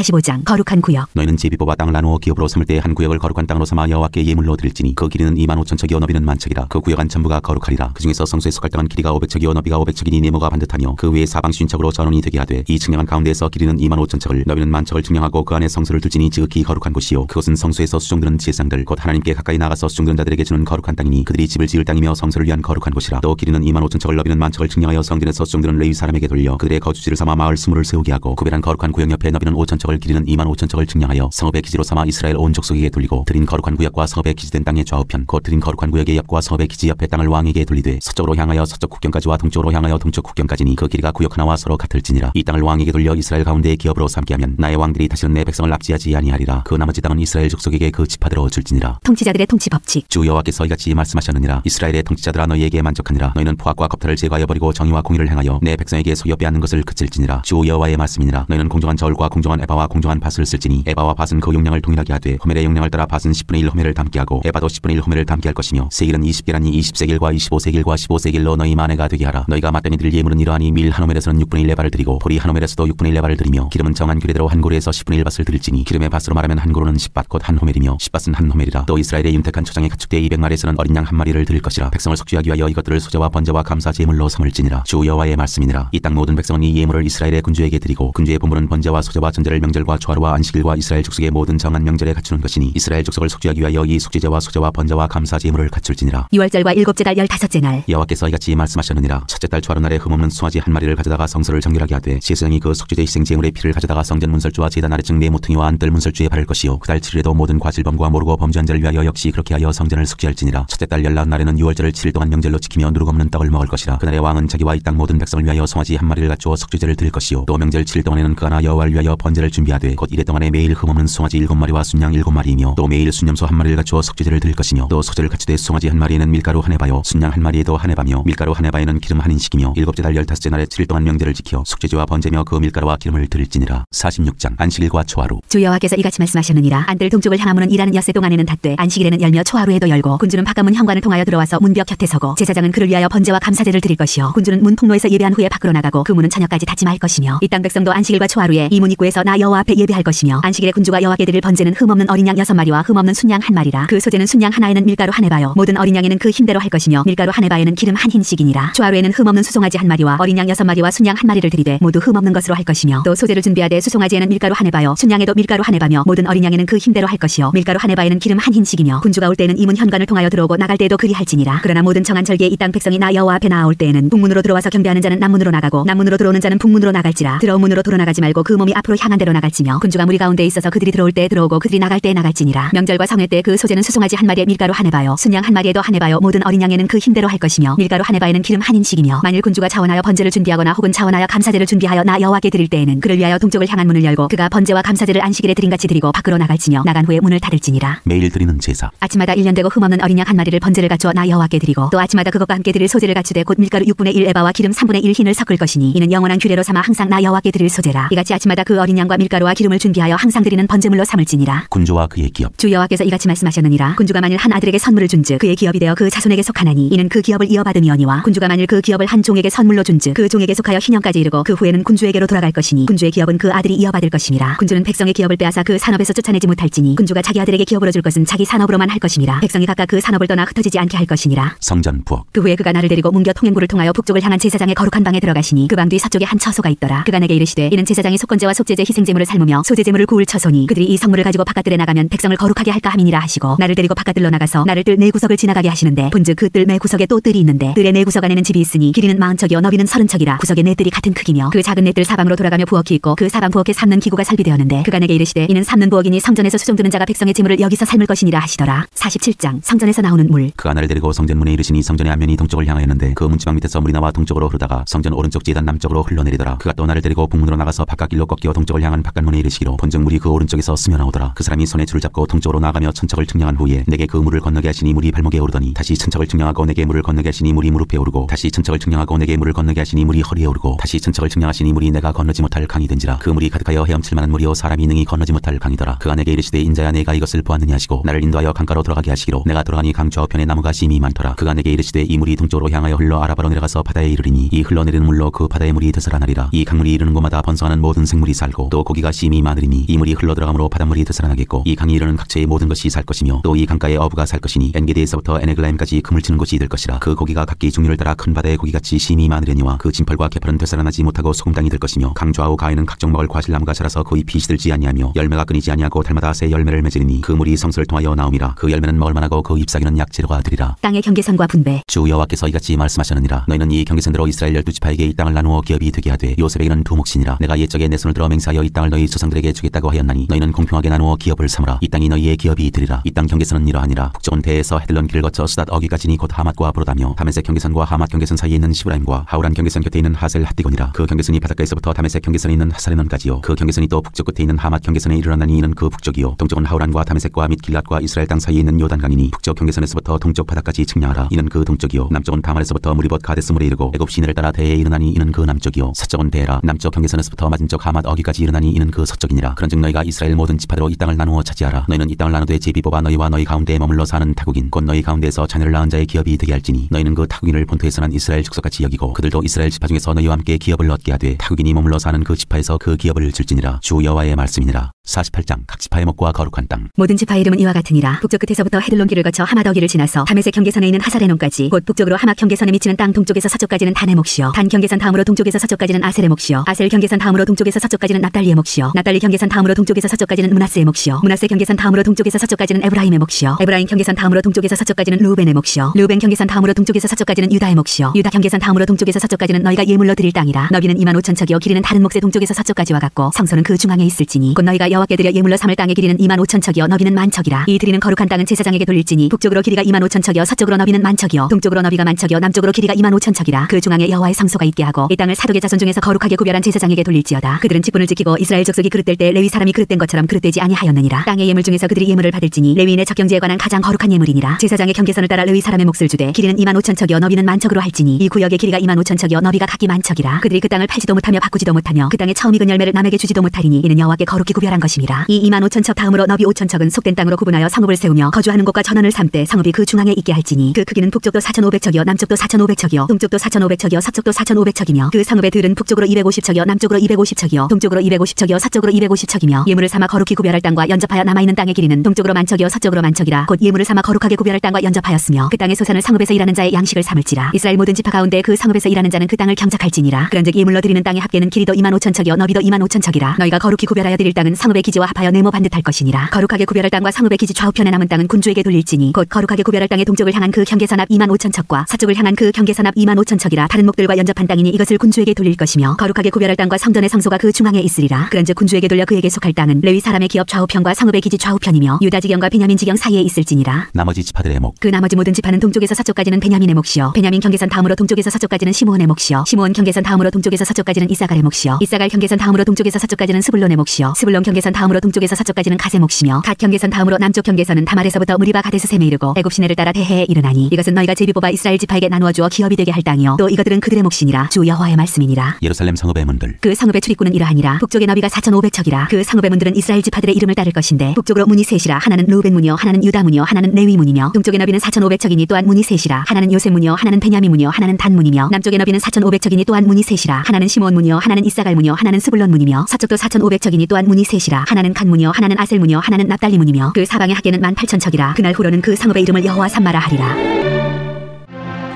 45장 거룩한 구역. 너희는 제비 뽑아 땅을 나누어 기업으로 삼을 때 한 구역을 거룩한 땅으로 삼아 여호와께 예물로 드릴지니 그 길이는 25,000척이요 너비는 10,000척이라. 그 구역 안 전부가 거룩하리라. 그 중에서 성소에 속할 땅은 길이가 500척이요 너비가 500척이니 네모가 반듯하며 그 외에 사방 50척으로 전원이 되게 하되 이 측량한 가운데에서 길이는 25,000척을 너비는 10,000척을 측량하고 그 안에 성소를 둘지니 지극히 거룩한 곳이요 그것은 성소에서 수종드는 제사장들 곧 하나님께 가까이 나가서 수종드는 자들에게 주는 거룩한 땅이니 그들이 집을 지을 땅이며 성소를 위한 거룩한 곳이라. 또 길이는 25,000척을 너비는 10,000척을 측량하여 성전에서 수종드는 레위 사람에게 돌려 그들의 거주지를 삼아 마을 스물을 세우게 하고 구별한 거룩한 구역 옆에 너비는 5,000척을 길이는 25,000척을 측량하여 성읍의 기지로 삼아 이스라엘 온 족속에게 돌리고 드린 거룩한 구역과 성읍의 기지된 땅의 좌우편 곧 드린 거룩한 구역의 옆과 성읍의 기지 옆에 땅을 왕에게 돌리되 서쪽으로 향하여 서쪽 국경까지와 동쪽으로 향하여 동쪽 국경까지니 그 길이가 구역 하나와 서로 같을지니라. 이 땅을 왕에게 돌려 이스라엘 가운데의 기업으로 삼게 하면 나의 왕들이 다시는 내 백성을 납치하지 아니하리라. 그 나머지 땅은 이스라엘 족속에게 그 지파대로 줄지니라. 통치자들의 통치 법칙. 주 여호와께서 이같이 말씀하셨느니라. 이스라엘의 통치자들아 너희에게 만족하니라. 너희는 포악과 겁탈을 제거하여 버리고 정의와 공의를 행하여 내 백성에게 속여 빼앗는 것을 그칠지니라. 주 여호와의 말씀이니라. 너희는 공정한 저울과 공정한 에바와 공정한 밭을 쓸지니 에바와 밭은 그 용량을 동일하게 하되 호멜의 용량을 따라 밭은 10분의 1 호멜을 담게 하고 에바도 10분의 1 호멜을 담게 할 것이며 세길은 20개라니 20세길과 25세길과 15세길로 너희 만회가 되게 하라. 너희가 마땅히 드릴 예물은 이러하니 밀 한 호멜에서는 6분의 1 레바를 드리고 보리 한 호멜에서도 6분의 1 레바를 드리며 기름은 정한 규례대로 한 고루에서 10분의 1 밭을 드릴지니 기름의 밭으로 말하면 한 고루는 10밭 곧 한 호멜이며 10밭은 한 호멜이라. 또 이스라엘의 윤택한 초장에 가축대 200마리에서는 어린 양 한 마리를 드릴 것이라. 백성을 속죄하기 위하여 이것들을 소제와 번제와 감사 제물로 삼을지니라. 주 여호와의 말씀이니라. 이 땅 모든 백성은 이 예물을 이스라엘의 군주에게 드리고 군주의 보물은 번제와 소제와 전제를 명절과 초하루와 안식일과 이스라엘 족속의 모든 정한 명절에 갖추는 것이니 이스라엘 족속을 속죄하기 위하여 이 속죄제와 소제와 번제와 감사 제물을 갖출지니라. 6월절과 일곱째 달 15째 날. 여호와께서 이같이 말씀하셨느니라. 첫째 달 초하루 날에 흠없는 송아지 한 마리를 가져다가 성소를 정결하게 하되 제사장이 그 속죄제 희생 제물의 피를 가져다가 성전 문설주와 제단 아래층 네 모퉁이와 안뜰 문설주에 바를 것이요 그 달 7일에도 모든 과실범과 모르고 범죄한 자를 위하여 역시 그렇게 하여 성전을 속죄할지니라. 첫째 달 열나운 날에는 6월절을 7일 동안 명절로 지키며 누룩 없는 떡을 먹을 것이라. 그날에 왕은 자기와 이 땅 모든 백성을 위하여 송아지 한 마리를 갖추어 속죄제를 드릴 것이요 또 명절 7일 동안에는 그 하나 여호와를 위하여 번제를 준비하되 곧 이래 동안에 매일 흠없는 송아지 7마리와 순양 7마리이며 또 매일 순염소 한 마리를 갖추어 속죄제를 드릴 것이며 또 소제를 갖추되 송아지 한 마리에는 밀가루 한 해바요 순양 한 마리에도 한 해바며 밀가루 한 해바에는 기름 한 인식이며 일곱째 달 15째 날에 7일 동안 명절을 지켜 속죄제와 번제며 그 밀가루와 기름을 드릴지니라. 46장 안식일과 초하루. 주 여호와께서 이같이 말씀하셨느니라. 안뜰 동쪽을 향하문은 일하는 엿새 동안에는 닫되 안식일에는 열며 초하루에도 열고 군주는 바깥문 현관을 통하여 들어와서 문벽 곁에 서고 제사장은 그를 위하여 번제와 감사제를 드릴 것이요 군주는 문 통로에서 예배한 후에 밖으로 나가고 그 문은 저녁까지 닫지 말 것이며 이 땅 백성도 안식일과 초하루에 이 문 입구에서 나 여호와 앞에 예배할 것이며 안식일에 군주가 여호와께 드릴 번제는 흠없는 어린 양 6마리와 흠없는 순양 한 마리라. 그 소제는 순양 하나에는 밀가루 한 해바요 모든 어린 양에는 그 힘대로 할 것이며 밀가루 한 해바에는 기름 한 흰씩이니라. 초하루에는 흠없는 수송아지 한 마리와 어린 양 6마리와 순양 한 마리를 드리되 모두 흠없는 것으로 할 것이며 또 소제를 준비하되 수송아지에는 밀가루 한 해바요 순양에도 밀가루 한 해바며 모든 어린 양에는 그 힘대로 할 것이요 밀가루 한 해바에는 기름 한 흰씩이며 군주가 올 때에는 이 문 현관을 통하여 들어오고 나갈 때에도 그리 할지니라. 그러나 모든 정한 절기에 이 땅 백성이 나 여호와 앞에 나아올 때에는 북문으로 들어와서 경배하는 자는 남문으로 나가고 남문으로 들어오는 자는 북문으로 나갈지라. 들어온 문으로 돌아나가지 말고 그 몸이 앞으로 향한 대로 나갈지며 군주가 무리 가운데 있어서 그들이 들어올 때 들어오고 그들이 나갈 때 나갈지니라. 명절과 성회 때 그 소제는 수송아지 한 마리에 밀가루 한 해바요 순양 한 마리에도 한 해바요 모든 어린 양에는 그 힘대로 할 것이며 밀가루 한 해바에는 기름 한 흰씩이며 만일 군주가 자원하여 번제를 준비하거나 혹은 자원하여 감사제를 준비하여 나 여호와께 드릴 때에는 그를 위하여 동쪽을 향한 문을 열고 그가 번제와 감사제를 안식일에 드림같이 드리고 밖으로 나갈지며 나간 후에 문을 닫을지니라. 매일 드리는 제사. 아침마다 1년 되고 흠없는 어린 양 한 마리를 번제를 갖추어 나 여호와께 드리고 또 아침마다 그것과 함께 드릴 소제를 갖추되 곧 밀가루 6분의 1 에바와 기름 3분의 1 흰을 섞을 것이니 이는 영원한 규례로 삼아 항상 나 여호와께 드릴 소제라. 이같이 아침마다 그 어린 양과 밀가루와 기름을 준비하여 항상 드리는 번제물로 삼을지니라. 군주와 그의 기업. 주 여호와께서 이같이 말씀하셨느니라. 군주가 만일 한 아들에게 선물을 준즉 그의 기업이 되어 그 자손에게 속하나니 이는 그 기업을 이어받음이오니와 군주가 만일 그 기업을 한 종에게 선물로 준즉 그 종에게 속하여 희년까지 이르고 그 후에는 군주에게로 돌아갈 것이니 군주의 기업은 그 아들이 이어받을 것임이라. 군주는 백성의 기업을 빼앗아 그 산업에서 쫓아내지 못할지니 군주가 자기 아들에게 기업으로 줄 것은 자기 산업으로만 할 것임이라. 백성이 각각 그 산업을 떠나 흩어지지 않게 할 것이니라. 성전 부엌. 그 후에 그가 나를 데리고 문겨 통행부를 통하여 북쪽을 향한 제사장의 거룩한 방에 들어가시니 그 방 뒤 서쪽에 한 처소가 있더라. 그가 내게 이르시되 이는 제사장이 속건제와 속죄제 희생제물을 삶으며 소제제물을 구울 처소니 그들이 이 성물을 가지고 바깥들에 나가면 백성을 거룩하게 할까 함이니라 하시고 나를 데리고 바깥들로 나가서 나를 뜰 네 구석을 지나가게 하시는데 본즉 그 뜰 네 구석에 또 뜰이 있는데 뜰의 네 구석 안에는 집이 있으니 길이는 40척이요 너비는 30척이라. 구석의 네 뜰이 같은 크기며 그 작은 네 뜰 사방으로 돌아가며 부엌이 있고 그 사방 부엌에 삶는 기구가 설비되었는데 그가 내게 이르시되 이는 삶는 부엌이니 성전에서 수종드는 자가 백성의 제물을 여기서 삶을 것이니라 하시더라. 47장 성전에서 나오는 물. 그가 나를 데리고 성전문에 이르시니 성전의 앞면이 동쪽을 향하였는데 그 문지방 밑에서 물이 나와 동쪽으로 흐르다가 성전 오른쪽 제단 남쪽으로 흘러내리더라. 그가 또 나를 데리고 북문으로 나가서 바깥길로 꺾여 동쪽을 향한 바깥문에 이르시기로 본즉 물이 그 오른쪽에서 스며나오더라. 그 사람이 손에 줄을 잡고 동쪽으로 나가며 1000척을 측량한 후에 내게 그 물을 건너게 하시니 물이 발목에 오르더니 다시 1000척을 측량하고 내게 물을 건너게 하시니 물이 무릎에 오르고 다시 1000척을 측량하고 내게 물을 건너게 하시니 물이 허리에 오르고 다시 1000척을 측량하시니 물이 내가 건너지 못할 강이 된지라. 그 물이 가득하여 헤엄칠 만한 물이요 사람이 능히 건너지 못할 강이더라. 그가 내게 이르시되 인자야 내가 이것을 보았느냐 하시고 나를 인도하여 강가로 들어가게 하시기로 내가 들어가니 강 좌우편에 나무가 심히 많더라. 그가 내게 이르시되 이 물이 동쪽으로 향하여 흘러 아라바로 내려가서 바다에 이르리니 이 흘러내리는 물로 그 바다의 물이 되살아나리라. 이 강물이 이르는 곳마다 번성하는 모든 생물이 살고 또 또 고기가 심히 많으리니 이 물이 흘러들어가므로 바닷물이 되살아나겠고 이 강이 이르는 각처의 모든 것이 살 것이며 또 이 강가에 어부가 살 것이니 엔게디에서부터 에네글라임까지 그물 치는 곳이 될 것이라. 그 고기가 각기 종류를 따라 큰 바다의 고기같이 심히 많으려니와 그 진펄과 개펄은 되살아나지 못하고 소금 땅이 될 것이며 강 좌우 가에는 각종 먹을 과실나무가 자라서 그 잎이 시들지 아니하며 열매가 끊이지 아니하고 달마다 새 열매를 맺으리니 그 물이 성소를 통하여 나옴이라. 그 열매는 먹을 만하고 그 잎사귀는 약재료가 되리라. 땅의 경계선과 분배. 주 여호와께서 이같이 말씀하셨느니라. 너희는 이 경계선대로 이스라엘 12지파에게 이 땅을 나누어 기업이 되게 하되 요셉에게는 두 몫이니라. 내가 옛적에 내 손을 들어 맹세하여 이 땅을 너희 조상들에게 주겠다고 하였나니 너희는 공평하게 나누어 기업을 삼으라. 이 땅이 너희의 기업이 되리라. 이 땅 경계선은 이러하니라. 북쪽은 대에서 헤들론 길을 거쳐 수닷 어기까지니 곧 하맛과 브로다며 다메섹 경계선과 하맛 경계선 사이에 있는 시브라임과 하우란 경계선 곁에 있는 하셀 핫디곤이라. 그 경계선이 바닷가에서부터 다메섹 경계선에 있는 하사레논까지요. 그 경계선이 또 북쪽 끝에 있는 하맛 경계선에 이르러나니 이는 그 북쪽이요. 동쪽은 하우란과 다메섹과 및 길랏과 이스라엘 땅 사이에 있는 요단강이니 북쪽 경계선에서부터 동쪽 바다까지 측량하라. 이는 그 동쪽이요. 남쪽은 다말에서부터 무리봇 가데스물에 이르고 애굽 시내를 따라 대에 이르나니 이는 그 남쪽이요. 서쪽은 데라. 남쪽 경계선에서부터 맞은쪽 하맛 어기까지 이르나니 이는 그 서쪽이니라. 그런즉 너희가 이스라엘 모든 지파대로 이 땅을 나누어 차지하라. 너희는 이 땅을 나누되 제비 뽑아 너희와 너희 가운데에 머물러 사는 타국인 곧 너희 가운데에서 자녀를 낳은 자의 기업이 되게 할지니 너희는 그 타국인을 본토에서 난 이스라엘 족속같이 여기고 그들도 이스라엘 지파 중에서 너희와 함께 기업을 얻게 하되 타국인이 머물러 사는 그 지파에서 그 기업을 줄지니라. 주 여호와의 말씀이니라. 48장 각 지파의 먹과 거룩한 땅. 모든 지파의 이름은 이와 같으니라. 북쪽 끝에서부터 헤들론 길을 거쳐 하맛 어기를 지나서 다메섹 경계선에 있는 하사레논까지 곧 북쪽으로 하맛 경계선에 미치는 땅 동쪽에서 서쪽까지는 단의 몫이요. 단 경계선 다음으로 동쪽에서 서쪽까지는 아셀의 몫이요. 아셀 경계선 다음으로 동쪽에서 서쪽까지는 납달리의 몫이요. 납달리 경계선 다음으로 동쪽에서 서쪽까지는 므낫세의 몫이요. 므낫세 경계선 다음으로 동쪽에서 서쪽까지는 에브라임의 몫이요. 에브라임 경계선 다음으로 동쪽에서 서쪽까지는 르우벤의 몫이요. 르우벤 경계선 다음으로 동쪽에서 서쪽까지는 유다의 몫이요. 유다 경계선 다음으로 동쪽에서 서쪽까지는 너희가 예물로 드릴 땅이라. 너비는 25,000척이요 길이는 다른 몫의 동쪽에서 서쪽까지와 같고 성소는 그 중앙에 있을지니 곧 너희가 여호와께 드려 예물로 삼을 땅의 길이는 25,000척이요 너비는 10,000척이라. 이 드리는 거룩한 땅은 제사장에게 돌릴지니 북쪽으로 길이가 25,000척이요 서쪽으로 너비는 10,000척이요 동쪽으로 너비가 10,000척이요 남쪽으로 길이가 25,000척이라. 그 중앙에 여호와의 성소가 있게 하고 이 땅을 사독의 자손 중에서 거룩하게 구별한 제사장에게 돌릴지어다. 그들은 직분을 지키고 이스라엘 족속이 그릇될 때 레위 사람이 그릇된 것처럼 그릇되지 아니하였느니라. 땅의 예물 중에서 그들이 예물을 받을지니 레위인의 적경제에 관한 가장 거룩한 예물이니라. 제사장의 경계선을 따라 레위 사람의 몫을 주되 길이는 25,000척이요 너비는 10,000척으로 할지니 이 구역의 길이가 25,000척이요 너비가 각기 10,000척이라. 그들이 그 땅을 팔지도 못하며 바꾸지도 못하며 그 땅에 처음 익은 열매를 남에게 주지도 못하리니 이는 여호와께 거룩히 구별한 것임이라. 이 25,000척 다음으로 너비 5,000척은 속된 땅으로 구분하여 성읍을 세우며 거주하는 곳과 전원을 삼되 성읍이 그 중앙에 있게 할지니 그 크기는 북쪽도 4,500척이요 남쪽도 4,500척이요 동쪽도 4,500척이요 서쪽도 4,500척이며 그 성읍의 들은 북쪽으로 250척이요 남쪽으로 250척이요 동쪽으로 250척이요 서쪽으로 250척이며 예물을 삼아 거룩히 구별할 땅과 연접하여 남아있는 땅의 길이는 동쪽으로 10,000척이요 서쪽으로 10,000척이라. 곧 예물을 삼아 거룩하게 구별할 땅과 연접하였으며 그 땅의 소산을 성읍에서 일하는 자의 양식을 삼을지라. 이스라엘 모든 지파 가운데 그 성읍에서 일하는 자는 그 땅을 경작할지니라. 그런즉 예물로 드리는 땅의 합계는 길이도 25,000척이요 너비도 25,000척이라. 너희가 거룩히 구별하여 드릴 땅은 성읍의 기지와 합하여 네모 반듯할 것이니라. 거룩하게 구별할 땅과 성읍의 기지 좌우편에 남은 땅은 군주에게 돌릴지니 곧 거룩하게 구별할 땅의 동쪽을 향한 그 경계선 앞 25,000척과 서쪽을 향한 그 경계선 앞 25,000척이라. 다른 목들과 연접한 땅이니 이것을 군주에게 돌릴 것이며 거룩하게 구별할 땅과 성전의 성소가 그 중앙에 있으리라. 그런즉 군주에게 돌려 그에게 속할 땅은 레위 사람의 기업 좌우편과 성읍의 기지 좌우편이며 유다 지경과 베냐민 지경 사이에 있을지니라. 나머지 지파들의 목. 그 나머지 모든 지파는 동쪽에서 서쪽까지는 베냐민의 몫이요 베냐민 경계선 다음으로 동쪽에서 서쪽까지는 시므온의 몫이요 시므온 경계선 다음으로 동쪽에서 서쪽까지는 이사갈의 몫이요 이사갈 경계선 다음으로 동쪽에서 서쪽까지는 스불론의 몫이요 스불론 경계선 다음으로 동쪽에서 서쪽까지는 갓의 몫이며 갓 경계선 다음으로 남쪽 경계선은 다말에서부터 무리바 가데스셈에 이르고 애굽 시내를 따라 대해에 이르나니 이것은 너희가 제비 뽑아 이스라엘 지파에게 나누어 주어 기업이 되게 할 땅이요 또 이것들은 그들의 몫이니라. 주 여호와의 말씀이니라. 예루살렘 성읍의 문들. 그 성읍의 출입구는 이러하니라. 북쪽의 너비가 4,500척이라. 그 성읍의 문들은 이스라엘 지파들의 이름을 따를 것인데 북쪽으로 문이 셋이라. 하나는 르우벤 문이요 하나는 유다 문이요 하나는 레위 문이며 동쪽의 너비는 4,500척이니 또한 문이 셋이라. 하나는 요셉 문이요 하나는 베냐민 문이요 하나는 단 문이며 남쪽의 너비는 4,500척이니 또한 문이 셋이라. 하나는 시므온 문이요 하나는 이사갈 문이요 하나는 스불론 문이며 서쪽도 4,500척이니 또한 문이 셋이라. 하나는 간 문이요 하나는 아셀 문이요 하나는 납달리 문이며 그 사방의 합계는 18,000척이라. 그날 후로는 그 성읍의 이름을 여호와 삼마라 하리라.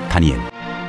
다니엘.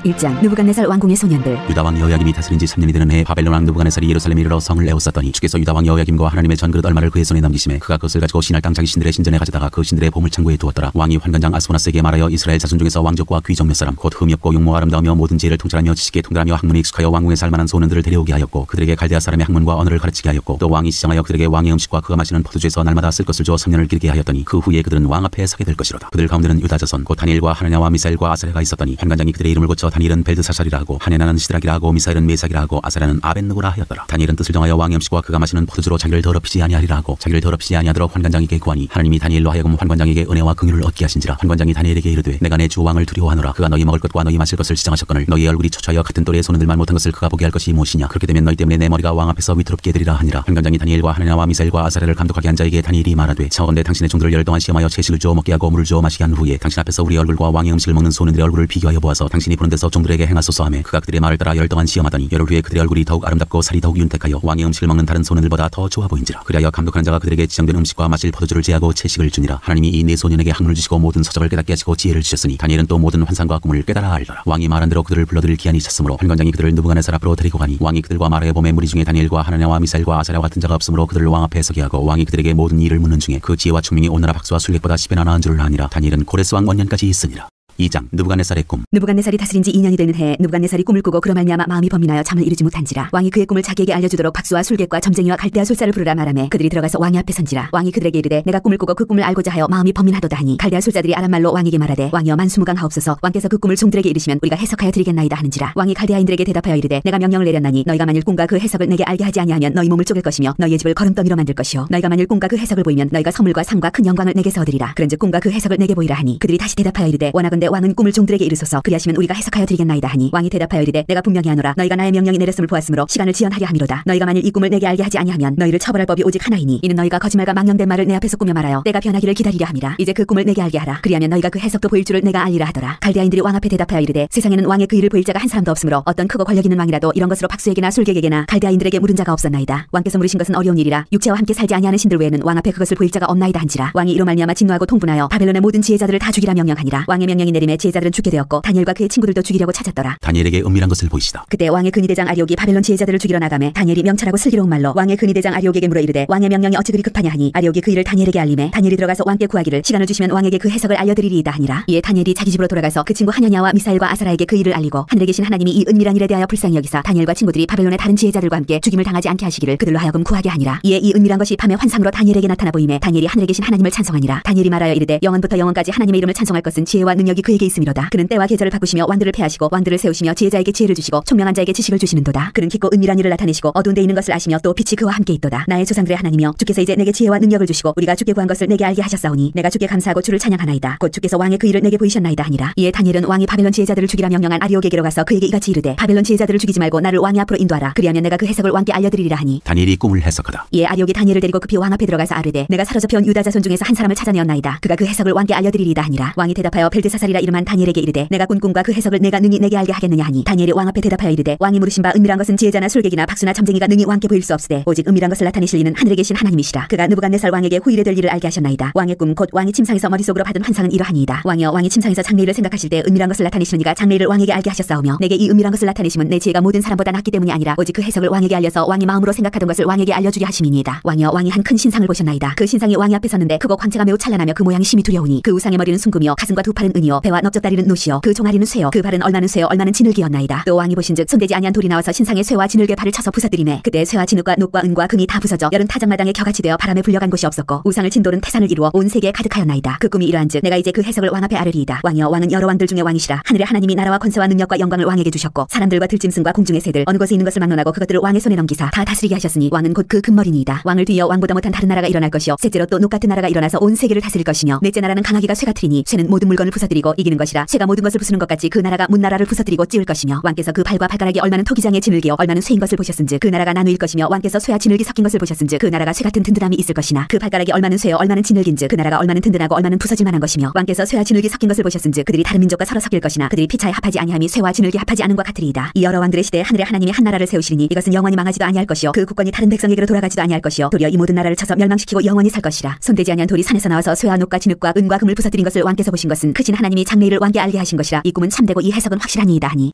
1장 느부갓네살 왕궁의 소년들. 유다왕 여호야김이 다스린 지 3년이 되는 해에 바벨론 왕 느부갓네살이 예루살렘에 이르러 성을 에워쌌더니 주께서 유다왕 여호야김과 하나님의 전그릇 얼마를 그의 손에 넘기심에 그가 그것을 가지고 신할 땅 자기 신들의 신전에 가져다가 그 신들의 보물창고에 두었더라. 왕이 환관장 아스포나스에게 말하여 이스라엘 자손 중에서 왕족과 귀족 몇 사람 곧 흠이 없고 용모가 아름다우며 모든 지혜를 통찰하며 지식에 통달하며 학문에 익숙하여 왕궁에 살 만한 소년들을 데려오게 하였고 그들에게 갈대아 사람의 학문과 언어를 가르치게 하였고 또 왕이 시장하여 그들에게 왕의 음식과 그가 마시는 포도주에서 날마다 쓸 것을 주어 3년을 기르게 하였더니 그 후에 그들은 왕 앞에 서게 될 것이로다. 그들 가운데는 유다 자손 곧 다니엘과 하나냐와 미사엘과 아사랴가 있었더니 환관장이 그들의 이름을 고쳐 다니엘은 벨드사살이라 하고 하네나는 시드락이라 하고 미사엘은 메삭이라 하고 아사랴는 아벤느고라 하였더라. 다니엘은 뜻을 정하여 왕의 음식과 그가 마시는 포도주로 자기를 더럽히지 아니하리라 하고 자기를 더럽히지 아니하도록 환관장에게 구하니 하나님이 다니엘로 하여금 환관장에게 은혜와 긍휼을 얻게 하신지라. 환관장이 다니엘에게 이르되 내가 내 주 왕을 두려워하노라. 그가 너희 먹을 것과 너희 마실 것을 지정하셨거늘 너희의 얼굴이 초췌하여 같은 또래의 소년들만 못한 것을 그가 보게 할 것이 무엇이냐. 그렇게 되면 너희 때문에 내 머리가 왕 앞에서 위태롭게 되리라 하니라. 환관장이 다니엘과 하나냐와 미사엘과 아사랴를 감독하게 한 자에게 다니엘이 말하되 차원대 당신의 종들을 열 동안 시험하여 채식을 주어 먹게 하고 물을 주어 마시게 한 후에 당신 앞에서 우리 얼굴과 왕의 음식을 먹는 소년들의 얼굴을 비교하여 보아서 당신이 보는 데서 가서 종들에게 행하소서 하며 그가 그들의 말을 따라 열등한 시험하더니 열흘 후에 그들의 얼굴이 더욱 아름답고 살이 더욱 윤택하여 왕의 음식을 먹는 다른 소년들보다 더 좋아 보인지라. 그리하여 감독하는 자가 그들에게 지정된 음식과 마실 포도주를 제하고 채식을 주니라. 하나님이 이 네 소년에게 학문을 주시고 모든 서적을 깨닫게 하시고 지혜를 주셨으니 다니엘은 또 모든 환상과 꿈을 깨달아 알더라. 왕이 말한 대로 그들을 불러들일 기한이 찼으므로 판관장이 그들을 느부갓네살 앞으로 데리고 가니 왕이 그들과 말하여 보매 무리 중에 다니엘과 하나냐와 미사엘과 아사랴와 같은 자가 없으므로 그들을 왕 앞에 서게 하고 왕이 그들에게 모든 일을 묻는 중에 그 지혜와聰明이 오나라 박수와 술객보다 10배나 나은 줄을 아니라. 다니엘은 고레스 왕 원년까지 있으니라. 2장 느부갓네살의 꿈. 느부갓네살이 다스린 지 2년이 되는 해에 느부갓네살이 꿈을 꾸고 그로 말미암아 마음이 범민하여 잠을 이루지 못한지라. 왕이 그의 꿈을 자기에게 알려주도록 박수와 술객과 점쟁이와 갈대아 술사를 부르라 말하매 그들이 들어가서 왕의 앞에 선지라. 왕이 그들에게 이르되 내가 꿈을 꾸고 그 꿈을 알고자 하여 마음이 범민하도다 하니 갈대아 술사들이 아람말로 왕에게 말하되 왕이여 만수무강하옵소서. 왕께서 그 꿈을 종들에게 이르시면 우리가 해석하여 드리겠나이다 하는지라. 왕이 갈대아인들에게 대답하여 이르되 내가 명령을 내렸나니 너희가 만일 꿈과 그 해석을 내게 알게 하지 아니하면 너희 몸을 쪼갤 것이며 너희의 집을 거름더미로 만들 것이요 너희가 만일 꿈과 그 해석을 보이면 너희가 선물과 상과 큰 영광을 내게서 얻으리라. 그런즉 꿈과 그 해석을 내게 보이라 하니 그들이 다시 대답하여 이르되 원하건대 왕은 꿈을 종들에게 이르소서. 그리하시면 우리가 해석하여 드리겠나이다 하니 왕이 대답하여 이르되 내가 분명히 하노라. 너희가 나의 명령이 내렸음을 보았으므로 시간을 지연하려 함이로다. 너희가 만일 이 꿈을 내게 알게 하지 아니하면 너희를 처벌할 법이 오직 하나이니 이는 너희가 거짓말과 망령된 말을 내 앞에서 꾸며 말하여 때가 변하기를 기다리려 함이라. 이제 그 꿈을 내게 알게 하라. 그리하면 너희가 그 해석도 보일 줄을 내가 알리라 하더라. 갈대아인들이 왕 앞에 대답하여 이르되 세상에는 왕의 그 일을 보일 자가 한 사람도 없으므로 어떤 크고 권력 있는 왕이라도 이런 것으로 박수에게나 술객에게나 갈대아인들에게 물은 자가 없었나이다. 왕께서 물으신 것은 어려운 일이라 육체와 함께 살지 아니하는 신들 외에는 왕 앞에 그것을 보일 자가 없나이다 한지라. 왕이 이로 말미암아 진노하고 통분하여 바벨론의 모든 지혜자들을 다 죽이라 명령하니라. 왕의 명령이 내림에 지혜자들은 죽게 되었고 다니엘과 그의 친구들도 죽이려고 찾았더라. 다니엘에게 은밀한 것을 보이시다. 그때 왕의 근위대장 아리옥이 바벨론 지혜자들을 죽이러 나가매 다니엘이 명찰하고 슬기로운 말로 왕의 근위대장 아리옥에게 물어 이르되 왕의 명령이 어찌 그리 급하냐 하니 아리옥이 그 일을 다니엘에게 알림해 다니엘이 들어가서 왕께 구하기를 시간을 주시면 왕에게 그 해석을 알려드리리이다 하니라. 이에 다니엘이 자기 집으로 돌아가서 그 친구 하냐냐와 미사엘과 아사라에게 그 일을 알리고 하늘에 계신 하나님이 이 은밀한 일에 대하여 불쌍히 여기사 다니엘과 친구들이 바벨론의 다른 지혜자들과 함께 죽임을 당하지 않게 하시기를 그들로 하여금 구하게 하니라. 이에 이 은밀한 것이 밤에 환상으로 다니엘에게 나타나 보이매 다니엘이 하늘에 계신 하나님을 찬송하니라. 다니엘이 말하여 이르되 영원부터 영원까지 하나님의 이름을 찬송할 것은 지혜와 능력이 그에게 있음이로다. 그는 때와 계절을 바꾸시며 왕들을 패하시고 왕들을 세우시며 지혜자에게 지혜를 주시고 총명한 자에게 지식을 주시는도다. 그는 깊고 은밀한 일을 나타내시고 어두운 데 있는 것을 아시며 또 빛이 그와 함께 있도다. 나의 조상들의 하나님이여 주께서 이제 내게 지혜와 능력을 주시고 우리가 주께 구한 것을 내게 알게 하셨사오니 내가 주께 감사하고 주를 찬양하나이다. 곧 주께서 왕의 그 일을 내게 보이셨나이다 하니라. 이에 다니엘은 왕이 바벨론 지혜자들을 죽이라 명령한 아리옥에게로 가서 그에게 이같이 이르되 바벨론 지혜자들을 죽이지 말고 나를 왕의 앞으로 인도하라. 그리하면 내가 그 해석을 왕께 알려드리리라 하니 다니엘이 꿈을 해석하다. 이에 아리옥이 다니엘을 데리고 급히 왕 앞에 들어가서 아뢰되 내가 사로잡혀 온 유다 자손 중에서 한 사람을 찾아내었나이다. 그가 그 해석을 왕께 알려드리리다 하니라. 왕이 대답하여 벨드사살이라 이름한 다니엘에게 이르되 내가 꾼 꿈과 그 해석을 내가 능히 내게 알게 하겠느냐 하니 다니엘이 왕 앞에 대답하여 이르되 왕이 물으신 바 은밀한 것은 지혜자나 술객이나 박수나 점쟁이가 능히 왕께 보일 수 없으되 오직 은밀한 것을 나타내실 이는 하늘에 계신 하나님이시라. 그가 느부갓네살 왕에게 후일에 될 일을 알게 하셨나이다. 왕의 꿈 곧 왕이 침상에서 머릿속으로 받은 환상은 이러하니이다. 왕이여 왕이 침상에서 장래일을 생각하실 때 은밀한 것을 나타내시는 이가 장래일을 왕에게 알게 하셨사오며 내게 이 은밀한 것을 나타내심은 내 지혜가 모든 사람보다 낫기 때문이 아니라 오직 그 해석을 왕에게 알려서 왕이 마음으로 생각하던 것을 왕에게 알려주려 하심이니이다. 왕이여 왕이 한 큰 신상을 보셨나이다. 그 신상이 왕이 앞에 섰는데 크고 광채가 매우 찬란하며 그 모양이 심히 두려우니 그 우상의 머리는 숭금이요 가슴과 두 팔은 은이요 배와 넓적다리는 노시요 그 종아리는 쇠요 그 발은 얼마는 쇠요 얼마는 진흙이었나이다. 또 왕이 보신즉 손대지 아니한 돌이 나와서 신상의 쇠와 진흙에 발을 쳐서 부서뜨리매 그때 쇠와 진흙과 녹과 은과 금이 다 부서져 열은 타작마당에 겨같이 되어 바람에 불려간 곳이 없었고 우상을 친 돌은 태산을 이루어 온 세계에 가득하였나이다. 그 꿈이 이러한즉 내가 이제 그 해석을 왕 앞에 아뢰리이다. 왕이여 왕은 여러 왕들 중에 왕이시라. 하늘의 하나님이 나라와 권세와 능력과 영광을 왕에게 주셨고 사람들과 들짐승과 공중의 새들 어느 곳에 있는 것을 막론하고 그것들을 왕의 손에 넘기사 다 다스리게 하셨으니 왕은 곧 그 금머리니이다. 왕을 뒤이어 왕보다 못한 다른 나라가 일어날 것이요 셋째로 또 녹같은 나라가 일어나서 온 세계를 다스릴 것이며 넷째 나라는 강하기가 쇠 같으리니 쇠는 모든 물건을 부서뜨리고 이기는 것이라. 쇠가 모든 것을 부수는 것 같이 그 나라가 문나라를 부서뜨리고 찌울 것이며 왕께서 그 발과 발가락이 얼마는 토기장의 진흙이요 얼마는 쇠인 것을 보셨은즉 그 나라가 나누일 것이며 왕께서 쇠와 진흙이 섞인 것을 보셨은즉 그 나라가 쇠 같은 든든함이 있을 것이나 그 발가락이 얼마는 쇠요 얼마는 진흙인즉 그 나라가 얼마는 든든하고 얼마는 부서질 만한 것이며 왕께서 쇠와 진흙이 섞인 것을 보셨은즉 그들이 다른 민족과 서로 섞일 것이나 그들이 피차에 합하지 아니함이 쇠와 진흙이 합하지 않은 것 같으리이다. 이 여러 왕들의 시대에 하늘의 하나님이 한 나라를 세우시리니 이것은 영원히 망하지도 아니할 것이요 그 국권이 다른 백성에게로 돌아가지도 아니할 것이요 도리어 이 모든 나라를 쳐서 멸망시키고 영원히 살 것이라. 손대지 아니한 돌이 산에서 나와서 쇠와 녹과 진흙과 은과 금을 부서뜨린 것을 왕께서 보신 것은 크신 하나님이 장래일을 왕께 알게 하신 것이라. 이 꿈은 참되고 이 해석은 확실하니이다 하니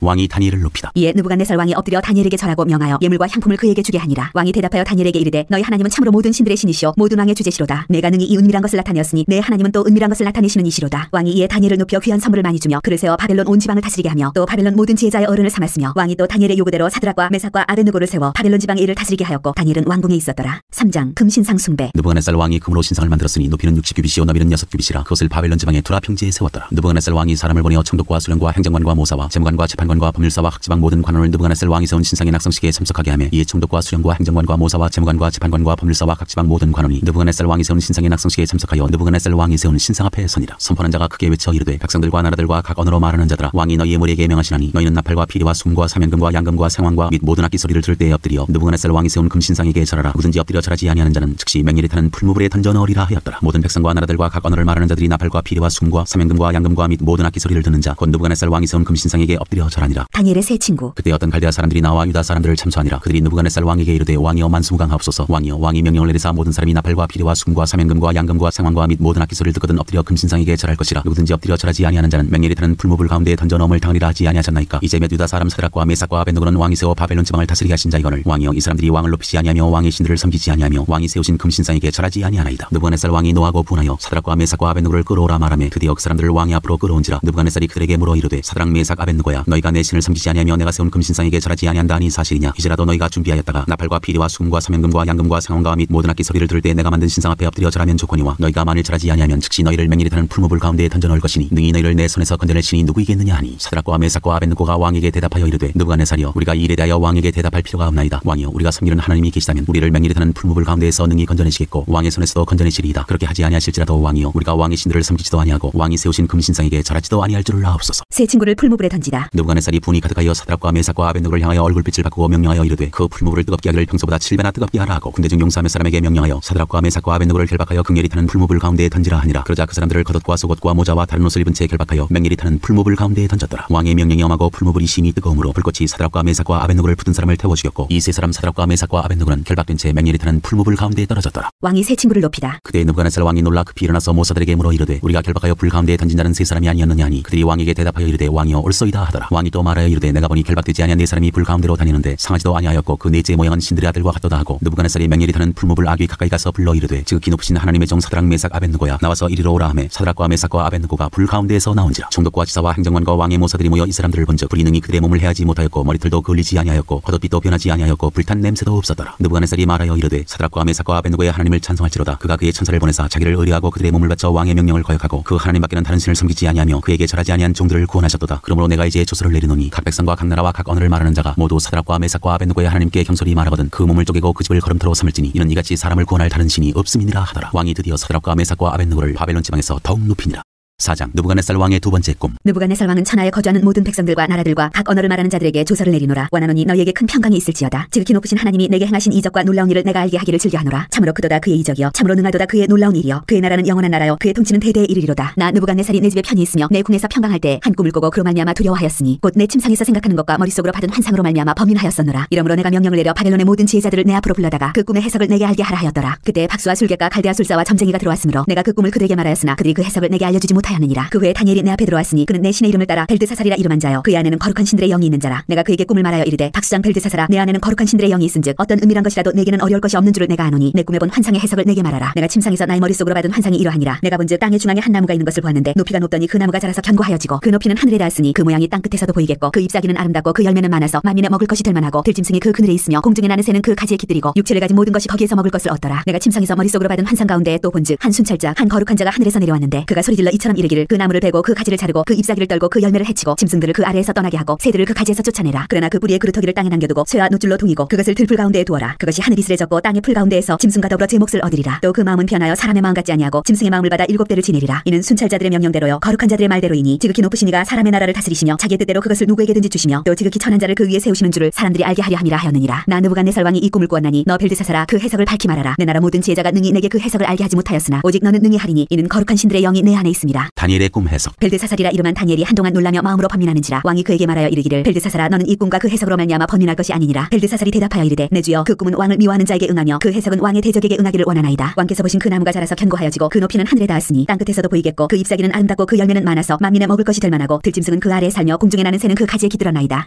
왕이 다니엘을 높이다. 이에 느부갓네살 왕이 엎드려 다니엘에게 절하고 명하여 예물과 향품을 그에게 주게 하니라. 왕이 대답하여 다니엘에게 이르되 너희 하나님은 참으로 모든 신들의 신이시오 모든 왕의 주제시로다. 내가 능히 이 은밀한 것을 나타내었으니 내 하나님은 또 은밀한 것을 나타내시는 이시로다. 왕이 이에 다니엘을 높여 귀한 선물을 많이 주며 그를 세워 바벨론 온 지방을 다스리게 하며 또 바벨론 모든 지혜자의 어른을 삼았으며 왕이 또 다니엘의 요구대로 사드락과 메삭과 아벤느고를 세워 바벨론 지방의 일을 다스리게 하였고 다니엘은 왕궁에 있었더라. 3장 금신상 숭배. 느부갓네살 왕이 금으로 신상을 만들었으니 높이는 60규빗이요 너비는 6규빗이라 그것을 바벨론 지방의 투라 평지에 세웠더라. 느부갓네살 왕이 사람을 보내어 총독과 수령과 행정관과 모사와 재무관과 재판관과 법률사와 각 지방 모든 관원을 느부갓네살 왕이 세운 신상의 낙성식에 참석하게 하며 이에 총독과 수령과 행정관과 모사와 재무관과 재판관과 법률사와 각 지방 모든 관원이 느부갓네살 왕이 세운 신상의 낙성식에 참석하여 느부갓네살 왕이 세운 신상 앞에 서니라. 선포한 자가 크게 외쳐 이르되 백성들과 나라들과 각 언어로 말하는 자들아 왕이 너희의 머리에게 명하시나니 너희는 나팔과 피리와 숨과 사면금과 양금과 생황과 및 모든 악기 소리를 들을 때에 엎드려 느부갓네살 왕이 세운 금신상에게 절하라. 누구든지 엎드려 절하지 아니하는 자는 즉시 맹렬히 타는 풀무불에 던져 넣으리라 하였더라. 모든 백성과 나라들과 각 언어를 말하는 자들이 나팔과 피리와 숨과 사면금과 양금과 및 모든 악기 소리를 듣는 자 곧 느부갓네살 왕이 세운 금신상에게 엎드려 절하니라. 다니엘의 세 친구. 그때 어떤 갈대아 사람들이 나와 유다 사람들을 참소하니라. 그들이 느부갓네살 왕에게 이르되 왕이여 만수무강하옵소서. 왕이여 왕이 명령을 내리사 모든 사람이 나팔과 피리와 수금과 사면금과 양금과 생황과 및 모든 악기 소리를 듣거든 엎드려 금신상에게 절할 것이라. 누구든지 엎드려 절하지 아니하는 자는 맹렬히 타는 풀무불 가운데 던져 넣음을 당하리라 하지 아니하셨나이까. 이제 몇 유다 사람 사드락과 메삭과 아벤느고는 왕이 세워 바벨론 지방을 다스리게 하신 자이거늘 왕이여 이 사람들이 왕을 높이지 아니하며 왕의 신들을 섬기지 아니하며 왕이 세우신 금신상에게 절하지 아니하나이다. 느부갓네살 왕이 노하고 분하여 사드락과 메삭과 아벤느고를 끌어오라 말하며 드디어 그 사람들을 왕의 앞으로 끌어온지라. 느부갓네살이 그들에게 물어 이르되 사드락 메삭 아벤느고야 너희가 내 신을 섬기지 아니하며 내가 세운 금신상에게 절하지 아니한다 하니 사실이냐. 이제라도 너희가 준비하였다가 나팔과 피리와 수금과 사면금과 양금과 생황과 및 모든 악기 소리를 들을 때 내가 만든 신상 앞에 엎드려 절하면 좋거니와 너희가 만일 절하지 아니하면 즉시 너희를 맹렬히 타는 풀무불 가운데에 던져 넣을 것이니 능히 너희를 내 손에서 건져낼 신이 누구이겠느냐 하니 사드락과 메삭과 아벤느고가 왕에게 대답하여 이르되 느부갓네살이여 우리가 이 일에 대하여 왕에게 대답할 필요가 없나이다. 왕이여 우리가 섬기는 하나님이 계시다면 우리를 맹렬히 타는 풀무불 가운데에서 능히 건져내시겠고 왕의 손에서도 건져내시리이다. 그렇게 하지 아니하실지라도 왕이여 우리가 왕의 신들을 섬기지도 아니하고 왕이 세우신 금신상에게 절하지도 아니할 줄을 아옵소서. 세 친구를 풀무불에 던지다. 느부갓네살이 분이 가득하여 사드락과 메삭과 아벤느고를 향하여 얼굴빛을 바꾸고 명령하여 이르되 그 풀무불을 뜨겁게 하기를 평소보다 7배나 뜨겁게 하라 하고 군대 중 용사 몇 사람에게 명령하여 사드락과 메삭과 아벤느고를 결박하여 극렬히 타는 풀무불 가운데에 던지라 하니라. 그러자 그 사람들을 겉옷과 속옷과 모자와 다른 옷을 입은 채 결박하여 맹렬히 타는 풀무불 가운데에 던졌더라. 왕의 명령이 엄하고 풀무불이 심히 뜨거움으로 불꽃이 사드락과 메삭과 아벤느고를 붙은 사람을 태워 죽였고 이 세 사람 사드락과 메삭과 아벤느고는 결박된 채 맹렬히 타는 풀무불 가운데에 떨어졌더라. 왕이 세 친구를 높이다. 그때 느부갓네살 왕이 놀라 급히 일어나서 모사들에게 물어 이르되 우리가 결박하여 불 가운데에 던진 자는 세 사람이 아니었느냐 하니 그들이 왕에게 대답하여 이르되 왕이여 옳소이다 하더라. 왕이 또 말하여 이르되 내가 보니 결박되지 아니한 네 사람이 불 가운데로 다니는데 상하지도 아니하였고 그 넷째의 모양은 신들의 아들과 같도다 하고 느부갓네살이 맹렬히 타는 풀무불 아귀 가까이 가서 불러 이르되 지극히 높으신 하나님의 종 사드락 메삭 아벤느고야 나와서 이리로 오라 하매 사드락과 메삭과 아벤느고가 불 가운데에서 나온지라. 총독과 지사와 행정관과 왕의 모사들이 모여 이 사람들을 본즉 불이 능히 그들의 몸을 해하지 못하였고 머리털도 그을리지 아니하였고 겉옷빛도 변하지 아니하였고 불탄 냄새도 없었더라. 느부갓네살이 말하여 이르되 사드락과 메삭과 아벤느고의 하나님을 찬송할지로다. 그가 그의 천사를 보내사 자기를 의뢰하고 그들의 몸을 바쳐 왕의 명령을 거역하고 그 하나님밖에는 다른 신을 섬기지 아니하며 그에게 절하지 아니한 종들을 구원하셨도다. 그러므로 내가 이제 조서를 내리노니 각 백성과 각 나라와 각 언어를 말하는 자가 모두 사드락과 메삭과 아벤느고의 하나님께 경솔히 말하거든 그 몸을 쪼개고 그 집을 걸음터로 삼을지니 이는 이같이 사람을 구원할 다른 신이 없음이니라 하더라. 왕이 드디어 사드락과 메삭과 아벤느고를 바벨론 지방에서 더욱 높이니라. 4장 느부갓네살 왕의 두 번째 꿈. 느부갓네살 왕은 천하에 거주하는 모든 백성들과 나라들과 각 언어를 말하는 자들에게 조서를 내리노라. 원하노니 너희에게 큰 평강이 있을지어다. 지극히 높으신 하나님이 내게 행하신 이적과 놀라운 일을 내가 알게 하기를 즐겨하노라. 참으로 그도다 그의 이적이여 참으로 능하도다 그의 놀라운 일이여 그의 나라는 영원한 나라여 그의 통치는 대대에 이르리로다. 나 느부갓네살이 내 집에 편히 있으며 내 궁에서 평강할 때 한 꿈을 꾸고 그로 말미암아 두려워하였으니 곧 내 침상에서 생각하는 것과 머릿속으로 받은 환상으로 말미암아 범인하였었노라. 이러므로 내가 명령을 내려 바벨론의 모든 지혜자들을 내 앞으로 불러다가 그 꿈의 해석을 내게 알게 하라 하였더라. 그때 박수와 술객과 갈대아 술사와 점쟁이가 들어왔으므로 내가 그 꿈을 그들에게 말하였으나 그들이 그 해석을 내게 알려주지 못하였느니라. 그 후에 다니엘이 내 앞에 들어왔으니 그는 내 신의 이름을 따라 벨드사살이라 이름한 자여 그의 안에는 거룩한 신들의 영이 있는 자라. 내가 그에게 꿈을 말하여 이르되 박수장 벨드사살아 내 안에는 거룩한 신들의 영이 있은즉 어떤 은밀한 것이라도 내게는 어려울 것이 없는 줄을 내가 아노니 내 꿈에 본 환상의 해석을 내게 말하라. 내가 침상에서 나의 머릿속으로 받은 환상이 이러하니라. 내가 본즉 땅의 중앙에 한 나무가 있는 것을 보았는데 높이가 높더니 그 나무가 자라서 견고하여지고 그 높이는 하늘에 닿았으니 그 모양이 땅 끝에서도 보이겠고 그 잎사귀는 아름답고 그 열매는 많아서 만민의 먹을 것이 될 만하고 들짐승이 그 그늘에 있으며 공중에 나는 새는 그 가지에 깃들이고 육체를 가진 모든 것이 거기에서 먹을 것을 얻더라. 내가 침상에서 머릿속으로 받은 환상 가운데 또 본즉 한 순찰자 한 거룩한 자가 하늘에서 내려왔는데 그가 소리질러 이처럼 이르기를 그 나무를 베고 그 가지를 자르고 그 잎사귀를 떨고 그 열매를 해치고 짐승들을 그 아래에서 떠나게 하고 새들을 그 가지에서 쫓아내라. 그러나 그 뿌리의 그루터기를 땅에 남겨두고 쇠와 노줄로 동이고 그것을 들풀 가운데에 두어라. 그것이 하늘이 스레졌고 땅의 풀 가운데에서 짐승과 더불어 제 몫을 얻으리라. 또 그 마음은 변하여 사람의 마음 같지 아니하고 짐승의 마음을 받아 7배를 지내리라. 이는 순찰자들의 명령대로요 거룩한 자들의 말대로이니 지극히 높으신 이가 사람의 나라를 다스리시며 자기의 뜻대로 그것을 누구에게든지 주시며 또 지극히 천한 자를 그 위에 세우시는 줄을 사람들이 알게 하려 함이라 하였느니라. 나 느부갓네살 왕이 이 꿈을 꾸었나니 너 벨드사살아 그 해석을 밝히 말하라. 내 나라 모든 지혜자가 능히 내게 그 해석을 알게 하지 못하였으나 오직 너는 능히 하리니 이는 거룩한 신들의 영이 내 안에 있음이라. 다니엘의 꿈 해석. 벨드사살이라 이름한 다니엘이 한동안 놀라며 마음으로 번민하는지라. 왕이 그에게 말하여 이르기를 벨드사살아 너는 이 꿈과 그 해석으로 말미암아 번민할 것이 아니니라. 벨드사살이 대답하여 이르되 내 주여 그 꿈은 왕을 미워하는 자에게 응하며 그 해석은 왕의 대적에게 응하기를 원하나이다. 왕께서 보신 그 나무가 자라서 견고하여지고 그 높이는 하늘에 닿았으니 땅 끝에서도 보이겠고 그 잎사귀는 아름답고 그 열매는 많아서 만민의 먹을 것이 될 만하고 들짐승은 그 아래에 살며 공중에 나는 새는 그 가지에 깃들어나이다.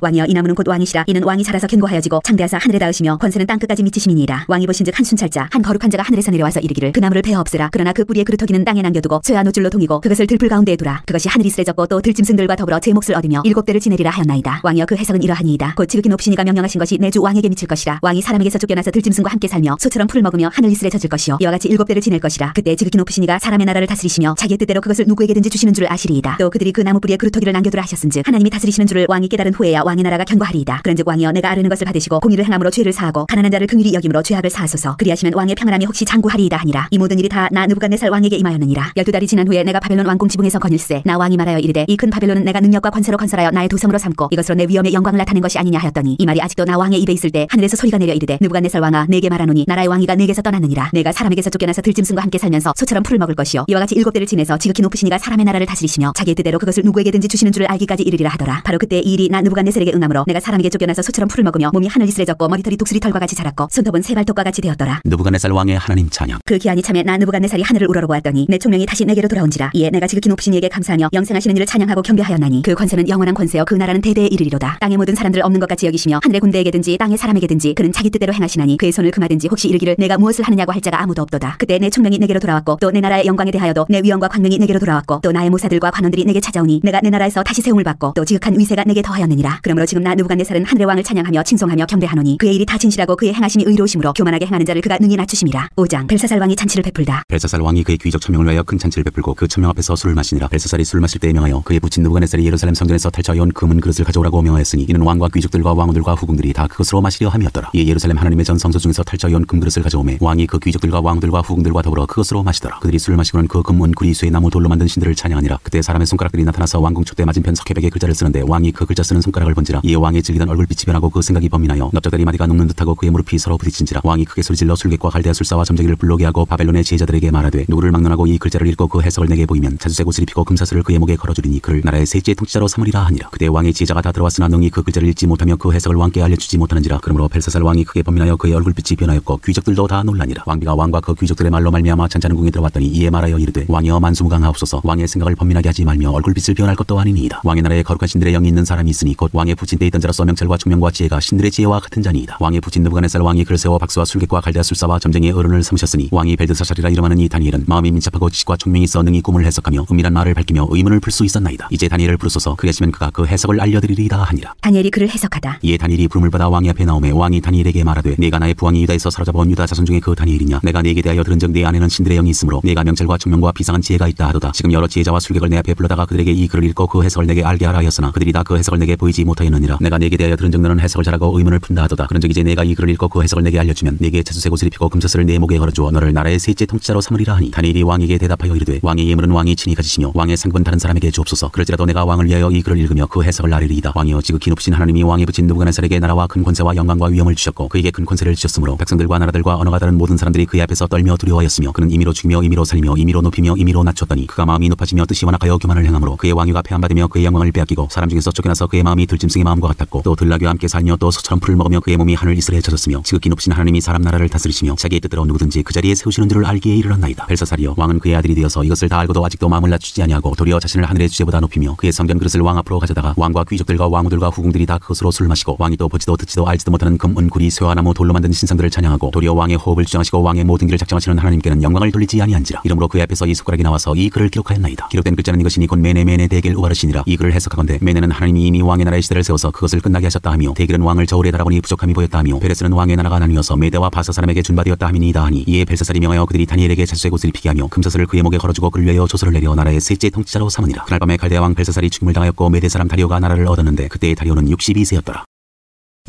왕이여 이 나무는 곧 왕이시라. 이는 왕이 자라서 견고하여지고 창대하사 하늘에 닿으시며 권세는 땅 끝까지 미치심이니이다. 왕이 보신즉 한 순찰자 한 거룩한 자가 하늘에서 내려와서 이르기를 그 나무를 베어 없으라. 그러나 그 뿌리의 그루터기는 땅에 남겨두고 쇠와 노줄로 동이고 그것을 들풀 가운데에 두라. 그것이 하늘이 스레졌고 또 들짐승들과 더불어 제 몫을 얻으며 7배를 지내리라 하였나이다. 왕이여 그 해석은 이러하니이다. 곧 지극히 높으신 이가 명령하신 것이 내 주 왕에게 미칠 것이라. 왕이 사람에게서 쫓겨나서 들짐승과 함께 살며 소처럼 풀을 먹으며 하늘 이슬에 젖을 것이요 이와 같이 7배를 지낼 것이라. 그때 지극히 높으신 이가 사람의 나라를 다스리시며 자기의 뜻대로 그것을 누구에게든지 주시는 줄을 아시리이다. 또 그들이 그 나무 뿌리의 그루터기를 남겨두라 하셨은즉 하나님이 다스리시는 줄을 왕이 깨달은 후에야 왕의 나라가 견고하리이다. 그런즉 왕이여 내가 아뢰는 것을 받으시고 공의를 행함으로 죄를 사하고 가난한 자를 긍휼히 여김으로 죄악을 사하소서. 그리하시면 왕의 평안함이 혹시 장구하리이다 하니라. 이 모든 일이 다 나 느부갓네살 왕에게 임하였느니라. 12달이 지난 후에 내가 바벨론 왕 왕궁 지붕에서 거닐세. 나 왕이 말하여 이르되 이 큰 바벨론은 내가 능력과 권세로 건설하여 나의 도성으로 삼고 이것으로 내 위엄의 영광을 나타낸 것이 아니냐 하였더니 이 말이 아직도 나 왕의 입에 있을 때 하늘에서 소리가 내려 이르되 느부갓네살 왕아 내게 말하노니 나라의 왕이가 내게서 떠났느니라. 내가 사람에게서 쫓겨나서 들짐승과 함께 살면서 소처럼 풀을 먹을 것이요 이와 같이 7대를 지내서 지극히 높으신 이가 사람의 나라를 다스리시며 자기의 뜻대로 그것을 누구에게든지 주시는 줄을 알기까지 이르리라 하더라. 바로 그때 이 일이 나 느부갓네살에게 응함으로 내가 사람에게 쫓겨나서 소처럼 풀을 먹으며 몸이 하늘이슬해졌고 머리털이 독수리 털과 같이 자랐고 손톱은 새발톱과 같이 되었더라. 느부갓네살 왕의 하나님 찬양. 그 기한이 참에 나 느부갓네살이 하늘을 우러러보았더니 내 총명이 다시 내게로 돌아온지라. 이에 내가 지극히 높으신 이에게 감사하며 영생하시는 이를 찬양하고 경배하였나니 그 권세는 영원한 권세요 그 나라는 대대에 이르리로다. 땅의 모든 사람들을 없는 것 같이 여기시며 하늘의 군대에게든지 땅의 사람에게든지 그는 자기 뜻대로 행하시나니 그의 손을 금하든지 혹시 이르기를 내가 무엇을 하느냐고 할 자가 아무도 없도다. 그때 내 총명이 내게로 돌아왔고 또 내 나라의 영광에 대하여도 내 위엄과 광명이 내게로 돌아왔고 또 나의 모사들과 관원들이 내게 찾아오니 내가 내 나라에서 다시 세움을 받고 또 지극한 위세가 내게 더하였느니라. 그러므로 지금 나 느부갓네살은 하늘의 왕을 찬양하며 칭송하며 경배하노니 그의 일이 다 진실하고 그의 행하심이 의로우심으로 교만하게 행하는 자를 그가 능히 낮추심이라. 5장 벨사살 왕이 잔치를 베풀다. 벨사살 왕이 그의 귀족 천명을 위하여 큰 잔치를 베풀고 그 천명 앞에서 술을 마시니라. 벨사살이 술 마실 때에 명하여 그의 부친 느부갓네살이 예루살렘 성전에서 탈취하여 온 금은 그릇을 가져오라고 명하였으니 이는 왕과 귀족들과 왕후들과 후궁들이 다 그것으로 마시려 함이었더라. 이에 예루살렘 하나님의 전 성소 중에서 탈취하여 온 금그릇을 가져오매 왕이 그 귀족들과 왕후들과 후궁들과 더불어 그것으로 마시더라. 그들이 술을 마시고는 그 금, 은, 구리, 쇠, 나무, 돌로 만든 신들을 찬양하니라. 그때 사람의 손가락들이 나타나서 왕궁 촛대 맞은편 석회벽에 글자를 쓰는데 왕이 그 글자 쓰는 손가락을 번지라. 이에 왕의 질리던 얼굴빛이 변하고 그 생각이 범민하여 넓적다리 마디가 녹는 듯하고 그의 무릎이 서로 부딪힌지라. 왕이 크게 소리질러 술객과 갈대아 술사와 점쟁이를 불러게 하고 바벨론의 지혜자들에게 말하되 누구를 막론하고 이 글자를 읽고 그 해석을 내게 보이면 자주색 옷을 입히고 금사슬을 그의 목에 걸어주리니 그를 나라의 셋째 통치자로 삼으리라 하니라. 그때 왕의 지혜자가 다 들어왔으나 능히 그 글자를 읽지 못하며 그 해석을 왕께 알려주지 못하는지라. 그러므로 벨사살 왕이 크게 범민하여 그의 얼굴빛이 변하였고 귀족들도 다 놀라니라. 왕비가 왕과 그 귀족들의 말로 말미암아 잔잔궁에 들어왔더니 이에 말하여 이르되 왕이여 만수무강하옵소서. 왕의 생각을 범민하게 하지 말며 얼굴빛을 변할 것도 아니니이다. 왕의 나라에 거룩한 신들의 영이 있는 사람이 있으니 곧 왕의 부친 때 있던 자로서 명철과 총명과 지혜가 신들의 지혜와 같은 자니이다. 왕의 부친 느부갓네살 왕이 글을 세워 박수와 술객과 갈대아 술사와 점쟁이의 어른을 삼으셨으니 왕이 벨드사살이라 이름하는 이 다니엘은 마음이 민첩하고 지식과 총명이 있어 능히 꿈을 해석하며 은밀한 말을 밝히며 의문을 풀 수 있었나이다. 이제 다니엘을 부르소서. 그리하시면 그가 그 해석을 알려드리리이다 하니라. 다니엘이 그를 해석하다. 이에 다니엘이 부름을 받아 왕의 앞에 나오매 왕이 다니엘에게 말하되 네가 나의 부왕이 유다에서 사로잡아온 유다 자손 중에 그 다니엘이냐. 내가 네게 대하여 들은즉 네 안에는 신들의 영이 있으므로 네가 명철과 총명과 비상한 지혜가 있다 하도다. 지금 여러 지혜자와 술객을 내 앞에 불러다가 그들에게 이 글을 읽고 그 해석을 내게 알게 하라 하였으나 그들이 다 그 해석을 내게 보이지 못하였느니라. 내가 네게 대하여 들은즉 너는 해석을 잘하고 의문을 푼다 하도다. 그런즉 이제 내가 이 글을 읽고 그 해석을 내게 알려주면 네게 자주색 옷을 입히고 금사슬을 내 목에 걸어주어 너를 나라의 셋째 통치자로 삼으리라 하니 다니엘이 왕에게 대답하여 이르되 왕의 예물은 왕이 친히 가지시며 왕의 상급은 다른 사람에게 주옵소서. 그럴지라도 내가 왕을 위하여 이 글을 읽으며 그 해석을 아뢰리이다. 왕이여 지극히 높으신 하나님이 왕의 부친 느부갓네살에게 나라와 큰 권세와 영광과 위엄을 주셨고 그에게 큰 권세를 주셨으므로 백성들과 나라들과 언어가 다른 모든 사람들이 그의 앞에서 떨며 두려워하였으며 그는 임의로 죽이며 임의로 살리며 임의로 높이며 임의로 낮췄더니 그가 마음이 높아지며 뜻이 완악하여 교만을 행함으로 그의 왕위가 폐함받으며 그의 영광을 빼앗기고 사람 중에서 쫓겨나서 그의 마음이 들짐승의 마음과 같았고 또 들나귀와 함께 살며 또 소처럼 풀을 먹으며 그의 몸이 하늘 이슬에 젖었으며 지극히 높으신 하나님이 사람 나라를 다스리시며 자기의 뜻대로 누구든지 그 자리에 세우시는 줄을 알기에 이르렀나이다. 벨사살이여 왕은 그의 아들이 되어서 이것을 다 알고도 아직도 마음을 낮추지 아니하고 도리어 자신을 하늘의 주제보다 높이며 그의 성전 그릇을 왕 앞으로 가져다가 왕과 귀족들과 왕후들과 후궁들이 다 그것으로 술을 마시고 왕이 또 보지도 듣지도 알지도 못하는 금, 은, 구리, 쇠와 나무, 돌로 만든 신상들을 찬양하고 도리어 왕의 호흡을 주장하시고 왕의 모든 길을 작정하시는 하나님께는 영광을 돌리지 아니한지라. 이러므로 그의 앞에서 이 손가락이 나와서 이 글을 기록하였나이다. 기록된 글자는 이것이니 곧 메네 데겔 우바르시니라. 이 글을 해석하건대 메네는 하나님이 이미 왕의 나라의 시대를 세워서 그것을 끝나게 하셨다 하며 데겔은 왕을 저울에 달아보니 부족함이 보였다 하며 베레스는 왕의 나라가 나뉘어서 메대와 바사 사람에게 준바되었다 함이니이다 하니 이에 벨사살이 명하여 그들이 다니엘에게 자주색 옷을 입히게 하며 금사슬을 그의 목에 걸어주고 그를 위하여 조서를 내려 나라의 셋째 통치자로 삼으니라. 그날 밤에 갈대아 왕 벨사살이 죽임을 당하였고 메대 사람 다리오가 나라를 얻었는데 그때의 다리오는 62세였더라.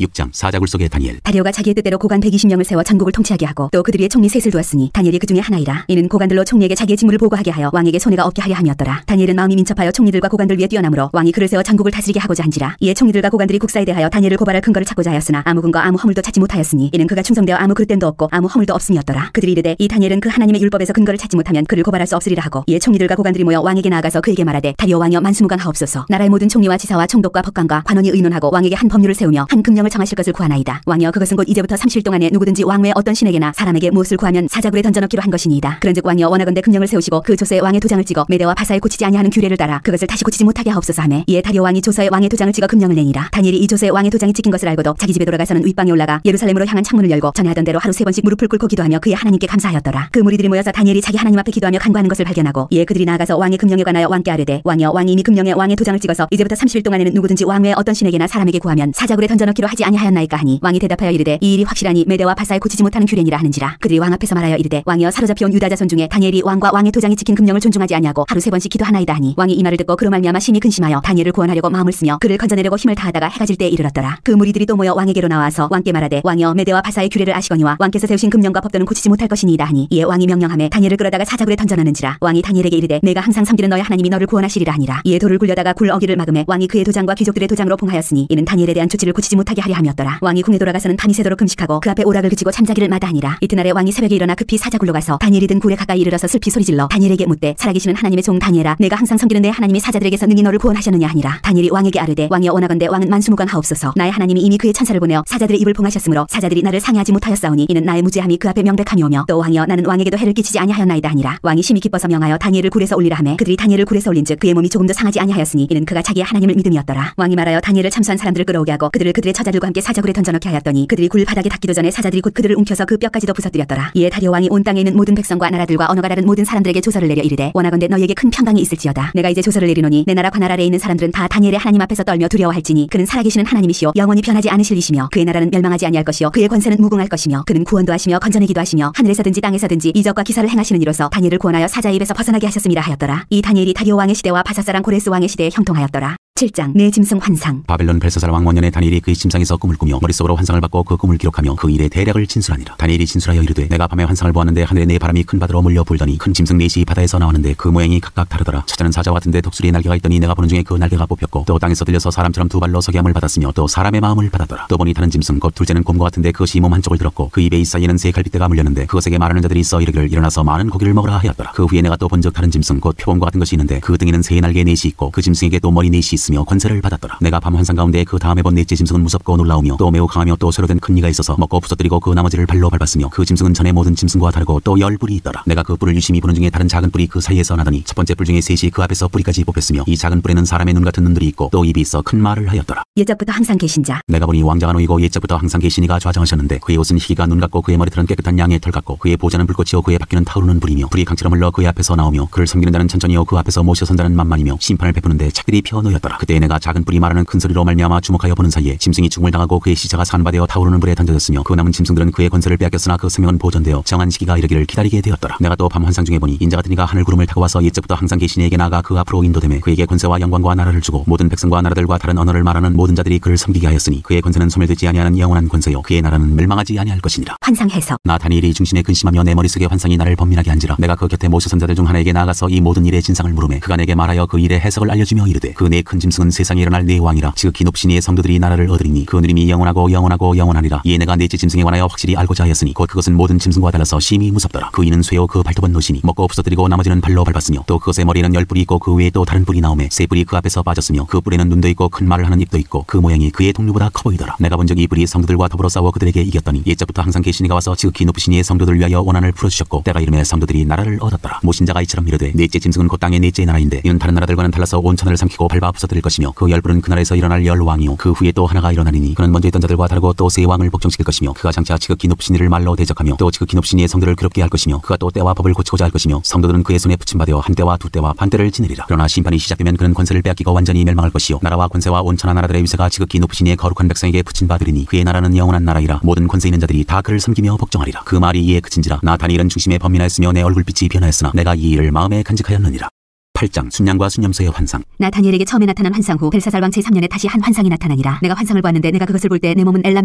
6장 사자굴 속의 다니엘. 다리오가 자기의 뜻대로 고관 120명을 세워 전국을 통치하게 하고 또 그들 위에 총리 셋을 두었으니 다니엘이 그 중에 하나이라. 이는 고관들로 총리에게 자기의 직무를 보고하게 하여 왕에게 손해가 없게 하려 함이었더라. 다니엘은 마음이 민첩하여 총리들과 고관들 위에 뛰어나므로 왕이 그를 세워 전국을 다스리게 하고자 한지라. 이에 총리들과 고관들이 국사에 대하여 다니엘을 고발할 근거를 찾고자 하였으나 아무 근거 아무 허물도 찾지 못하였으니 이는 그가 충성되어 아무 그릇됨도 없고 아무 허물도 없음이었더라. 그들이 이르되 이 다니엘은 그 하나님의 율법에서 근거를 찾지 못하면 그를 고발할 수 없으리라 하고 이에 총리들과 고관들이 모여 왕에게 나아가서 그에게 말하되 다리오 왕이여 만수무강하옵소서. 나라의 모든 총리와 지사와 총독과 법관과 관원이 의논하고 왕에게 한 법률을 세우며 한 금령을 정하실 것을 구하나이다. 왕이여 그것은 곧 이제부터 30일 동안에 누구든지 왕 외에 어떤 신에게나 사람에게 무엇을 구하면 사자굴에 던져넣기로 한 것이니이다. 그런즉 왕이여 원하건대 금령을 세우시고 그 조서에 왕의 도장을 찍어 메대와 바사에 고치지 아니하는 규례를 따라 그것을 다시 고치지 못하게 하옵소서 하매 이에 다리오 왕이 조서에 왕의 도장을 찍어 금령을 내니라. 다니엘이 이 조서에 왕의 도장이 찍힌 것을 알고도 자기 집에 돌아가서는 윗방에 올라가 예루살렘으로 향한 창문을 열고 전에 하던 대로 하루 3번씩 무릎을 꿇고 기도하며 그의 하나님께 감사하였더라. 그 무리들이 모여서 다니엘이 자기 하나님 앞에 기도하며 간구하는 것을 발견하고 이에 그들이 나아가서 왕의 금령에 관하여 왕께 아뢰되 왕이여 왕이 이미 금령에 왕의 도장을 찍어서 이제부터 30일 동안에는 누구든지 왕 외에 어떤 신에게나 사람에게 구하면 사자굴에 던져넣기로 하지 아니하였나이까 하니 왕이 대답하여 이르되 이 일이 확실하니 메대와 바사에 고치지 못하는 규례니라 하는지라. 그들이 왕 앞에서 말하여 이르되 왕이여 사로잡혀온 유다 자손 중에 다니엘이 왕과 왕의 도장이 지킨 금령을 존중하지 아니하고 하루 3번씩 기도하나이다 하니 왕이 이 말을 듣고 그로 말미암아 심히 근심하여 다니엘을 구원하려고 마음을 쓰며 그를 건져내려고 힘을 다하다가 해가 질 때에 이르렀더라. 그 무리들이 또 모여 왕에게로 나와서 왕께 말하되 왕이여 메대와 바사의 규례를 아시거니와 왕께서 세우신 금령과 법도는 고치지 못할 것이니이다 하니 이에 왕이 명령하매 다니엘을 끌어다가 사자굴에 던져넣는지라. 왕이 다니엘에게 이르되 내가 항상 섬기는 너의 하나님이 너를 구원하시리라 하니라. 이에 돌을 굴려다가 굴 어기를 막음에 왕이 그의 도장과 귀족들의 도장으로 봉하였으니 이는 다니엘에 대한 조치를 고치지 못하게 하려 함이었더라. 왕이 궁에 돌아가서는 밤이 새도록 금식하고 그 앞에 오락을 그치고 잠자기를 마다하니라. 이튿날에 왕이 새벽에 일어나 급히 사자굴로 가서 다니엘이 든 굴에 가까이 이르러서 슬피 소리질러 다니엘에게 묻되 살아계시는 하나님의 종 다니엘아 내가 항상 섬기는 내 하나님이 사자들에게서 능히 너를 구원하셨느냐 하니라. 다니엘이 왕에게 아뢰되 왕이여 원하건대 왕은 만수무강하옵소서. 나의 하나님이 이미 그의 천사를 보내어 사자들의 입을 봉하셨으므로 사자들이 나를 상해하지 못하였사오니 이는 나의 무죄함이 그 앞에 명백함이오며 또 왕이여 나는 왕에게도 해를 끼치지 아니하였나이다 하니라. 왕이 심히 기뻐서 명하여 다니엘을 굴에서 올리라 하매 그들이 다니엘을 굴에서 올린즉 그의 몸이 조금도 상하지 아니하였으니 이는 그가 자기의 하나님을 믿음이었더라. 왕이 말하여 다니엘을 참수한 사람들을 끌어오게 하고 그들을 그들의 처자들과 함께 사자굴에 던져넣게 하였더니 그들이 굴 바닥에 닿기도 전에 사자들이 곧 그들을 움켜서 그 뼈까지도 부서뜨렸더라. 이에 다리오 왕이 온 땅에 있는 모든 백성과 나라들과 언어가 다른 모든 사람들에게 조서를 내려 이르되 원하건대 너희에게 큰 평강이 있을지어다. 내가 이제 조서를 내리노니 내 나라 관할 아래에 있는 사람들은 다 다니엘의 하나님 앞에서 떨며 두려워할지니 그는 살아계시는 하나님이시오 영원히 변하지 않으실 이시며 그의 나라는 멸망하지 아니할 것이요 그의 권세는 무궁할 것이며 그는 구원도 하시며 건져내기도 하시며 하늘에서든지 땅에서든지 이적과 기사를 행하시는 이로서 다니엘을 구원하여 사자의 입에서 벗어나게 하셨음이라 하였더라. 이 다니엘이 다리오 왕의 시대와 바사사랑 고레스 왕의 시대에 형통하였더라. 7장 내 짐승 환상. 바벨론 벨사살 왕 원년에 다니엘이 그의 침상에서 꿈을 꾸며 머릿속으로 환상을 받고 그 꿈을 기록하며 그 일의 대략을 진술하니라. 다니엘이 진술하여 이르되 내가 밤에 환상을 보았는데 하늘에 네 바람이 큰 바다로 몰려 불더니 큰 짐승 넷이 바다에서 나왔는데 그 모양이 각각 다르더라. 첫째는 사자와 같은데 독수리의 날개가 있더니 내가 보는 중에 그 날개가 뽑혔고 또 땅에서 들려서 사람처럼 두 발로 서기함을 받았으며 또 사람의 마음을 받았더라. 또 보니 다른 짐승 곧 둘째는 곰과 같은데 그것이 몸 한쪽을 들었고 그 입에 이사이에는 세 갈빗대가 물렸는데 그것에게 말하는 자들이 있어 이르기를 일어나서 많은 고기를 먹으라 하였더라. 그 후에 내가 또 본즉 다른 짐승 곧 표범과 같은 것이 있는데 그 등에는 세 날개 넷이 있고 그 짐승에게 또 머리 넷이 있으며 권세를 받았더라. 내가 밤 환상 가운데 그 다음에 본 넷째 짐승은 무섭고 놀라우며 또 매우 강하며 또 쇠로 된 큰 이가 있어서 먹고 부서뜨리고 그 나머지를 발로 밟았으며 그 짐승은 전에 모든 짐승과 다르고 또 10뿔이 있더라. 내가 그 뿔을 유심히 보는 중에 다른 작은 뿔이 그 사이에서 나더니 첫 번째 뿔 중에 셋이 그 앞에서 뿌리까지 뽑혔으며 이 작은 뿔에는 사람의 눈 같은 눈들이 있고 또 입이 있어 큰 말을 하였더라. 옛적부터 항상 계신 자. 내가 보니 왕자가 놓이고 옛적부터 항상 계신 이가 좌정하셨는데 그의 옷은 희가 눈 같고 그의 머리털은 깨끗한 양의 털 같고 그의 보좌는 불꽃이요 그의 바퀴는 타오르는 불이며 불이 강처럼 흘러 그의 앞에서 나오며 그를 섬기는 자는 천천히요 그 앞에서 모셔선 자는 만만이며 심판을 베푸는데 차들이 펴 놓였더라. 그때 내가 작은 뿔이 말하는 큰 소리로 말미암아 주목하여 보는 사이에 짐승이 죽음을 당하고 그의 시체가 산바되어 타오르는 불에 던져졌으며 그 남은 짐승들은 그의 권세를 빼앗겼으나 그 생명은 보존되어 정한 시기가 이르기를 기다리게 되었더라. 내가 또 밤 환상 중에 보니 인자 같은 이가 하늘 구름을 타고 와서 옛적부터 항상 계신 이에게 나아가 그 앞으로 인도되매 그에게 권세와 영광과 나라를 주고 모든 백성과 나라들과 다른 언어를 말하는 모든 자들이 그를 섬기게 하였으니 그의 권세는 소멸되지 아니하는 영원한 권세요 그의 나라는 멸망하지 아니할 것이니라. 환상 해석. 나 다니엘이 중심에 근심하며 내 머릿속에 환상이 나를 범민하게 한지라. 내가 그 곁에 모셔선 자들 중 하나에게 나아가서 이 모든 일의 진상을 물으매 그가 내게 말하여 그 일의 해석을 알려주며 이르되 그 네 큰 짐승은 세상에 일어날 네 왕이라 지극히 높으신 이의 성도들이 나라를 얻으리니 그 누림이 영원하고 영원하고 영원하리라. 이에 내가 넷째 짐승에 관하여 확실히 알고자 하였으니 곧 그것은 모든 짐승과 달라서 심히 무섭더라. 그 이는 쇠요 그 발톱은 노시니 먹고 부서뜨리고 나머지는 발로 밟았으며 또 그것의 머리에는 10뿔이 있고 그 외에 또 다른 뿔이 나오매 세 뿔이 그 앞에서 빠졌으며 그 뿔에는 눈도 있고 큰 말을 하는 입도 있고 그 모양이 그의 동류보다 커 보이더라. 내가 본즉 이 뿔이 성도들과 더불어 싸워 그들에게 이겼더니 옛적부터 항상 계신 이가 와서 지극히 높으신 이의 성도들을 위하여 원한을 풀어주셨고 때가 이름에 성도들이 나라를 얻었더라. 모신자가 이처럼 이르되 넷째 짐승은 곧 땅의 넷째 나라인데 이는 다른 나라들과는 달라서 온 천하를 삼키고 밟아 부서뜨릴 것이며 그 10뿔은 그 나라에서 일어날 10왕이요 그 후에 또 하나가 일어나리니 그는 먼저 있던 자들과 다르고 또 세 왕을 복종시킬 것이며 그가 장차 지극히 높으신 이를 말로 대적하며 또 지극히 높으신 이의 성도를 괴롭게 할 것이며 그가 또 때와 법을 고치고자 할 것이며 성도들은 그의 손에 붙임받아 한 때와 두 때와 반 때를 지내리라. 그러나 심판이 시작되면 그는 권세를 빼앗기고 완전히 멸망할 것이요 나라와 권세와 온 천하 나라들의 위세가 지극히 높으신 이의 거룩한 백성에게 붙임받으리니 그의 나라는 영원한 나라이라. 모든 권세 있는 자들이 다 그를 섬기며 복종하리라. 그 말이 이에 그친지라. 나 다니엘은 중심에 범민하였으며 내 얼굴빛이 변하였으나 내가 이 일을 마음에 간직하였느니라. 8장 순양과 순념소의 환상. 나 다니엘에게 처음에 나타난 환상 후 벨사살 왕 제3년에 다시 한 환상이 나타나니라. 내가 환상을 보았는데 내가 그것을 볼 때 내 몸은 엘람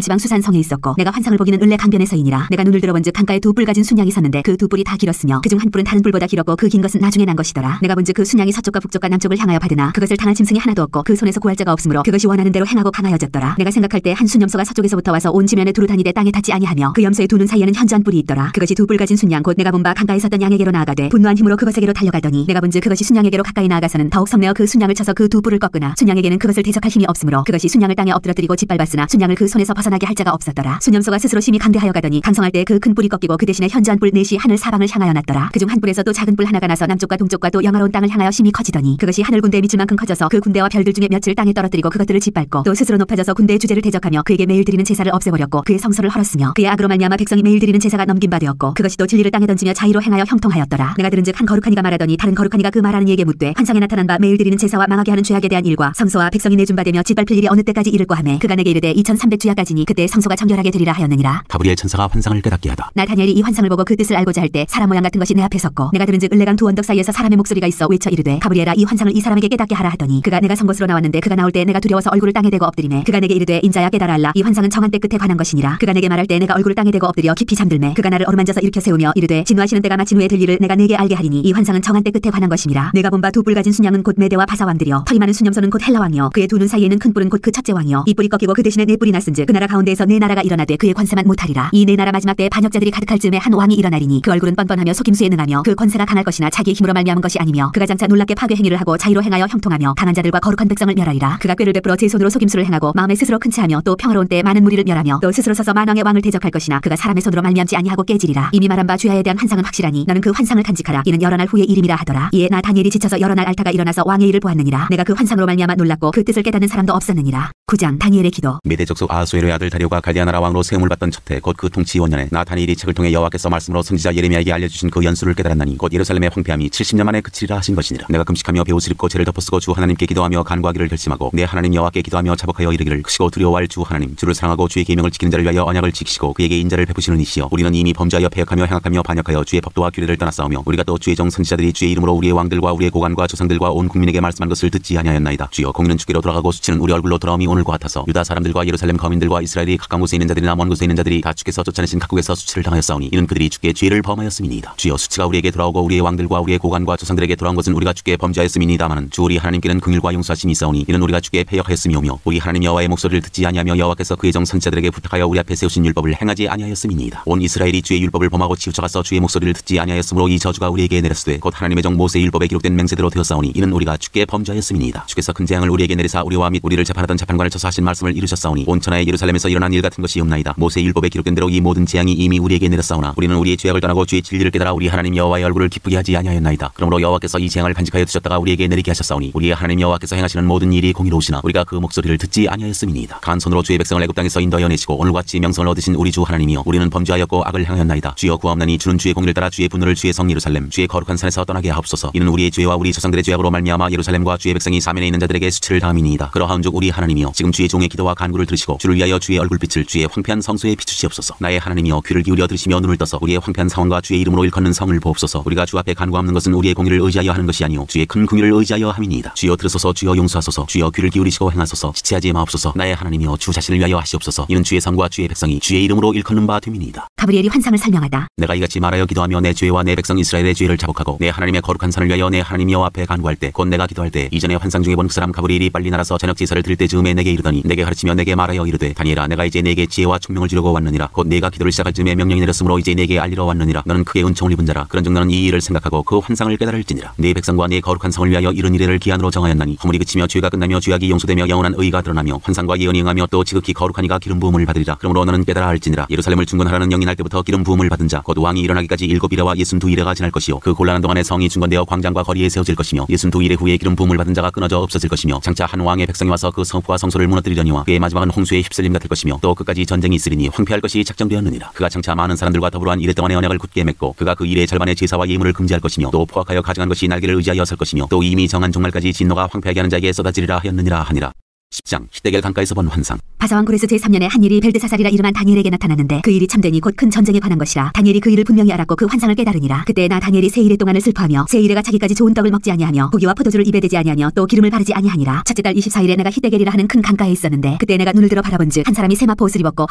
지방 수산 성에 있었고 내가 환상을 보기는 을레 강변에서이니라. 내가 눈을 들어본즉 강가에 두 뿔 가진 순양이 섰는데 그 두 뿔이 다 길었으며 그중 한 뿔은 다른 뿔보다 길었고 그 긴 것은 나중에 난 것이더라. 내가 본즉 그 순양이 서쪽과 북쪽과 남쪽을 향하여 받으나 그것을 당할 짐승이 하나도 없고 그 손에서 구할 자가 없으므로 그것이 원하는 대로 행하고 강하여졌더라. 내가 생각할 때 한 순염소가 서쪽에서부터 와서 온 지면에 두루 다니되 땅에 닿지 아니하며 그 염소의 두 눈 사이에는 현저한 뿔이 있더라. 그것이 두 뿔 가진 순양 곧 내가 본 바 강가에 섰던 양에게로 나아가되 분노한 힘으로 그것에게로 달려가더니 내가 본즉 그것이 순양에게로 가까이 나아가서는 더욱 성내어 그 순양을 쳐서 그 두 뿔을 꺾으나 순양에게는 그것을 대적할 힘이 없으므로 그것이 순양을 땅에 엎드러뜨리고 짓밟았으나 순양을 그 손에서 벗어나게 할 자가 없었더라. 순염소가 스스로 심히 강대하여 가더니 강성할 때 그 큰 뿔이 꺾이고 그 대신에 현저한 뿔 넷이 하늘 사방을 향하여 났더라. 그중 한 뿔에서 또 작은 뿔 하나가 나서 남쪽과 동쪽과 또 영화로운 땅을 향하여 심히 커지더니 그것이 하늘 군대에 미칠 만큼 커져서 그 군대와 별들 중에 몇을 땅에 떨어뜨리고 그것들을 짓밟고 또 스스로 높아져서 군대의 주제를 대적하며 그에게 매일 드리는 제사를 없애버렸고 그의 성소를 헐었으며 그의 악으로 말미암아 백성이 매일 드리는 제사가 넘긴 바 되었고 그것이 또 진리를 땅에 던지며 자의로 행하여 형통하였더라. 내가 들은즉 한 거룩한 이가 말하더니 다른 거룩한 이가 그 말하는 다니에게 묻되 환상에 나타난 바 매일 드리는 제사와 망하게 하는 죄악에 대한 일과 성소와 백성이 내준 바 되며 짓밟힐 일이 어느 때까지 이를꼬 하매 그가 내게 이르되 2300주야까지니 그때 성소가 정결하게 되리라 하였느니라. 가브리엘 천사가 환상을 깨닫게 하다. 나 다니엘이 이 환상을 보고 그 뜻을 알고자 할 때 사람 모양 같은 것이 내 앞에 섰고 내가 들은즉 을레강 두 언덕 사이에서 사람의 목소리가 있어 외쳐 이르되 가브리엘아 이 환상을 이 사람에게 깨닫게 하라 하더니 그가 내가 선 곳으로 나왔는데 그가 나올 때 내가 두려워서 얼굴을 땅에 대고 엎드리매 그가 내게 이르되 인자야 깨달아 알라 이 환상은 정한 때 끝에 관한 것이니라. 그가 내게 말할 때 내가 얼굴을 땅에 대고 엎드려 깊이 잠들매 그가 나를 어루만져서 일으켜 세우며 이르되 진노하시는 때가 마친 후에 될 일을 내가 네게 알게 하리니 이 환상은 정한 때 끝에 관한 것이니라. 내가 본 바 두 뿔 가진 순양은 곧 메대와 바사 왕들이여 털이 많은 수념소는 곧 헬라 왕이여 그의 두 눈 사이에는 큰 뿔은 곧 그 첫째 왕이여 이 뿔이 꺾이고 그 대신에 네 뿔이 났은즉 그 나라 가운데에서 네 나라가 일어나되 그의 권세만 못하리라. 이 네 나라 마지막 때에 반역자들이 가득할 즈음에 한 왕이 일어나리니 그 얼굴은 뻔뻔하며 속임수에 능하며 그 권세가 강할 것이나 자기의 힘으로 말미암은 것이 아니며 그가 장차 놀랍게 파괴 행위를 하고 자의로 행하여 형통하며 강한 자들과 거룩한 백성을 멸하리라. 그가 꾀를 베풀어 제 손으로 속임수를 행하고 마음에 스스로 큰 체하며 또 평화로운 때에 많은 무리를 멸하며 또 스스로 서서 만왕의 왕을 대적할 것이나 그가 사람의 손으로 말미암지 아니하고 깨지리라. 이미 말한 바 주야에 대한 환상은 확실하니 너는 그 환상을 간직하라. 이는 여러 날 후의 일임이라 하더라. 이에 나 다니엘이 지쳐서 여러 날 앓다가 일어나서 왕의 일을 보았느니라. 내가 그 환상으로 말미암아 놀랐고 그 뜻을 깨닫는 사람도 없었느니라. 9장 다니엘의 기도. 메대 족속 아하수에로의 아들 다리오가 갈대아 나라 왕으로 세움을 받던 첫해 곧 그 통치 5년에 나 다니엘이 책을 통해 여호와께서 말씀으로 선지자 예레미야에게 알려주신 그 연수를 깨달았나니 곧 예루살렘의 황폐함이 70년 만에 그치리라 하신 것이니라. 내가 금식하며 베옷을 입고 죄를 덮어쓰고 주 하나님께 기도하며 간구하기를 결심하고 내 하나님 여호와께 기도하며 자복하여 이르기를 크시고 두려워할 주 하나님 주를 사랑하고 주의 계명을 지키는 자를 위하여 언약을 지키시고 그에게 인자를 베푸시는 이시여 우리는 이미 범죄하여 패역하며 행악하며 반역하여 주의 법도와 규례를 떠났사오며 우리가 또 주의 종 선지자들이 주의 이름으로 우리의 왕들과 우리의 고관과 조상들과 온 국민에게 말씀한 것을 듣지 아니하였나이다. 주여 공의는 주께로 돌아가고 수치는 우리 얼굴로 돌아옴이 오늘과 같아서 유다 사람들과 예루살렘 거민들과 이스라엘이 가까운 곳에 있는 자들이나 먼 곳에 있는 자들이 다 주께서 쫓아내신 각국에서 수치를 당하였사오니 이는 그들이 주께 죄를 범하였음이니이다. 주여 수치가 우리에게 돌아오고 우리의 왕들과 우리의 고관과 조상들에게 돌아온 것은 우리가 주께 범죄하였음이니이다마는 주 우리 하나님께는 긍휼과 용서하심이 있사오니 이는 우리가 주께 패역하였음이오며 우리 하나님 여호와의 목소리를 듣지 아니하며 여호와께서 그의 정 선지자들에게 부탁하여 우리 앞에 세우신 율법을 행하지 아니하였음이니이다. 온 이스라엘이 주의 율법을 범하고 치우쳐가서 주의 목소리를 듣지 아니하였으므로 이 저주가 우리에게 내렸으되 곧 하나님의 정 모세의 율법에 기록된 맹세대로 되었사오니 이는 우리가 주께 범죄하였음이니이다. 주께서 큰 재앙을 우리에게 내리사 우리와 및 우리를 재판하던 재판관을 쳐서 하신 말씀을 이루셨사오니 온 천하의 예루살렘에서 일어난 일 같은 것이 없나이다. 모세의 율법에 기록된 대로 이 모든 재앙이 이미 우리에게 내렸사오나 우리는 우리의 죄악을 떠나고 주의 진리를 깨달아 우리 하나님 여호와의 얼굴을 기쁘게 하지 아니하였나이다. 그러므로 여호와께서 이 재앙을 간직하여 두셨다가 우리에게 내리게 하셨사오니 우리의 하나님 여호와께서 행하시는 모든 일이 공의로우시나 우리가 그 목소리를 듣지 아니하였음이니이다. 강한 손으로 주의 백성을 애굽 땅에서 인도하여 내시고 오늘같이 명성을 얻으신 우리 주 하나님이여 우리는 범죄하였고 악을 행하였나이다. 주여 구하옵나니 주는 주의 공의를 따라 주의 분노를 주의 성 예루살렘 주의 거룩한 산에서 떠나게 하옵소서. 이는 우리의 죄와 우리 조상들의 죄악으로 말미암아 예루살렘과 주의 백성이 사면에 있는 자들에게 수치를 당함이니이다. 그러하온즉 우리 하나님이여 지금 주의 종의 기도와 간구를 들으시고 주를 위하여 주의 얼굴빛을 주의 황폐한 성소에 비추시옵소서. 나의 하나님이여 귀를 기울여 들으시며 눈을 떠서 우리의 황폐한 상황과 주의 이름으로 일컫는 성을 보옵소서. 우리가 주 앞에 간구하는 것은 우리의 공의를 의지하여 하는 것이 아니오 주의 큰 긍휼을 의지하여 함이니이다. 주여 들으소서 주여 용서하소서 주여 귀를 기울이시고 행하소서 지체하지 마옵소서. 나의 하나님이여 주 자신을 위하여 하시옵소서. 이는 주의 성과 주의 백성이 주의 이름으로 일컫는 바 됨이니이다. 가브리엘이 환상을 설명하다. 내가 이같이 말하여 기도하며 내 죄와 내 백성 이스라엘의 죄를 자복하고 내 하나님의 거룩한 산을 위하여 내 하나님 여호와 앞에 간구할 때 곧 내가 기도할 때 이전에 환상 중에 본 그 사람 가브리엘이 빨리 날아서 저녁 제사를 드릴 때 즈음에 내게 이르더니 내게 가르치며 내게 말하여 이르되 다니엘아 내가 이제 내게 지혜와 총명을 주려고 왔느니라. 곧 내가 기도를 시작할 즈음에 명령이 내렸으므로 이제 내게 알리러 왔느니라. 너는 크게 은총을 입은 자라. 그런즉 너는 이 일을 생각하고 그 환상을 깨달을지니라. 네 백성과 네 거룩한 성을 위하여 이른 이래를 기한으로 정하였나니 허물이 그치며 죄가 끝나며 죄악이 용서되며 영원한 의가 드러나며 환상과 예언이 응하며 또 지극히 거룩한 이가 기름 부음을 받으리라. 그러므로 너는 깨달아 할지니라. 예루살렘을 중건하라는 영이 날 때부터 기름 부음을 받은 자 곧 왕이 일어나기까지 7일에와 62일에가 지날 것이요 그 곤란한 동안에 성이 중건되어 광장과 거리에 세워질 것이며 62일 후에 기름 부음을 받은 자가 끊어져 없어질 것이며 장차 한 왕의 백성이 와서 그 성읍과 성소를 무너뜨리려니와 그의 마지막은 홍수의 휩쓸림 같을 것이며 또 끝까지 전쟁이 있으리니 황폐할 것이 작정되었느니라. 그가 장차 많은 사람들과 더불어 한 이래 동안의 언약을 굳게 맺고 그가 그 일의 절반의 제사와 예물을 금지할 것이며 또 포악하여 가증한 것이 날개를 의지하여 설 것이며 또 이미 정한 종말까지 진노가 황폐하게 하는 자에게 쏟아지리라 하였느니라 하니라. 10장 히데겔 강가에서 본 환상. 바사왕 고레스 제3년에 한 일이 벨드사살이라 이름한 다니엘에게 나타났는데 그 일이 참되니 곧 큰 전쟁에 관한 것이라. 다니엘이 그 일을 분명히 알았고 그 환상을 깨달으니라. 그때 나 다니엘이 세 일의 동안을 슬퍼하며 세 일에가 자기까지 좋은 떡을 먹지 아니하며 고기와 포도주를 입에 대지 아니하며 또 기름을 바르지 아니하니라. 첫째 달 24일에 내가 히데겔이라 하는 큰 강가에 있었는데 그때 내가 눈을 들어 바라본즉 한 사람이 세마포 옷을 입었고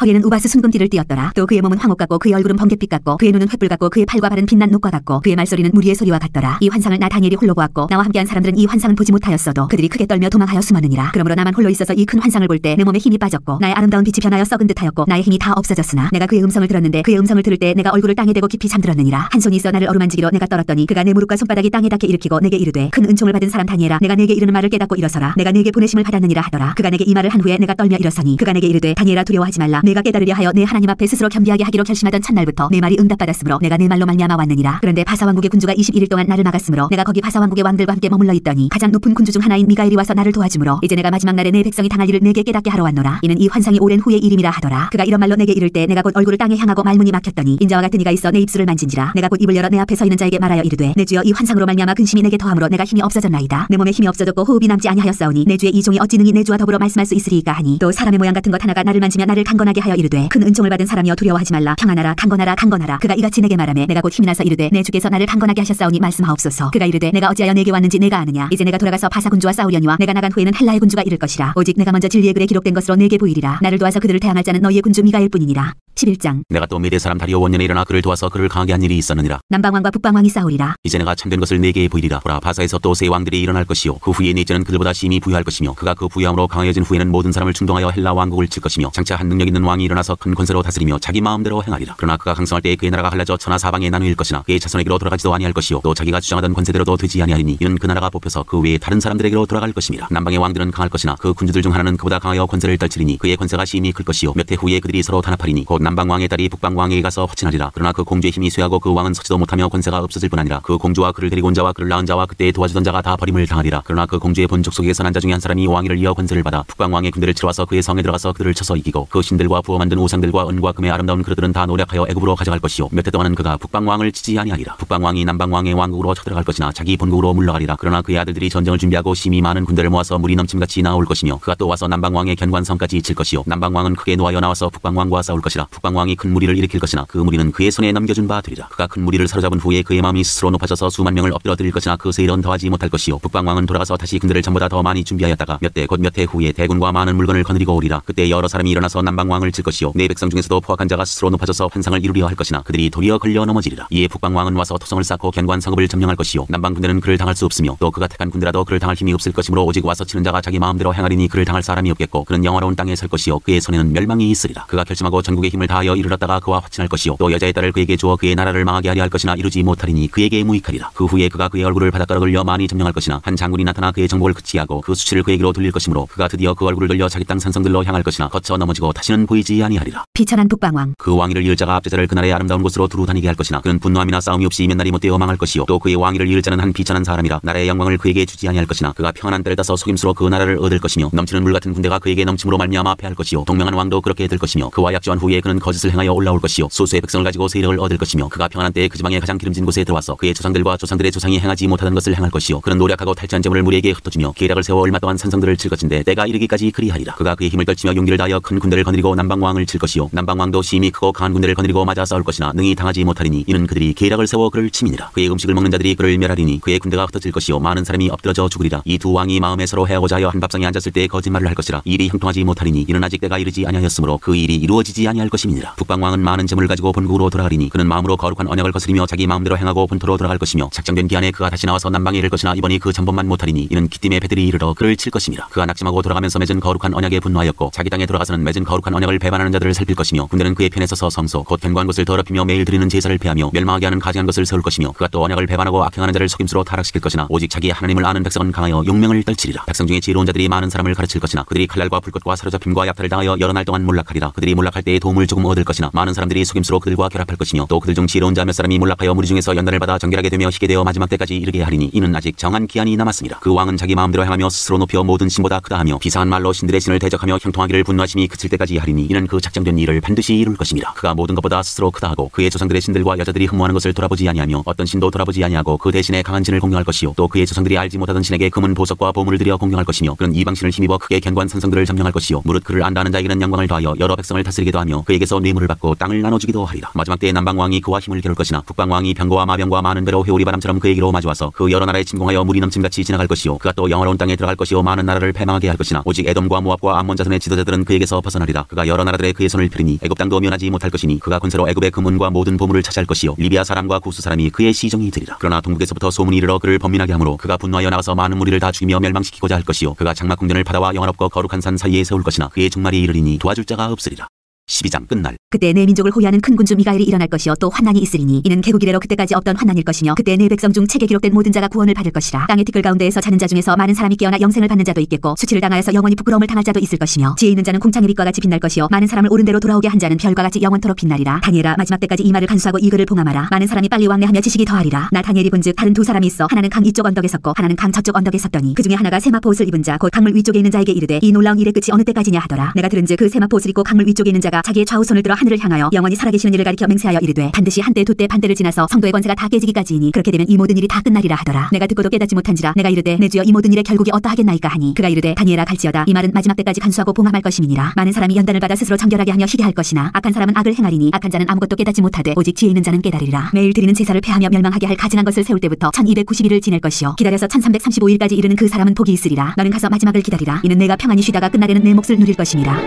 허리에는 우바스 순금띠를 띠었더라. 또 그의 몸은 황옥 같고 그의 얼굴은 번갯빛 같고 그의 눈은 횃불 같고 그의 팔과 발은 빛난 녹과 같고 그의 말소리는 무리의 소리와 같더라. 이 환상을 나 다니엘이 홀로 보았고 나와 함께한 사람들은 이 환상을 보지 못하였어도 그들이 크게 떨며 도망하여 숨었느니라. 그러므로 나만 홀로 있어서 이 큰 환상을 볼 때 내 몸에 힘이 빠졌고 나의 아름다운 빛이 변하여 썩은 듯하였고 나의 힘이 다 없어졌으나 내가 그의 음성을 들었는데 그의 음성을 들을 때 내가 얼굴을 땅에 대고 깊이 잠들었느니라. 한 손이 있어 나를 어루만지기로 내가 떨었더니 그가 내 무릎과 손바닥이 땅에 닿게 일으키고 내게 이르되 큰 은총을 받은 사람 다니엘아 내가 네게 이르는 말을 깨닫고 일어서라. 내가 네게 보내심을 받았느니라 하더라. 그가 내게 이 말을 한 후에 내가 떨며 일어서니 그가 내게 이르되 다니엘아 두려워하지 말라. 내가 깨달으려 하여 내 하나님 앞에 스스로 겸비하게 하기로 결심하던 첫날부터 내 말이 응답받았으므로 내가 내 말로 말미암아 왔느니라. 그런데 바사왕국의 군주가 21일 동안 나를 막았으므로 내가 거기 바사왕국의 왕들과 함께 머물러 있더니 가장 높은 군주 중 하나인 미가엘이 와서 나를 도와주므로 이제 내가 마지막 날에 내 내 백성이 당할 일을 내게 깨닫게 하러 왔노라. 이는 이 환상이 오랜 후의 일임이라 하더라. 그가 이런 말로 내게 이를 때 내가 곧 얼굴을 땅에 향하고 말문이 막혔더니 인자와 같은 이가 있어 내 입술을 만진지라. 내가 곧 입을 열어 내 앞에 서 있는 자에게 말하여 이르되 내 주여 이 환상으로 말미암아 근심이 내게 더함으로 내가 힘이 없어졌나이다. 내 몸에 힘이 없어졌고 호흡이 남지 아니하였사오니 내 주의 이 종이 어찌 능히 내 주와 더불어 말씀할 수 있으리이까 하니 또 사람의 모양 같은 것 하나가 나를 만지며 나를 강건하게 하여 이르되 큰 은총을 받은 사람이여 두려워하지 말라. 평안하라 강건하라 강건하라. 그가 이같이 내게 말하매 내가 곧 힘이 나서 이르되 내 주께서 나를 강건하게 하셨사오니 말씀하옵소서. 그가 이르되 내가 어찌하여 내게 왔는지 내가 아느냐. 이제 내가 돌아가서 바사 군주와 싸우려니와 내가 나간 후에는 헬라의 군주가 이를 것이라. 오직 내가 먼저 진리의 글에 기록된 것으로 내게 보이리라. 나를 도와서 그들을 대항할 자는 너희의 군주 미가엘 뿐이니라. 11장. 내가 또 메대 사람 다리오 원년에 일어나 그를 도와서 그를 강하게 한 일이 있었느니라. 남방왕과 북방왕이 싸우리라. 이제 내가 참된 것을 네게 보이리라. 보라, 바사에서 또 세 왕들이 일어날 것이요 그 후에 넷째는 그들보다 심히 부유할 것이며 그가 그 부유함으로 강해진 후에는 모든 사람을 충동하여 헬라 왕국을 칠 것이며 장차 한 능력 있는 왕이 일어나서 큰 권세로 다스리며 자기 마음대로 행하리라. 그러나 그가 강성할 때에 그의 나라가 갈라져 천하 사방에 나누일 것이나 그의 자손에게로 돌아가지도 아니할 것이요 또 자기가 주장하던 권세대로도 되지 아니하리니 이는 그 나라가 뽑혀서 그 외에 다른 사람들에게로 돌아갈 것입니다. 남방의 왕들은 강할 것이나 그 군주들 중 하나는 그보다 강하여 권세를 떨치리니 그의 권세가 심히 클 것이요 몇 해 후에 그들이 서로 단합하리니 곧 남방 왕의 딸이 북방 왕에게 가서 화친하리라. 그러나 그 공주의 힘이 쇠하고 그 왕은 서지도 못하며 권세가 없어질 뿐 아니라 그 공주와 그를 데리고 온 자와 그를 낳은 자와 그때 도와주던 자가 다 버림을 당하리라. 그러나 그 공주의 본족 속에서 난 자 중에 한 사람이 왕위를 이어 권세를 받아 북방 왕의 군대를 치러 와서 그의 성에 들어가서 그들을 쳐서 이기고 그 신들과 부어 만든 우상들과 은과 금의 아름다운 그릇들은 다 노력하여 애굽으로 가져갈 것이요 몇 해 동안은 그가 북방 왕을 치지 아니하리라. 북방 왕이 남방 왕의 왕국으로 쳐들어갈 것이나 자기 본국으로 물러가리라. 그러나 그의 아들들이 전쟁을 준비하고 심히 많은 군대를 모아서 물이 넘침같이 나올 것이며 그가 또 와서 남방 왕의 견관성까지 칠 것이요 남방 왕은 크게 노하여 나와서 북방 왕과 싸울 것이라. 북방 왕이 큰 무리를 일으킬 것이나 그 무리는 그의 손에 넘겨준 바 되리라. 그가 큰 무리를 사로잡은 후에 그의 마음이 스스로 높아져서 수만 명을 엎드려 드릴 것이나 그 세일은 더하지 못할 것이요 북방 왕은 돌아가서 다시 군대를 전보다 더 많이 준비하였다가 몇 대 곧 몇 해 후에 대군과 많은 물건을 거느리고 오리라. 그때 여러 사람이 일어나서 남방 왕을 칠 것이요 내 백성 중에서도 포악한 자가 스스로 높아져서 환상을 이루려 할 것이나 그들이 도리어 걸려 넘어지리라. 이에 북방 왕은 와서 토성을 쌓고 견관 성읍을 점령할 것이요 남방 군대는 그를 당할 수 없으며 또 그가 택한 군대라도 그를 당할 힘이 없을 것이므로 오직 와서 치는 자가 자기 마음대로 행하리니 그를 당할 사람이 없겠고 그는 영화로운 땅에 설 것이요 그의 손에는 멸망이 있으리라. 그가 결심하고 전국의 힘을 다하여 이르렀다가 그와 화친할 것이요 또 여자의 딸을 그에게 주어 그의 나라를 망하게 하려 할 것이나 이루지 못하리니 그에게 무익하리라. 그 후에 그가 그의 얼굴을 바닷가로 걸려 많이 점령할 것이나 한 장군이 나타나 그의 정복을 그치하고 그 수치를 그에게로 돌릴 것이므로 그가 드디어 그 얼굴을 돌려 자기 땅 산성들로 향할 것이나 거쳐 넘어지고 다시는 보이지 아니하리라. 비천한 북방왕. 그 왕위를 이을 자가 앞제자를 그날의 아름다운 곳으로 두루 다니게 할 것이나 그는 분노함이나 싸움이 없이 몇 날이 못되어 망할 것이요 또 그의 왕위를 이을 자는 한 비천한 사람이라 나라의 영광을 그에게 주지 아니할 것이나 그가 평안한 때를 따서 속임수로 그 나라를 얻을 것이며 넘치는 물 같은 군대가 그에게 넘침으로 말미암아 패할 것이요 동명한 왕도 그렇게 될 것이며 그와 약조한 후에 그는 거짓을 행하여 올라올 것이요 소수의 백성을 가지고 세력을 얻을 것이며 그가 평안한 때에 그 지방의 가장 기름진 곳에 들어와서 그의 조상들과 조상들의 조상이 행하지 못하던 것을 행할 것이요 그는 노력하고 탈취한 재물을 무리에게 흩어주며 계략을 세워 얼마 동안 산성들을 칠 것인데 때가 이르기까지 그리하리라. 그가 그의 힘을 떨치며 용기를 다하여 큰 군대를 거느리고 남방 왕을 칠 것이요 남방 왕도 심히 크고 강한 군대를 거느리고 맞아 싸울 것이나 능히 당하지 못하리니 이는 그들이 계략을 세워 그를 치민이라. 그의 음식을 먹는 자들이 그를 멸하리니 그의 군대가 흩어질 것이요 많은 사람이 엎드러져 죽으리라. 이 두 왕이 마음에 서로 해하고자 하여 한 밥상에 앉았을 때 거짓말을 할 것이라. 이 일이 형통하지 못하리니 이는 아직 때가 이르지 아니하였으므로 그 일이 이루어지지 아니할 것임이니라. 북방 왕은 많은 재물을 가지고 본국으로 돌아가리니 그는 마음으로 거룩한 언약을 거스리며 자기 마음대로 행하고 본토로 돌아갈 것이며 작정된 기한에 그가 다시 나와서 남방에 이를 것이나 이번이 그 전번만 못하리니 이는 기띔의 배들이 이르러 그를 칠 것임이라. 그가 낙심하고 돌아가면서 맺은 거룩한 언약에 분노하였고 자기 땅에 돌아가서는 맺은 거룩한 언약을 배반하는 자들을 살필 것이며 군대는 그의 편에 서서 성소 곧 견고한 곳을 더럽히며 매일 드리는 제사를 폐하며 멸망하게 하는 가증한 것을 세울 것이며 그가 또 언약을 배반하고 악행하는 자를 속임수로 타락시킬 것이나 오직 자기 하나님을 아는 백성은 강하여 용맹을 떨치리라. 백성 중에 지혜로운 자들이 많은 사람을 가르칠 것이나 그들이 칼날과 불꽃과 사로잡힘과 약탈을 당하여 여러 날 동안 몰락하리라. 그들이 몰락할 때에 도움을 조금 얻을 것이나 많은 사람들이 속임수로 그들과 결합할 것이며 또 그들 중 지혜로운 자 몇 사람이 몰락하여 무리 중에서 연단을 받아 정결하게 되며 희게 되어 마지막 때까지 이르게 하리니 이는 아직 정한 기한이 남았습니다. 그 왕은 자기 마음대로 행하며 스스로 높여 모든 신보다 크다 하며 비상한 말로 신들의 신을 대적하며 형통하기를 분노하심이 그칠 때까지 하리니 이는 그 작정된 일을 반드시 이룰 것입니다. 그가 모든 것보다 스스로 크다 하고 그의 조상들의 신들과 여자들이 흠모하는 것을 돌아보지 아니하며 어떤 신도 돌아보지 아니하고 그 대신에 강한 신을 공경할 것이요 또 그의 조상들이 알지 못하던 신에게 금은 보석과 보물을 들여 공경할 것이며 그는 이방신을 힘입어 크게 견고한 산성들을 점령할 것이요 무릇 그를 안다는 자에게는 영광을 더하여 여러 백성을 다스리기도 하며 그에게서 뇌물을 받고 땅을 나눠주기도 하리라. 마지막 때에 남방 왕이 그와 힘을 겨룰 것이나 북방 왕이 병거와 마병과 많은 배로 회오리 바람처럼 그에게로 마주와서 그 여러 나라에 침공하여 물이 넘침같이 지나갈 것이요 그가 또 영화로운 땅에 들어갈 것이요 많은 나라를 패망하게 할 것이나 오직 에돔과 모압과 암몬 자손의 지도자들은 그에게서 벗어나리라. 그가 여러 나라들의 그의 손을 펴리니 애굽 땅도 면하지 못할 것이니 그가 권세로 애굽의 금은과 모든 보물을 차지할 것이요 리비아 사람과 구스 사람이 그의 시종이 되리라. 그러나 동북에서부터 소문이 이르러 그를 범민하게 하므로 그가 분노하여 나가서 많은 무리를 다 죽이며 멸망시키고자 할 것이요 그가 장막 궁전을 바다와 영화롭고 거룩한 산 사이에 세울 것이나 그의 종말이 이르리니 도와줄 자가 없으리라. 12장 끝날. 그때 내 민족을 호위하는 큰 군주 미가엘이 일어날 것이요 또 환난이 있으리니 이는 개국 이래로 그때까지 없던 환난일 것이며 그때 내 백성 중 책에 기록된 모든 자가 구원을 받을 것이라. 땅의 티끌 가운데에서 자는 자 중에서 많은 사람이 깨어나 영생을 받는 자도 있겠고 수치를 당하여서 영원히 부끄러움을 당할 자도 있을 것이며 지혜 있는 자는 궁창의 빛과 같이 빛날 것이요 많은 사람을 옳은 대로 돌아오게 한 자는 별과 같이 영원토록 빛나리라. 다니엘아 마지막 때까지 이 말을 간수하고 이 글을 봉함하라. 많은 사람이 빨리 왕래하며 지식이 더하리라. 나 다니엘이 본즉 다른 두 사람이 있어 하나는 강 이쪽 언덕에 섰고 하나는 강 저쪽 언덕에 섰더니 그 중에 하나가 세마포 옷을 입은 자 곧 강물 위쪽에 있는 자에게 이르되 이 놀라운 일의 끝이 어느 때까지냐 하더라. 내가 들은즉 그 세마포 옷을 입고 강물 위쪽에 있는 자가 자기의 좌우 손을 들어 하늘을 향하여 영원히 살아계시는 이를 가리켜 맹세하여 이르되 반드시 한때 두때 반때를 지나서 성도의 권세가 다 깨지기까지이니 그렇게 되면 이 모든 일이 다 끝나리라 하더라. 내가 듣고도 깨닫지 못한지라. 내가 이르되 내 주여 이 모든 일의 결국이 어떠하겠나이까 하니 그가 이르되 다니엘아 갈지어다. 이 말은 마지막 때까지 간수하고 봉함할 것임이니라. 많은 사람이 연단을 받아 스스로 정결하게 하며 희게 할 것이나 악한 사람은 악을 행하리니 악한 자는 아무것도 깨닫지 못하되 오직 지혜 있는 자는 깨달으리라. 매일 드리는 제사를 폐하며 멸망하게 할 가증한 것을 세울 때부터 1290일을 지낼 것이요 기다려서 1335일까지 이르는 그 사람은 복이 있으리라. 너는 가서 마지막을 기다리라. 이는 내가 평안히 쉬다가 끝날에는 내 몫을 누릴 것임이라.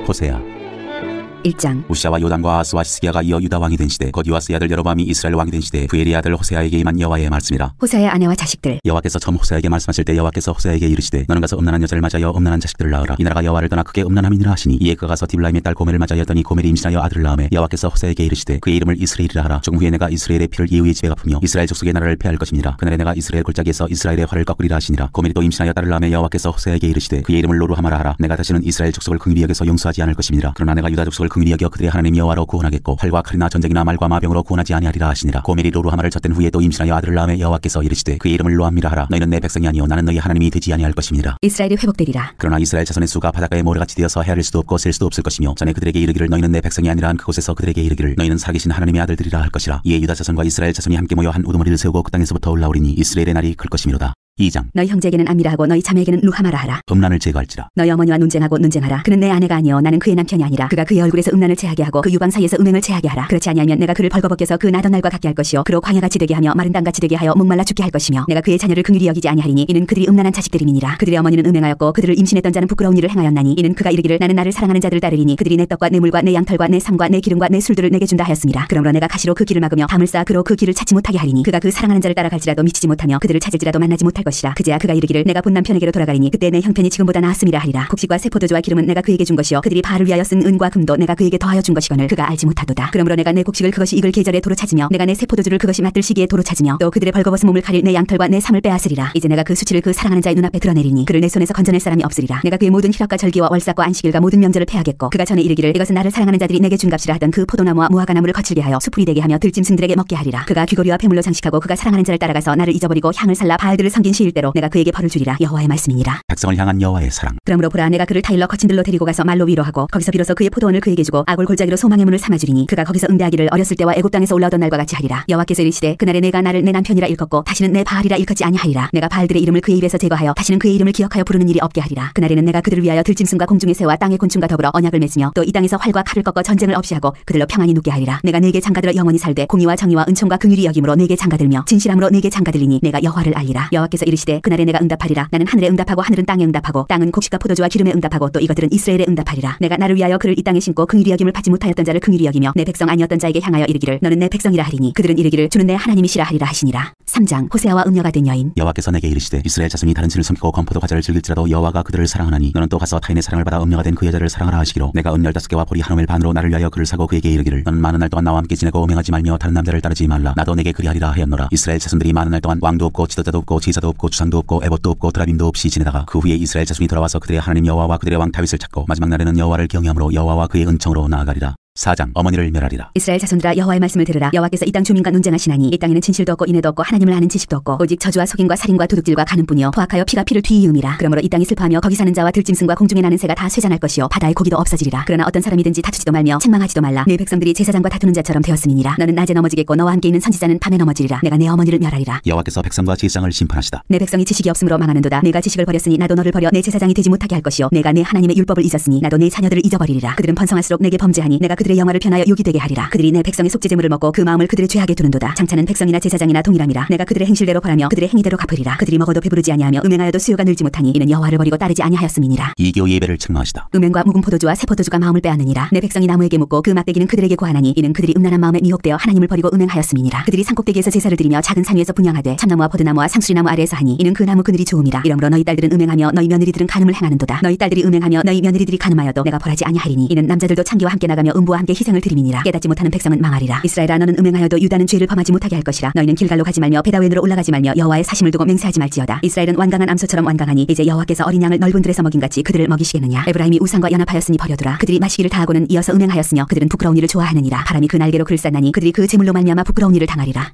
호세아 1장 우시아와 요담과 아스와 시스기야가 이어 유다 왕이 된 시대 곧 요아스의 아들 여로보암이 이스라엘 왕이 된 시대 부엘의 아들 호세아에게 임한 여호와의 말씀이라. 호세아의 아내와 자식들. 여호와께서 처음 호세아에게 말씀하실 때 여호와께서 호세아에게 이르시되 너는 가서 음란한 여자를 맞아여 음란한 자식들을 낳으라. 이 나라가 여호와를 떠나 크게 음란함이니라 하시니 이에 그가 가서 디블라임의 딸 고멜을 맞아였더니 고멜이 임신하여 아들을 낳으매 여호와께서 호세아에게 이르시되 그의 이름을 이스라엘이라 하라. 조금 후에 내가 이스라엘의 피를 예후의 집에 갚으며 이스라엘 족속의 나라를 패할 것임이라. 그날에 내가 이스라엘 골짜기에서 이스라엘의 활을 꺾으리라 하시니라. 고멜이 또 임신하여 딸을 낳으매 여호와께서 호세아에게 이르시되 그의 이름을 로루하마라 하라. 내가 다시는 이스라엘 족속을 긍휼히 여겨서 용서하지 않을 것임이라. 그러나 내가 유다 족속을 긍휼히 여겨 그들의 하나님 여호와로 구원하겠고 활과 칼이나 전쟁이나 말과 마병으로 구원하지 아니하리라 하시니라. 고멜이 로루하마를 젖된 후에 또 임신하여 아들을 낳으며 여호와께서 이르시되 그의 이름을 로암미라 하라. 너희는 내 백성이 아니요 나는 너희 하나님이 되지 아니할 것임이라. 이스라엘이 회복되리라. 그러나 이스라엘 자손의 수가 바닷가의 모래같이 되어서 헤아릴 수도 없고 셀 수도 없을 것이며 전에 그들에게 이르기를 너희는 내 백성이 아니라 한 그곳에서 그들에게 이르기를 너희는 살아계신 하나님의 아들들이라 할 것이라. 이에 유다 자손과 이스라엘 자손이 함께 모여 한 우두머리를 세우고 그 땅에서부터 올라오리니 이스라엘의 날이 클 것이미로다. 2장 너희 형제에게는 암미라 하고 너희 자매에게는 루하마라 하라. 음란을 제거할지라. 너희 어머니와 논쟁하고 논쟁하라. 그는 내 아내가 아니요 나는 그의 남편이 아니라. 그가 그의 얼굴에서 음란을 체하게 하고 그 유방 사이에서 음행을 체하게 하라. 그렇지 아니하면 내가 그를 벌거벗겨서 그 나던 날과 같게 할 것이요 그로 광야같이 되게 하며 마른 땅같이 되게 하여 목말라 죽게 할 것이며 내가 그의 자녀를 긍휼히 여기지 아니하리니 이는 그들이 음란한 자식들임이니라. 그들의 어머니는 음행하였고 그들을 임신했던 자는 부끄러운 일을 행하였나니 이는 그가 이르기를 나는 나를 사랑하는 자들을 따르리니 그들이 내 떡과 내 물과 내 양털과 내 삶과 내 기름과 내 술들을 내게 준다 하였습니다. 그러므로 내가 가시로 그 길을 막으며 담을 쌓아 그로 그 길을 찾지 못하게 하리니 그가 그 사랑하는 자를 따라갈지라도 미치지 못하며 그들을 찾을지라도 만나지 못할 것이라. 그제야 그가 이르기를 내가 본 남편에게로 돌아가리니 그때 내 형편이 지금보다 나았음이라 하리라. 곡식과 새 포도주와 기름은 내가 그에게 준 것이요 그들이 바알을 위하여 쓴 은과 금도 내가 그에게 더하여 준 것이거늘 그가 알지 못하도다. 그러므로 내가 내 곡식을 그것이 익을 계절에 도로 찾으며 내가 내 새 포도주를 그것이 맛들 시기에 도로 찾으며 또 그들의 벌거벗은 몸을 가릴 내 양털과 내 삶을 빼앗으리라. 이제 내가 그 수치를 그 사랑하는 자의 눈앞에 드러내리니 그를 내 손에서 건져낼 사람이 없으리라. 내가 그의 모든 희락과 절기와 월삭과 안식일과 모든 명절을 패하겠고 그가 전에 이르기를 이것은 나를 사랑하는 자들이 내게 준 값이라 하던 그 포도나무와 무화과나무를 거칠게 하여 수풀이 되게 하며 들짐승들에게 먹게 하리라. 그가 귀고리와 폐물로 장식하고 그가 사랑하는 자를 따라가서 나를 잊어버리고 향을 살라 바알들을 섬긴 시일대로 내가 그에게 벌을 주리라. 여호와의 말씀이니라. 백성을 향한 여호와의 사랑. 그러므로 보라 내가 그를 타일러 거친 들로 데리고 가서 말로 위로하고 거기서 비로소 그의 포도원을 그에게 주고 아골 골짜기로 소망의 문을 삼아주리니 그가 거기서 응대하기를 어렸을 때와 애굽 땅에서 올라오던 날과 같이 하리라. 여호와께서 이르시되 그날에 내가 나를 내 남편이라 일컫고 다시는 내 바알이라 일컫지 아니하리라. 내가 바알들의 이름을 그의 입에서 제거하여 다시는 그의 이름을 기억하여 부르는 일이 없게 하리라. 그날에는 내가 그들을 위하여 들짐승과 공중의 새와 땅의 곤충과 더불어 언약을 맺으며 또 이 땅에서 활과 칼을 꺾어 전쟁을 없이 하고 그들로 평안히 눕게 하리라. 내가 네게 장가들어 영원히 살되 공의와 정의와 은총과 긍휼이 여김으로 네게 장가들며 진실함으로 네게 장가들리니 내가 여호와를 알리라. 여호와께서 이르시되 그날에 내가 응답하리라. 나는 하늘에 응답하고 하늘은 땅에 응답하고 땅은 곡식과 포도주와 기름에 응답하고 또 이것들은 이스라엘에 응답하리라. 내가 나를 위하여 그를 이 땅에 심고 긍휼히 여김을 받지 못하였던 자를 긍휼히 여기며 내 백성 아니었던 자에게 향하여 이르기를 너는 내 백성이라 하리니 그들은 이르기를 주는 내 하나님이시라 하리라 하시니라. 3장 호세아와 음녀가 된 여인. 여호와께서 내게 이르시되 이스라엘 자손이 다른 신을 섬기고 건포도 과자를 즐길지라도 여호와가 그들을 사랑하나니 너는 또 가서 타인의 사랑을 받아 음녀가 된 그 여자를 사랑하라 하시기로 내가 은 15개와 보리 한 오멜 반으로 나를 위하여 그를 사고 그에게 이르기를 너는 많은 날 동안 나와 함께 지내고 음행하지 말며 다른 남자를 따르지 말라. 나도 내게 그리하리라 하였노라. 이스라엘 자손들이 많은 날 동안 왕도 없고 지도자도 없고 제사도 없고 주상도 없고 에봇도 없고 드라빔도 없이 지내다가 그 후에 이스라엘 자손이 돌아와서 그들의 하나님 여호와와 그들의 왕 다윗을 찾고 마지막 날에는 여호와를 경외함으로 여호와와 그의 은총으로 나아가리라. 4장 어머니를 멸하리라. 이스라엘 자손들아 여호와의 말씀을 들으라. 여호와께서 이 땅 주민과 논쟁하시나니 이 땅에는 진실도 없고 인애도 없고 하나님을 아는 지식도 없고 오직 저주와 속임과 살인과 도둑질과 가는뿐이요 포악하여 피가 피를 뒤이음이라. 그러므로 이 땅이 슬퍼하며 거기 사는 자와 들짐승과 공중에 나는 새가 다 쇠잔할 것이요 바다의 고기도 없어지리라. 그러나 어떤 사람이든지 다투지도 말며 책망하지도 말라. 네 백성들이 제사장과 다투는 자처럼 되었음이니라. 너는 낮에 넘어지겠고 너와 함께 있는 선지자는 밤에 넘어지리라. 내가 내 어머니를 멸하리라. 여호와께서 백성과 제사장을 심판하시다. 내 백성이 지식이 없으므로 망하는도다. 내가 지식을 버렸으니 나도 너를 버려 내 제사장이 되지 못하게 할 것이요 내가 내 하나님의 율법을 잊었으니 나도 내 자녀들을 잊어버리리라. 그들은 번성할수록 내게 범죄하니 내가 그들의 영화를 편하여 욕이 되게 하리라. 그들이 내 백성의 속죄제물을 먹고 그 마음을 그들의 죄악에 두는도다. 장차는 백성이나 제사장이나 동일함이라. 내가 그들의 행실대로 벌하며 그들의 행위대로 갚으리라. 그들이 먹어도 배부르지 아니하며 음행하여도 수요가 늘지 못하니 이는 여호와를 버리고 따르지 아니하였음이니라. 이교 예배를 책망하시다. 음행과 묵은 포도주와 새 포도주가 마음을 빼앗느니라. 내 백성이 나무에게 묻고 그 막대기는 그들에게 고하나니 이는 그들이 음란한 마음에 미혹되어 하나님을 버리고 음행하였음이니라. 그들이 산꼭대기에서 제사를 드리며 작은 산 위에서 분향하되 참나무와 포도나무와 상수리나무 아래에서 하니 이는 그 나무 그늘이 좋음이라. 이러므로 너희 딸들은 음행하며 너희 며느리들은 간음을 행하는도다. 너희 딸들이 음행하며 너희 며느리들이 간음하여도 내가 벌하지 아니하리니 이는 남자들도 창기와 함께 나가며 음부와 함께 희생을 드림이니라. 깨닫지 못하는 백성은 망하리라. 이스라엘아 너는 음행하여도 유다는 죄를 범하지 못하게 할 것이라. 너희는 길갈로 가지 말며 베다웬으로 올라가지 말며 여호와의 사심을 두고 맹세하지 말지어다. 이스라엘은 완강한 암소처럼 완강하니 이제 여호와께서 어린 양을 넓은 들에서 먹인같이 그들을 먹이시겠느냐. 에브라임이 우상과 연합하였으니 버려두라. 그들이 마시기를 다하고는 이어서 음행하였으며 그들은 부끄러운 일을 좋아하느니라. 바람이 그 날개로 그를 쌌나니 그들이 그 제물로 말미암아 부끄러운 일을 당하리라.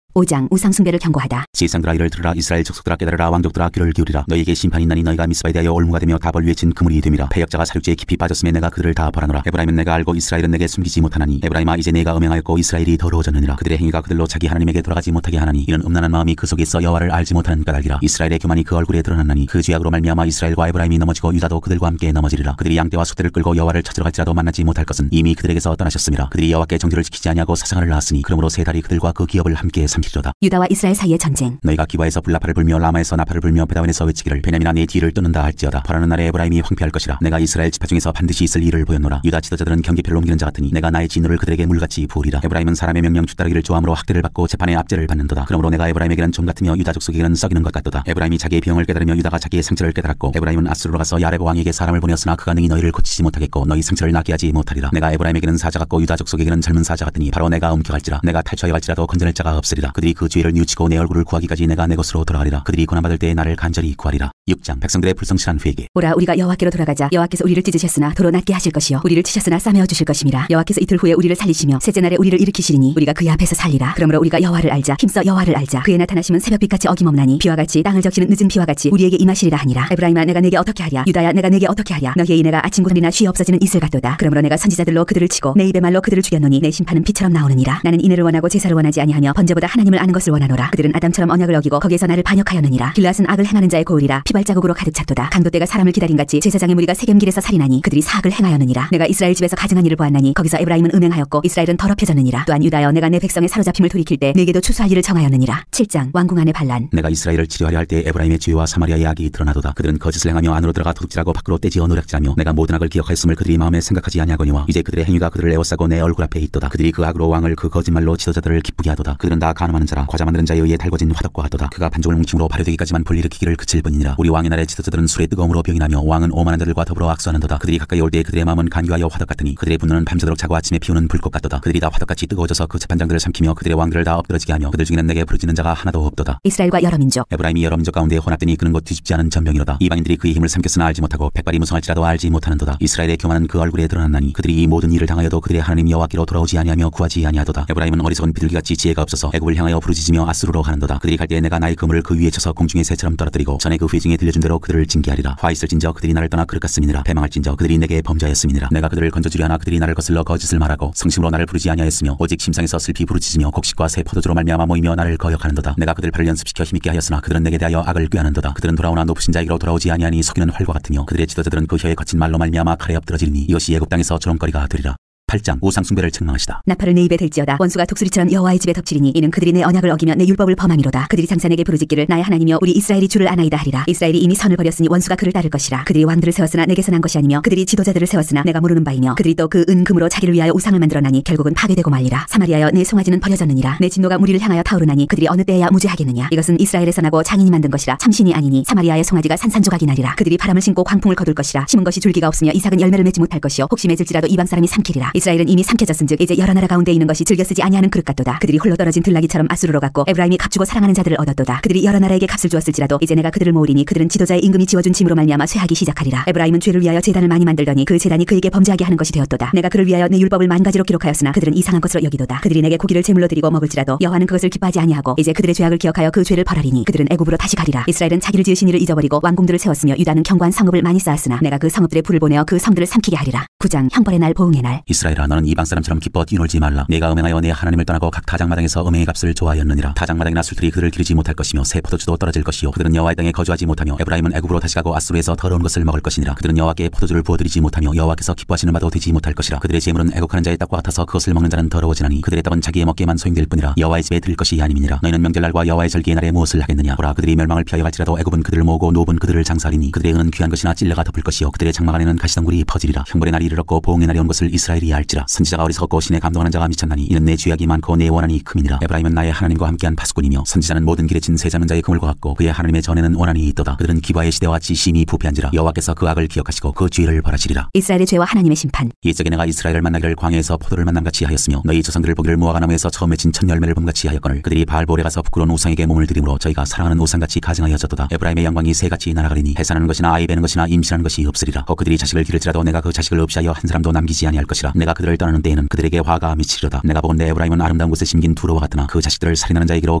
5장 우상숭배를 경고하다. 세상들아 이를 들으라. 이스라엘 족속들아 깨달으라. 왕족들아 귀를 기울이라. 너희에게 심판이 있나니 너희가 미스바에 대하여 올무가 되며 다벌 위에 친 그물이 됨이라. 패역자가 사륙지에 깊이 빠졌음에 내가 그들을 다 벌하노라. 에브라임은 내가 알고 이스라엘은 내게 숨기지 못하나니 에브라임아 이제 내가 음행하였고 이스라엘이 더러워졌느니라. 그들의 행위가 그들로 자기 하나님에게 돌아가지 못하게 하나니 이는 음란한 마음이 그 속에 있어 여호와를 알지 못하는 까닭이라. 이스라엘의 교만이 그 얼굴에 드러났나니 그 죄악으로 말미암아 이스라엘과 에브라임이 넘어지고 유다도 그들과 함께 넘어지리라. 그들이 양떼와 숫대를 끌고 여호와를 찾으러 갈지라도 만나지 못할 것은 이미 그들에게서 떠나셨음이라. 그들이 여호와께 정죄를 지키지 아니하고 사상을 낳았으니 그러므로 세 달이 그들과 그 기업을 함께 삼키리로다. 유다와 이스라엘 사이의 전쟁. 너희가 기바에서 불나팔을 불며 라마에서 나팔을 불며 베다웬에서 외치기를 베냐민아 내 뒤를 떠는다 할지어다. 벌하는 날에 에브라임이 황폐할 것이라. 내가 이스라엘 지파 중에서 반드시 있을 일을 보였노라. 유다 지도자들은 경계표를 옮기는 자 같으니 내가 나의 진노를 그들에게 물같이 부으리라. 에브라임은 사람의 명령 뒤따르기를 좋아함으로 학대를 받고 재판의 압제를 받는도다. 그러므로 내가 에브라임에게는 좀 같으며 유다 족속에게는 썩이는 것 같도다. 에브라임이 자기의 병을 깨달으며 유다가 자기의 상처를 깨달았고 에브라임은 아수르로 가서 야렙 왕에게 사람을 보내었으나 그가 능히 너희를 고치지 못하겠고 너희 상처를 낫게 하지 못하리라. 내가 에브라임에게는 사자 같고 유다 족속에게는 젊은 사자 같으니 바로 내가 옮겨갈지라. 내가 탈취하여 갈지라도 건져낼 자가 없으리라. 그들이 그 죄를 뉘우치고 내 얼굴을 구하기까지 내가 내 것으로 돌아가리라. 그들이 고난받을 때에 나를 간절히 구하리라. 6장 백성들의 불성실한 회개. 오라 우리가 여호와께로 돌아가자. 여호와께서 우리를 찢으셨으나 도로 낫게 하실 것이요 우리를 치셨으나 싸매어 주실 것임이라. 여호와께서 이틀 후에 우리를 살리시며 셋째 날에 우리를 일으키시리니 우리가 그의 앞에서 살리라. 그러므로 우리가 여호와를 알자. 힘써 여호와를 알자. 그의 나타나심은 새벽빛같이 어김없나니 비와 같이 땅을 적시는 늦은 비와 같이 우리에게 임하시리라 하니라. 에브라임아 내가 내게 어떻게 하랴. 유다야 내가 내게 어떻게 하랴. 너희의 이내가 아침 구름이나 쉬 없어지는 이슬 같도다. 그러므로 내가 선지자들로 그들을 치고 내 입의 말로 그들을 죽였노니 내 심판은 비처럼 나오느니라. 나는 이내를 원하고 제사를 원하지 아니하며 번제보다 하나님을 아는 것을 원하노라. 그들은 아담처럼 언약을 어기고 거기에서 나를 반역하였느니라. 길앗은 악을 행하는 자의 고을이라. 피발자국으로 가득 찼도다. 강도떼가 사람을 기다린같이 제사장의 무리가 세겜길에서 살인하니 그들이 사악을 행하였느니라. 내가 이스라엘 집에서 가증한 일을 보았나니 거기서 에브라임은 음행하였고 이스라엘은 더럽혀졌느니라. 또한 유다여 내가 내 백성의 사로잡힘을 돌이킬 때 내게도 추수할 일을 정하였느니라. 7장 왕궁 안의 반란. 내가 이스라엘을 치료하려 할 때 에브라임의 죄와 사마리아의 악이 드러나도다. 그들은 거짓을 행하며 안으로 들어가 도둑질하고 밖으로 떼지어 노략질하며 내가 모든 악을 기억하였음을 그들이 마음에 생각하지 아니하거니와 이제 그들의 행위가 그들을 에워싸고 내 얼굴 앞에 있도다. 그들이 그 악으로 왕을 그 거짓말로 지도자들을 기쁘게 하도다. 그들은 다 간음하는 자라 과자 만드는 자에 의해 달궈진 화덕과 같도다. 그가 반죽을 뭉침으로 발효되기까지만 불일으키기를 그칠 뿐이니라. 우리 왕의 날의 지도자들은 술의 뜨거움으로 병이 나며 왕은 오만한 자들과 더불어 악수하는도다. 그들이 가까이 올 때 그들의 마음은 간교하여 화덕 같으니 그들의 분노는 밤새도록 자고 아침에 피우는 불꽃 같도다. 그들이 다 화덕같이 뜨거워져서 그 재판장들을 삼키며 그들의 왕들을 다 엎드러지게 하며 그들 중에는 내게 부르짖는 자가 하나도 없도다. 이스라엘과 여러 민족. 에브라임이 여러 민족 가운데 혼합되니 그는 곧 뒤집지 않은 전병이로다. 이방인들이 그의 힘을 삼켰으나 알지 못하고 백발이 무성할지라도 알지 못하는도다. 이스라엘의 교만은 그 얼굴에 드러났나니 그들이 이 모든 일을 당하여도 그들의 하나님 여호와께로 돌아오지 아니하며 구하지 아니하도다. 에브라임은 어리석은 비둘기같이 지혜가 없어서 애굽을 향하여 부르짖으며 아수르로 가는도다. 그들이 갈 때에 내가 나의 그물을 그 위에 쳐서 공중의 새처럼 떨어뜨리고 전에 그 회중에 들려준 대로 그들을 징계하리라. 화 있을진저 그들이 나를 떠나 그릇 같음이니라. 패망할진저 그들이 내게 범죄하였음이니라. 내가 그들을 건져주려 하나 그들이 나를 거슬러 거짓을 말하고 성심으로 나를 부르지 아니하였으며 오직 심상에서 슬피 부르짖으며 곡식과 새 포도주로 말미암아 모이며 나를 거역하는도다. 내가 그들 팔을 연습시켜 힘있게 하였으나 그들은 내게 대하여 악을 꾀하는도다. 그들은 돌아오나 높으신 자에게로 돌아오지 아니하니 속이는 활과 같으며 그들의 지도자들은 그 혀에 거친 말로 말미암아 칼에 엎드러지리니 이것이 애굽 땅에서 조롱거리가 되리라. 8장 우상숭배를 책망하시다. 나팔을 내 입에 댈지어다. 원수가 독수리처럼 여호와의 집에 덮치리니 이는 그들이 내 언약을 어기며 내 율법을 범함이로다. 그들이 장차 내게 부르짖기를 나의 하나님이여 우리 이스라엘이 주를 아나이다 하리라. 이스라엘이 이미 선을 버렸으니 원수가 그를 따를 것이라. 그들이 왕들을 세웠으나 내게서 난 것이 아니며 그들이 지도자들을 세웠으나 내가 모르는 바이며 그들이 또 그 은금으로 자기를 위하여 우상을 만들어나니 결국은 파괴되고 말리라. 사마리아여 내 송아지는 버려졌느니라. 내 진노가 무리를 향하여 타오르나니 그들이 어느 때에야 무죄하겠느냐. 이것은 이스라엘에서 나고 장인이 만든 것이라. 참신이 아니니 사마리아의 송아지가 산산조각이 나리라. 그들이 바람을 신고 광풍을 거둘 것이라. 심은 것이 줄기가 없으며 이삭은 열매를 맺지 못할 것이요 혹시 맺을지라도 이방 사람이 삼키리라. 이스라엘은 이미 삼켜졌은즉 이제 여러 나라 가운데 있는 것이 즐겨 쓰지 아니하는 그릇 같도다. 그들이 홀로 떨어진 들나귀처럼 아수르로 갔고 에브라임이 값주고 사랑하는 자들을 얻었도다. 그들이 여러 나라에게 값을 주었을지라도 이제 내가 그들을 모으리니 그들은 지도자의 임금이 지어준 짐으로 말미암아 쇠하기 시작하리라. 에브라임은 죄를 위하여 제단을 많이 만들더니 그 제단이 그에게 범죄하게 하는 것이 되었도다. 내가 그를 위하여 내 율법을 만 가지로 기록하였으나 그들은 이상한 것으로 여기도다. 그들이 내게 고기를 제물로 드리고 먹을지라도 여호와는 그것을 기뻐하지 아니하고 이제 그들의 죄악을 기억하여 그 죄를 벌하리니 그들은 애굽으로 다시 가리라. 이스라엘은 자기를 지으신 이를 잊어버리고 왕궁들을 세웠으며 유다는 견고한 성읍을 많이 쌓았으나 내가 그 성읍들의 불을 보내어 그 성들을 삼키게 하리라. 9장 형벌의 날 보응의 날. 이스라엘아, 너는 이방 사람처럼 기뻐 뛰놀지 말라. 내가 음행하여 내 하나님을 떠나고 각 타작마당에서 음행의 값을 좋아하였느니라. 타작마당이나 술틀이 그들을 기르지 못할 것이며 새 포도주도 떨어질 것이요 그들은 여호와의 땅에 거주하지 못하며 에브라임은 애굽으로 다시 가고 아수르에서 더러운 것을 먹을 것이니라. 그들은 여호와께 포도주를 부어드리지 못하며 여호와께서 기뻐하시는 바도 되지 못할 것이라. 그들의 재물은 애국하는 자의 떡과 같아서 그것을 먹는 자는 더러워지나니 그들의 떡은 자기의 먹기에만 소용될 뿐이라. 여호와의 집에 드릴 것이 아님이니라. 너희는 명절날과 여호와의 절기의 날에 무엇을 하겠느냐. 보라, 그들이 멸망을 피하여 갈지라도 애굽은 그들을 모으고 노브는 그들을 장사하리니 그들의 은은 귀한 것이나 찔레가 덮을 것이요 그들의 장막 안에는 가시덩굴이 퍼지리라. 형벌의 날이 이르렀고 보응의 날이 온 것을 이스라엘이 알지라. 선지자가 어리석고 신에 감동하는 자가 미쳤나니 이는 내 죄악이 많고 내 원한이 큼이니라. 에브라임은 나의 하나님과 함께한 파수꾼이며 선지자는 모든 길에 친 새 잡는 자의 그물과 같고 그의 하나님의 전에는 원한이 있도다. 그들은 기바의 시대와 지심이 부패한지라. 여호와께서 그 악을 기억하시고 그 죄를 벌하시리라. 이스라엘의 죄와 하나님의 심판. 옛적에 내가 이스라엘을 만나기를 광야에서 포도를 만남같이 하였으며 너희 조상들을 보기를 무화과 나무에서 처음 맺힌 첫 열매를 봄같이 하였거늘 그들이 바알볼에 가서 부끄러운 우상에게 몸을 들이므로 저희가 사랑하는 우상같이 가증하여졌도다. 에브라임의 영광이 새같이 날아가리니 해산하는 것이나 아이 베는 것이나 임신하는 것이 없으리라. 그들이 자식을 기를지라도 내가 그 자식을 없이하여 한 사람도 남기지 아니할 것이라. 내가 그들을 떠나는 때에는 그들에게 화가 미치리로다. 내가 보건대 에브라임은 아름다운 곳에 심긴 두로와 같으나 그 자식들을 살인하는 자에게로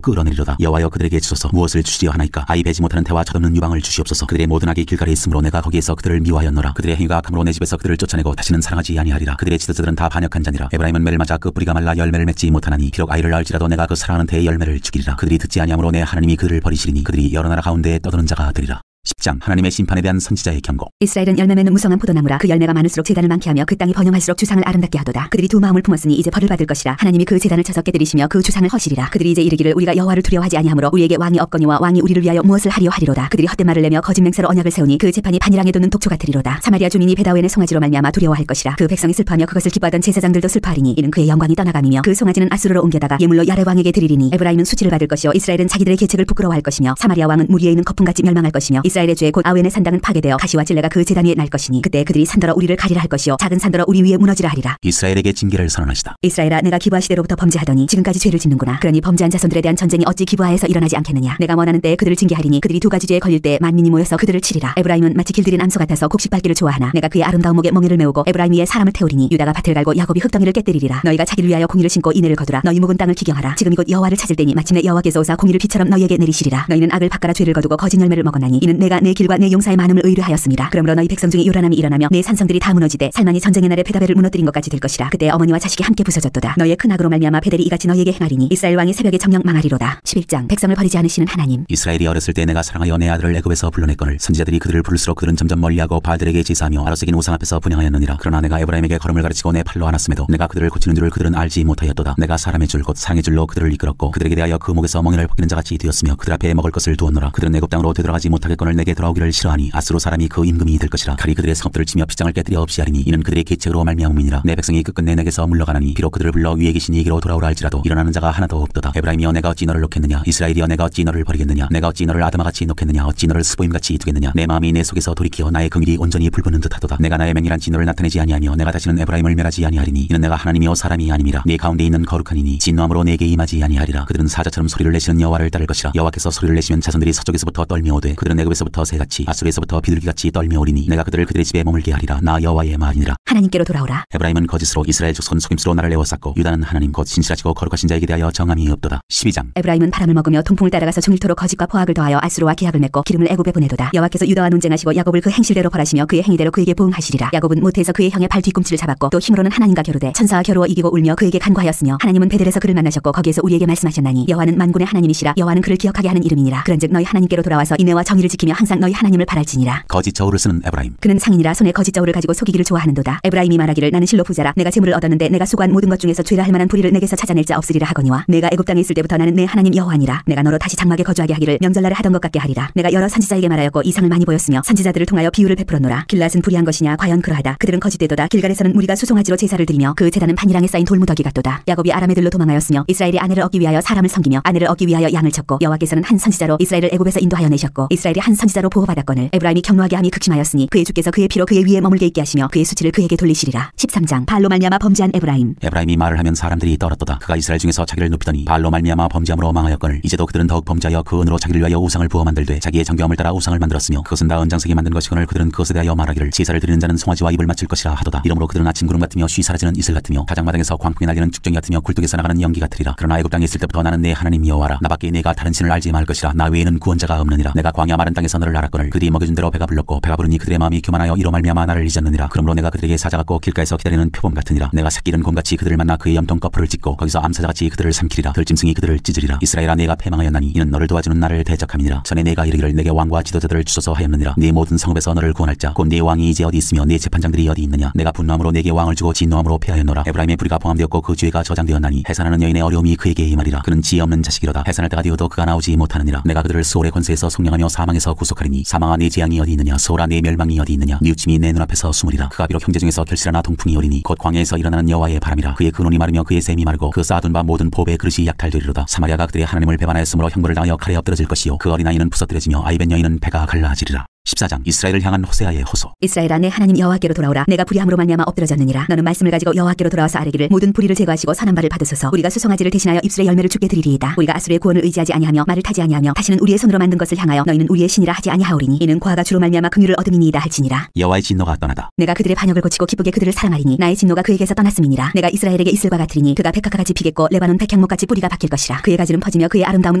끌어내리로다. 여호와여, 그들에게 주소서. 무엇을 주시려 하나이까. 아이 베지 못하는 태와 젖없는 유방을 주시옵소서. 그들의 모든 악이 길가에 있으므로 내가 거기에서 그들을 미워하였노라. 그들의 행위가 악함으로 내 집에서 그들을 쫓아내고 다시는 사랑하지 아니하리라. 그들의 지도자들은 다 반역한 자니라. 에브라임은 매를 맞아 그 뿌리가 말라 열매를 맺지 못하나니 비록 아이를 낳을지라도 내가 그 사랑하는 태의 열매를 죽이리라. 그들이 듣지 아니하므로 내 하나님이 그를 버리시리니 그들이 여러 나라 가운데에 떠도는 자가 되리라. 10장 하나님의 심판에 대한 선지자의 경고. 이스라엘은 열매 맺는 무성한 포도나무라. 그 열매가 많을수록 제단을 많게 하며 그 땅이 번영할수록 주상을 아름답게 하도다. 그들이 두 마음을 품었으니 이제 벌을 받을 것이라. 하나님이 그 제단을 쳐서 깨뜨리시며 그 주상을 허시리라. 그들이 이제 이르기를 우리가 여호와를 두려워하지 아니하므로 우리에게 왕이 없거니와 왕이 우리를 위하여 무엇을 하리요 하리로다. 그들이 헛된 말을 내며 거짓 맹세로 언약을 세우니 그 재판이 반일항에 돋는 독초 같으리로다. 사마리아 주민이 베다웬의 송아지로 말미암아 두려워할 것이라. 그 백성이 슬퍼하며 그것을 기뻐하던 제사장들도 슬퍼하리니 이는 그의 영광이 떠나감이며 그 송아지는 아수르로 옮겨다가 예물로 야레 왕에게 드리리니 에브라임은 수치를 받을 것이요 이스라엘은 자기들의 계책을 부끄러워할 것이며 사마리아 왕은 무리에 있는 거품같이 멸망할 것이며 이스라엘의 죄 곧 아웬의 산당은 파괴되어 가시와 찔레가 그 제단 위에 날 것이니 그때 그들이 산더러 우리를 가리라 할 것이요 작은 산더러 우리 위에 무너지라 하리라. 이스라엘에게 징계를 선언하시다. 이스라엘아, 내가 기브아 시대로부터 범죄하더니 지금까지 죄를 짓는구나. 그러니 범죄한 자손들에 대한 전쟁이 어찌 기브아에서 일어나지 않겠느냐. 내가 원하는 때에 그들을 징계하리니 그들이 두 가지 죄에 걸릴 때 만민이 모여서 그들을 치리라. 에브라임은 마치 길들인 암소 같아서 곡식 밟기를 좋아하나 내가 그의 아름다운 목에 멍에를 메우고 에브라임 위에 사람을 태우리니 유다가 밭을 갈고 야곱이 흙덩이를 깨뜨리리라. 너희가 자기를 위하여 공의를 신고 인애를 거두라. 너희 묵은 땅을 기경하라. 지금 이곳 여호와를 찾을 때니 마침내 여호와께서 오사 공의를 비처럼 너희에게 내리시리라. 너희는 악을 바꿔라 죄를 거두고 거짓 열매를 먹었나니 이는 내가 내 길과 내 용사의 많음을 의뢰하였습니다. 그러므로 너희 백성 중에 요란함이 일어나며 내 산성들이 다 무너지되 살만이 전쟁의 날에 베다벨을 무너뜨린 것까지 될 것이라. 그때 어머니와 자식이 함께 부서졌도다. 너희의 큰 악으로 말미암아 베델이 이같이 너희에게 행하리니 이스라엘 왕이 새벽에 정령 망하리로다. 11장 백성을 버리지 않으시는 하나님. 이스라엘이 어렸을 때 내가 사랑하여 내 아들을 애굽에서 불러냈거늘 선지자들이 그들을 부를수록 그들은 점점 멀리하고 바알들에게 제사하며 아로새긴 우상 앞에서 분향하였느니라. 그러나 내가 에브라임에게 걸음을 가르치고 내 팔로 안았음에도 내가 그들을 고치는 줄을 그들은 알지 못하였도다. 내가 사람의 줄 곧 상의 줄로 그들을 이끌었고 그들에게 대하여 그 목에서 멍에를 벗기는 자같이 되었으며 그들 앞에 먹을 것을 두었노라. 그들은 애굽 땅으로 되돌아가지 못하겠거늘 내게 돌아오기를 싫어하니 아수르 사람이 그 임금이 될 것이라. 칼이 그들의 성읍들을 치며 빗장을 깨뜨려 없이 하리니 이는 그들의 계책으로 말미암음이니라. 내 백성이 끝끝내 내게서 물러가나니 비록 그들을 불러 위에 계신 이에게로 돌아오라 할지라도 일어나는 자가 하나도 없도다. 에브라임이여, 내가 어찌 너를 놓겠느냐. 이스라엘이여, 내가 어찌 너를 버리겠느냐. 내가 어찌 너를 아담아같이 놓겠느냐. 어찌 너를 스보임같이 두겠느냐. 내 마음이 내 속에서 돌이키어 나의 긍일이 온전히 불붙는 듯하도다. 내가 나의 맹렬한 진노를 나타내지 아니하며 내가 다시는 에브라임을 멸하지 아니하리니 이는 내가 하나님이요 사람이 아님이라. 네 가운데 있는 거룩하니니 진노함으로 내게 임하지 아니하리라. 그들은 사자처럼 소리를 내시는 여호와를 따를 것이라. 여호와께서 소리를 내시면 자손들이 서쪽에서부터 떨며오되 그들은 애굽에서부터 새같이 아수르에서부터 비둘기같이 떨며오리니 내가 그들을 그들의 집에 머물게 하리라. 나 여호와의 말이니라. 하나님께로 돌아오라. 에브라임은 거짓으로 이스라엘 족속은 속임수로 나를 에워쌌고 유다는 하나님 곧 신실하시고 거룩하신 자에게 대하여 정함이 없도다. 12장 에브라임은 바람을 먹으며 통풍을 따라가서 종일토록 거짓과 포악을 더하여 아수르와 기약을 맺고 기름을 애굽에 보내도다. 여호와께서 유다와 논쟁하시고 야곱을 그 행실대로 벌하시며 그의 행위대로 그에게 보응하시리라. 야곱은 모태에서 그의 형의 발 뒤꿈치를 잡았고 또 힘으로는 하나님과 겨루되 천사와 겨루어 이기고 울며 그에게 간구하였으며 하나님은 베델에서 그를 만나셨고 거기에서 우리에게 말씀하셨나니 여호와는 만군의 하나님이시라. 여호와는 그를 기억하게 하는 이름이니라. 그런즉 너희 하나님께로 돌아와서 인애와 정의를 지키며 항상 너희 하나님을 바랄지니라. 거짓 저울을 쓰는 에브라임. 그는 상인이라 손에 거짓 저울을 가지고 속이기를 좋아하는도다. 에브라임이 말하기를 나는 실로 부자라. 내가 재물을 얻었는데 내가 수고한 모든 것 중에서 죄라 할 만한 불의를 내게서 찾아낼 자 없으리라 하거니와 내가 애굽 땅에 있을 때부터 나는 내 하나님 여호와니라. 내가 너로 다시 장막에 거주하게 하기를 명절날에 하던 것 같게 하리라. 내가 여러 선지자에게 말하였고 이상을 많이 보였으며 선지자들을 통하여 비유를 베풀었노라. 길랏은 불의한 것이냐 과연 그러하다. 그들은 거짓되도다. 길갈에서는 무리가 수송아지로 제사를 드리며 그 제단은 반이랑에 쌓인 돌무더기 같도다. 야곱이 아람애들로 도망하였으며 이스라엘이 아내를 얻기 위하여 사람을 섬기며 아내를 얻기 위하여 양을 쳤고 여호와께서는 한 선지자로 이스라엘을 애굽에서 인도하여 내셨고 이스라엘이 한 선지자로 보호받았거늘 에브라임이 경노하게 함이 극심하였으니 그의 주께서 그의 피로 그의 위에 머물게 있게 하시며 그의 수치를 그에게 돌리시리라. 13장 바알로 말미암아 범죄한 에브라임. 에브라임이 말을 하면 사람들이 떨었도다. 그가 이스라엘 중에서 자기를 높이더니 바알로 말미암아 범죄함으로 망하였거늘 이제도 그들은 더욱 범죄하여 그 은으로 자기를 위하여 우상을 부어 만들되 자기의 정교함을 따라 우상을 만들었으며 그것은 다 은장색이 만든 것이거늘 그들은 그것에 대하여 말하기를 제사를 드리는 자는 송아지와 입을 맞출 것이라 하도다. 이러므로 그들은 아침 구름 같으며 쉬 사라지는 이슬 같으며 다장마당에서 광풍이 날리는 죽정이 같으며 굴뚝에서 나가는 연기 같으리라. 그러나 애굽 땅에 있을 때부터 나는 내 하나님 여호와라. 나밖에 내가 다른 신을 알지 말 것이라. 나 외에는 구원자가 없느니라. 내가 광야 마른 땅에 땅에서 너를 알았거늘 그들이 먹여준 대로 배가 불렀고 배가 부르니 그들의 마음이 교만하여 이로 말미암아 나를 잊었느니라. 그러므로 내가 그들에게 사자같고 길가에서 기다리는 표범 같으니라. 내가 새끼 잃은 곰같이 그들을 만나 그의 염통 거풀을 찢고 거기서 암사자같이 그들을 삼키리라. 들짐승이 그들을 찢으리라. 이스라엘아 내가 패망하였나니 이는 너를 도와주는 나를 대적함이니라. 전에 내가 이르기를 내게 왕과 지도자들을 주소서 하였느니라. 네 모든 성읍에서 너를 구원할 자 곧 네 왕이 이제 어디 있으며 네 재판장들이 어디 있느냐. 내가 분노함으로 내게 왕을 주고 진노함으로 패하였노라. 에브라임의 불의가 봉함되었고 그 죄가 저장되었나니 해산하는 여인의 어려움이 그에게 임하리라. 그는 지혜 없는 자식이로다. 해산할 때가 되어도 그가 나오지 못하느니라. 내가 그들을 수올의 권세에서 속량하며 사망에서 구속하리니 사망아 네 재앙이 어디 있느냐. 수올아 네 멸망이 어디 있느냐. 뉘우침이 내 눈앞에서 숨으리라. 그가 비록 형제 중에서 결실하나 동풍이 오리니 곧 광야에서 일어나는 여호와의 바람이라. 그의 근원이 마르며 그의 샘이 마르고 그 쌓아둔 바 모든 보배의 그릇이 약탈되리로다. 사마리아가 그들의 하나님을 배반하였으므로 형벌을 당하여 칼에 엎드러질 것이요 그 어린아이는 부서뜨려지며 아이벤 여인은 배가 갈라지리라. 14장 이스라엘을 향한 호세아의 호소. 이스라엘아 내 하나님 여호와께로 돌아오라. 내가 불의함으로 말미암아 엎드러졌느니라. 너는 말씀을 가지고 여호와께로 돌아와서 아뢰기를 모든 불의를 제거하시고 선한 바를 받으소서. 우리가 수송아지를 대신하여 입술의 열매를 주게 드리리이다. 우리가 아수르의 구원을 의지하지 아니하며 말을 타지 아니하며 다시는 우리의 손으로 만든 것을 향하여 너희는 우리의 신이라 하지 아니하오리니 이는 고아가 주로 말미암아 긍휼을 얻음이니이다 할지니라. 여호와의 진노가 떠나다. 내가 그들의 반역을 고치고 기쁘게 그들을 사랑하리니 나의 진노가 그에게서 떠났음이니라. 내가 이스라엘에게 이슬과 같으리니 그가 백합과같이 피겠고 레바논 백향목같이 뿌리가 박힐 것이라. 그의 가지는 퍼지며 그의 아름다움은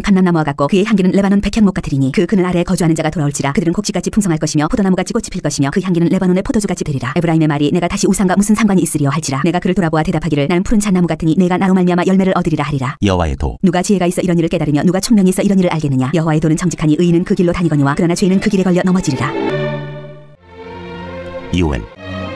감람나무와 같고 그의 향기는 레바논 백향목 같으리니 그 그늘 아래에 거주하는 자가 돌아올지라. 그들은 곡식같이 풍성할 것이며 포도나무같이 꽃이 필 것이며 그 향기는 레바논의 포도주같이 되리라. 에브라임의 말이 내가 다시 우상과 무슨 상관이 있으리요 할지라. 내가 그를 돌아보아 대답하기를 나는 푸른 잣나무 같으니 내가 나로 말미암아 열매를 얻으리라 하리라. 여호와의 도. 누가 지혜가 있어 이런 일을 깨달으며 누가 총명이 있어 이런 일을 알겠느냐. 여호와의 도는 정직하니 의인은 그 길로 다니거니와 그러나 죄인은 그 길에 걸려 넘어지리라. 이오엘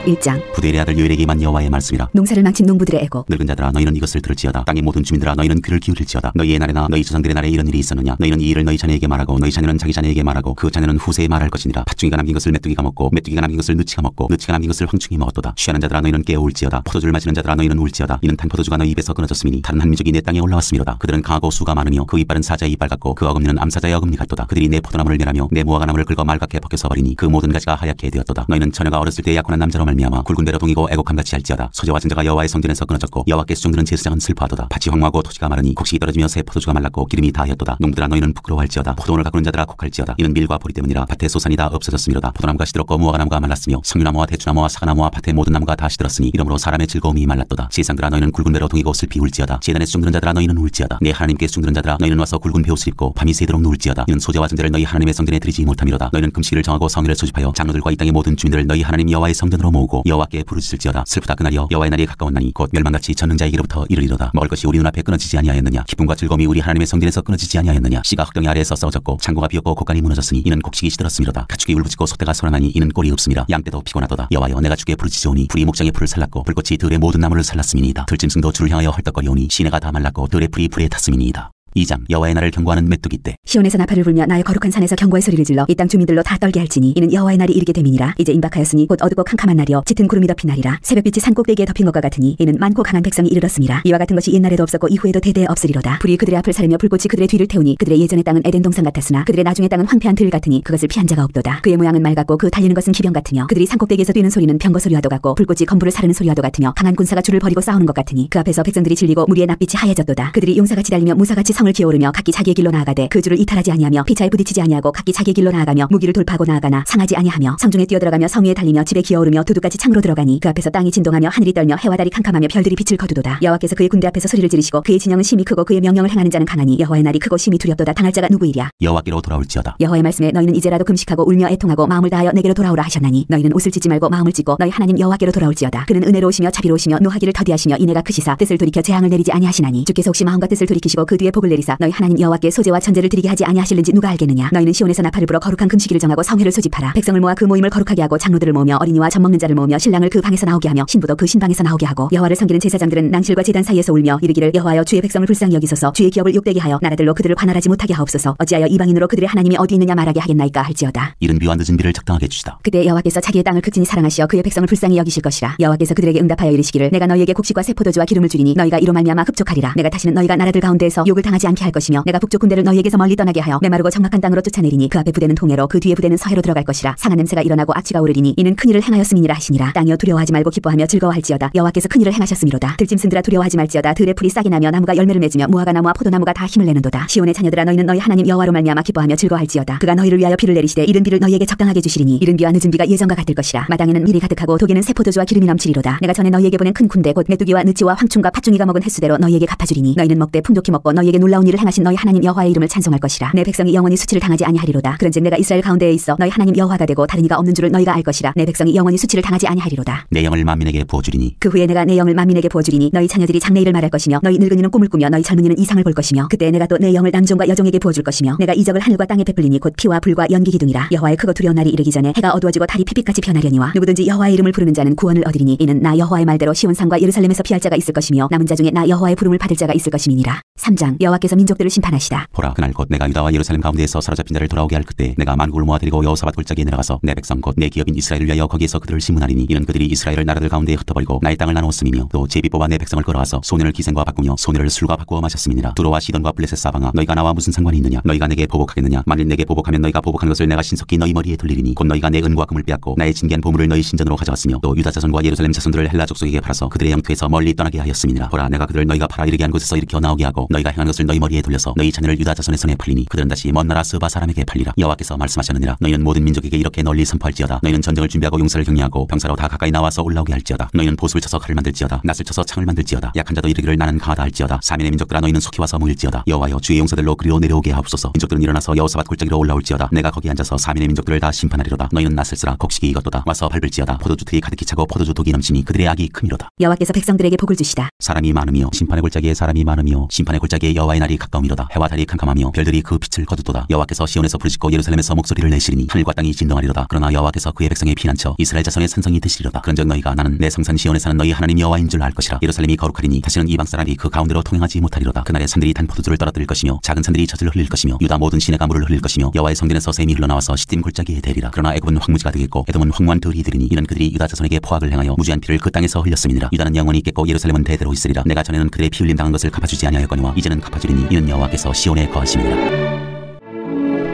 1장 부대엘의 아들 요엘에게 임한 여호와의 말씀이라. 농사를 망친 농부들의 애고 늙은 자들아 너희는 이것을 들을지어다. 땅의 모든 주민들아 너희는 귀를 기울일지어다. 너희의 날에나 너희 조상들의 날에 이런 일이 있었느냐. 너희는 이 일을 너희 자녀에게 말하고 너희 자녀는 자기 자녀에게 말하고 그 자녀는 후세에 말할 것이니라. 팥중이가 남긴 것을 메뚜기가 먹고 메뚜기가 남긴 것을 느치가 먹고 느치가 남긴 것을 황충이 먹었도다. 취하는 자들아 너희는 깨어울지어다. 포도주를 마시는 자들아 너희는 울지어다. 이는 탄 포도주가 너희 입에서 끊어졌음이니 다른 한 민족이 내 땅에 올라왔음이로다. 그들은 강하고 수가 많으며 그 이빨은 사자의 이빨 같고 그 어금니는 암사자의 어금니 같도다. 그들이 내 포도나무를 멸하며 내 무화과 나무를 긁어 말갛게 벗겨서 버리니 그 모든 가지가 하얗게 되었도다. 너희는 처녀가 어렸을 때 약혼한 남자로 말미암아 굵은 배로 동이고 애곡함같이 할지어다. 소재와 전자가 여호와의 성전에서 끊어졌고 여호와께 수종드는 제사장은 슬퍼하도다. 밭이 황무하고 토지가 마르니 곡식이 떨어지며 새 포도주가 말랐고 기름이 다하였도다. 농부들아 너희는 부끄러워할지어다. 포도원을 가꾸는 자들아 곡할지어다. 이는 밀과 보리 때문이라. 밭의 소산이 다 없어졌음이로다. 포도나무가 시들었고 무화과 나무가 말랐으며 석류나무와 대추나무와 사과나무와 밭의 모든 나무가 다 시들었으니 이러므로 사람의 즐거움이 말랐도다. 세상들아 너희는 굵은 배로 동이고 슬피 울지어다. 제단에 수종드는 자들아 너희는 울지어다. 내 하나님께 수종드는 자들아 너희는 와서 굵은 베옷을 입고 밤이 새도록 누울지어다. 이는 소재와 전자를 너희 하나님의 성전에 드리지 못함이로다. 너희는 금식을 정하고 성회를 소집하여 장로들과 이 땅의 모든 주민들을 너희 하나님 여호와의 성전으로 모으고 여호와께 부르짖을지어다. 슬프다 그날이여 여호와의 날이 가까웠나니 곧 멸망같이 전능자에게로부터 이르리로다. 먹을 것이 우리 눈앞에 끊어지지 아니하였느냐. 기쁨과 즐거움이 우리 하나님의 성전에서 끊어지지 아니하였느냐. 씨가 흙덩이 아래에서 썩어졌고 창고가 비었고 곡간이 무너졌으니 이는 곡식이 시들었음이로다. 가축이 울부짖고 소떼가 소란하니 이는 꼴이 없음이라. 양떼도 피곤하도다. 여호와여 내가 주께 부르짖으오니 불이 목장의 풀을 살랐고 불꽃이 들의 모든 나무를 살랐음이니이다. 들짐승도 주를 향하여 헐떡거리오니 시내가 다 말랐고 들의 풀이 불에 탔음이니이다. 2장 여호와의 날을 경고하는 메뚜기 때. 시온에서 나팔을 불며 나의 거룩한 산에서 경고의 소리를 질러 이 땅 주민들로 다 떨게 할지니 이는 여호와의 날이 이르게 됨이니라. 이제 임박하였으니 곧 어둡고 캄캄한 날이요 짙은 구름이 덮인 날이라. 새벽빛이 산 꼭대기에 덮인 것과 같으니 이는 많고 강한 백성이 이르렀음이라. 이와 같은 것이 옛날에도 없었고 이후에도 대대에 없으리로다. 불이 그들의 앞을 사르며 불꽃이 그들의 뒤를 태우니 그들의 예전의 땅은 에덴 동산 같았으나 그들의 나중의 땅은 황폐한 들 같으니 그것을 피한 자가 없도다. 그의 모양은 말 같고 그 달리는 것은 기병 같으며 그들이 산 꼭대기에서 뛰는 소리는 병거 소리와도 같고 불꽃이 건부를 사르는 소리와도 같으며 강한 군사가 줄을 버리고 싸우는 것 같으니 그 앞에서 백성들이 질리고 무리의 낯빛이 하얘졌도다. 그들이 용사같이 달리며 무사같이 성을 기어오르며 각기 자기의 길로 나아가되 그 줄을 이탈하지 아니하며 피차에 부딪히지 아니하고 각기 자기의 길로 나아가며 무기를 돌파하고 나아가나 상하지 아니하며 성중에 뛰어들어가며 성 위에 달리며 집에 기어오르며 두둑같이 창으로 들어가니 그 앞에서 땅이 진동하며 하늘이 떨며 해와 달이 캄캄하며 별들이 빛을 거두도다. 여호와께서 그의 군대 앞에서 소리를 지르시고 그의 진영은 심히 크고 그의 명령을 행하는 자는 강하니 여호와의 날이 크고 심히 두렵도다. 당할 자가 누구이랴. 여호와께로 돌아올지어다. 여호와의 말씀에 너희는 이제라도 금식하고 울며 애통하고 마음을 다하여 내게로 돌아오라 하셨나니 너희는 옷을 찢지 말고 마음을 찢고 너희 하나님 여호와께로 돌아올지어다. 그는 은혜로우시며 자비로우시며 노하기를 더디하시며 인애가 크시사 뜻을 돌이켜 재앙을 내리지 아니하시나니 주께서 혹시 마음과 뜻을 돌이키시고 그 뒤에 복을 내리사 너희 하나님 여호와께 소재와 전제를 드리게 하지 아니하실는지 누가 알겠느냐. 너희는 시온에서 나팔을 불어 거룩한 금식일을 정하고 성회를 소집하라. 백성을 모아 그 모임을 거룩하게 하고 장로들을 모으며 어린이와 젖 먹는 자를 모으며 신랑을 그 방에서 나오게 하며 신부도 그 신방에서 나오게 하고 여호와를 섬기는 제사장들은 낭실과 제단 사이에서 울며 이르기를 여호와여 주의 백성을 불쌍히 여기소서. 주의 기업을 욕되게 하여 나라들로 그들을 관할하지 못하게 하옵소서. 어찌하여 이방인으로 그들의 하나님이 어디 있느냐 말하게 하겠나이까 할지어다. 이른 비와 늦은 비를 적당하게 주시다. 그때 여호와께서 자기의 땅을 극진히 사랑하시어 그의 백성을 불쌍히 여기실 것이라. 여호와께서 그들에게 응답하여 이르시기를 내가 너희에게 곡식과 새 포도주와 기름을 주리니 너희가 이로 말미암아 흡족하리라. 내가 다시는 너희가 나라들 가운데에서 욕을 당하지 않게 할 것이며 내가 북쪽 군대를 너희에게서 멀리 떠나게 하여 메마르고 적막한 땅으로 쫓아내리니 그 앞에 부대는 동해로 그 뒤에 부대는 서해로 들어갈 것이라. 상한 냄새가 일어나고 악취가 오르리니 이는 큰일을 행하였음이니라 하시니라. 땅이여 두려워하지 말고 기뻐하며 즐거워할지어다. 여호와께서 큰일을 행하셨음이로다. 들짐승들아 두려워하지 말지어다. 들의 풀이 싹이 나며 나무가 열매를 맺으며 무화과 나무와 포도나무가 다 힘을 내는도다. 시온의 자녀들아 너희는 너희 하나님 여호와로 말미암아 기뻐하며 즐거워할지어다. 그가 너희를 위하여 비를 내리시되 이른 비를 너희에게 적당하게 주시리니 이른 비와 늦은 비가 예전과 같을 것이라. 마당에는 밀이 가득하고 독에는 새 포도주와 기름이 넘치리로다. 내가 전에 너희에게 보낸 큰 군대 곧 메뚜기와 느치와 황충과 팥중이가 먹은 횟수대로 너희에게 갚아주리니 너희는 먹되 풍족히 먹고 너희에게 놀라운 일을 행하신 너희 하나님 여호와의 이름을 찬송할 것이라. 내 백성이 영원히 수치를 당하지 아니하리로다. 그런즉 내가 이스라엘 가운데에 있어 너희 하나님 여호와가 되고 다른 이가 없는 줄을 너희가 알 것이라. 내 백성이 영원히 수치를 당하지 아니하리로다. 내 영을 만민에게 부어주리니 그 후에 내가 내 영을 만민에게 부어주리니 너희 자녀들이 장래일을 말할 것이며 너희 늙은이는 꿈을 꾸며 너희 젊은이는 이상을 볼 것이며 그때 내가 또 내 영을 남종과 여종에게 부어줄 것이며 내가 이적을 하늘과 땅에 베풀리니 곧 피와 불과 연기 기둥이라. 여호와의 크고 두려운 날이 이르기 전에 해가 어두워지고 달이 피빛같이 변하려니와 누구든지 여호와의 이름을 부르는 자는 구원을 얻으리니 이는 나 여호와의 말대로 시온산과 예루살렘에서 피할 자가 있을 것이며 남은 자 중에 나 여호와의 부름을 받을 자가 있을 것임이니라. 3장 여호와께서 민족들을 심판하시다. 보라, 그날 곧 내가 유다와 예루살렘 가운데에서 사로잡힌 자를 돌아오게 할 그때 내가 만국을 모아들이고 여호사밧 골짜기에 내려가서 내 백성 곧 내 기업인 이스라엘을 위하여 거기에서 그들을 심문하리니 이는 그들이 이스라엘을 나라들 가운데에 흩어버리고 나의 땅을 나누었음이며 또 제비 뽑아 내 백성을 끌어와서 소년을 기생과 바꾸며 소녀를 술과 바꾸어 마셨음이니라. 두로와 시돈과 블레셋 사방아, 너희가 나와 무슨 상관이 있느냐? 너희가 내게 보복하겠느냐? 만일 내게 보복하면 너희가 보복한 것을 내가 신속히 너희 머리에 돌리리니 곧 너희가 내 은과 금을 빼앗고 나의 진귀한 보물을 너희 신전으로 가져갔으며 또 유다 자손과 예루살렘 자손들을 헬라 족속에게 팔아서 그들의 영토에서 멀리 떠나게 하였음이니라. 보라, 내가 그들을 너희가 팔아 이르게 한 곳에서 일으켜 나오게 하고 너희가 행한 것을 너희 머리에 돌려서 너희 자녀를 유다 자손의 손에 팔리니 그들은 다시 먼 나라 스바 사람에게 팔리라. 여호와께서 말씀하셨느니라. 너희는 모든 민족에게 이렇게 널리 선포할지어다. 너희는 전쟁을 준비하고 용사를 격리하고 병사로 다 가까이 나와서 올라오게 할지어다. 너희는 보수를 쳐서 칼을 만들지어다. 낫을 쳐서 창을 만들지어다. 약한 자도 이르기를 나는 강하다 할지어다. 사면의 민족들아, 너희는 속히 와서 모일지어다. 여호와여, 주의 용사들로 그리로 내려오게 하옵소서. 민족들은 일어나서 여호사밧 골짜기로 올라올지어다. 내가 거기 앉아서 사면의 민족들을 다 심판하리로다. 너희는 낫을 쓰라. 곡식이 익었도다. 와서 밟을지어다. 포도주 틀이 가득히 차고 포도주 독이 넘치니 그들의 악이 크미로다. 여호와께서 백성들에게 복을 주시다. 사람이 많으며 심판의 골짜기에 사람이 많으며 심판의 골짜기에 여호와의 날이 가까움이로다. 해와 달이 캄캄하며 별들이 그 빛을 거두도다. 여호와께서 시온에서 부르짖고 예루살렘에서 목소리를 내시리니 하늘과 땅이 진동하리로다. 그러나 여호와께서 그의 백성의 피난처 이스라엘 자손의 산성이 되시리로다. 그런즉 너희가 나는 내 성산 시온에 사는 너희 하나님 여호와인 줄 알 것이라. 예루살렘이 거룩하리니 다시는 이방 사람이 그 가운데로 통행하지 못하리로다. 그날에 산들이 단 포도주를 떨어뜨릴 것이며 작은 산들이 젖을 흘릴 것이며 유다 모든 시내가 물을 흘릴 것이며 여호와의 성전에서 샘이 흘러나와서 시딤 골짜기에 대리라. 그러나 애굽은 황무지가 되겠고 에돔은 황무한 들이 되리니 이는 그들이 유다 자손에게 포악을 행하여 무지한 피를 그 땅에서 흘렸음이니라. 유다는 영원히 있겠고 예루살렘은 대대로 있으리라. 내가 전에는 그들의 피 흘림 당한 것을 갚아주지 아니하였거니와 이제는 갚아주리니 이는 여호와께서 시온에 거하심이니라.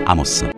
아모스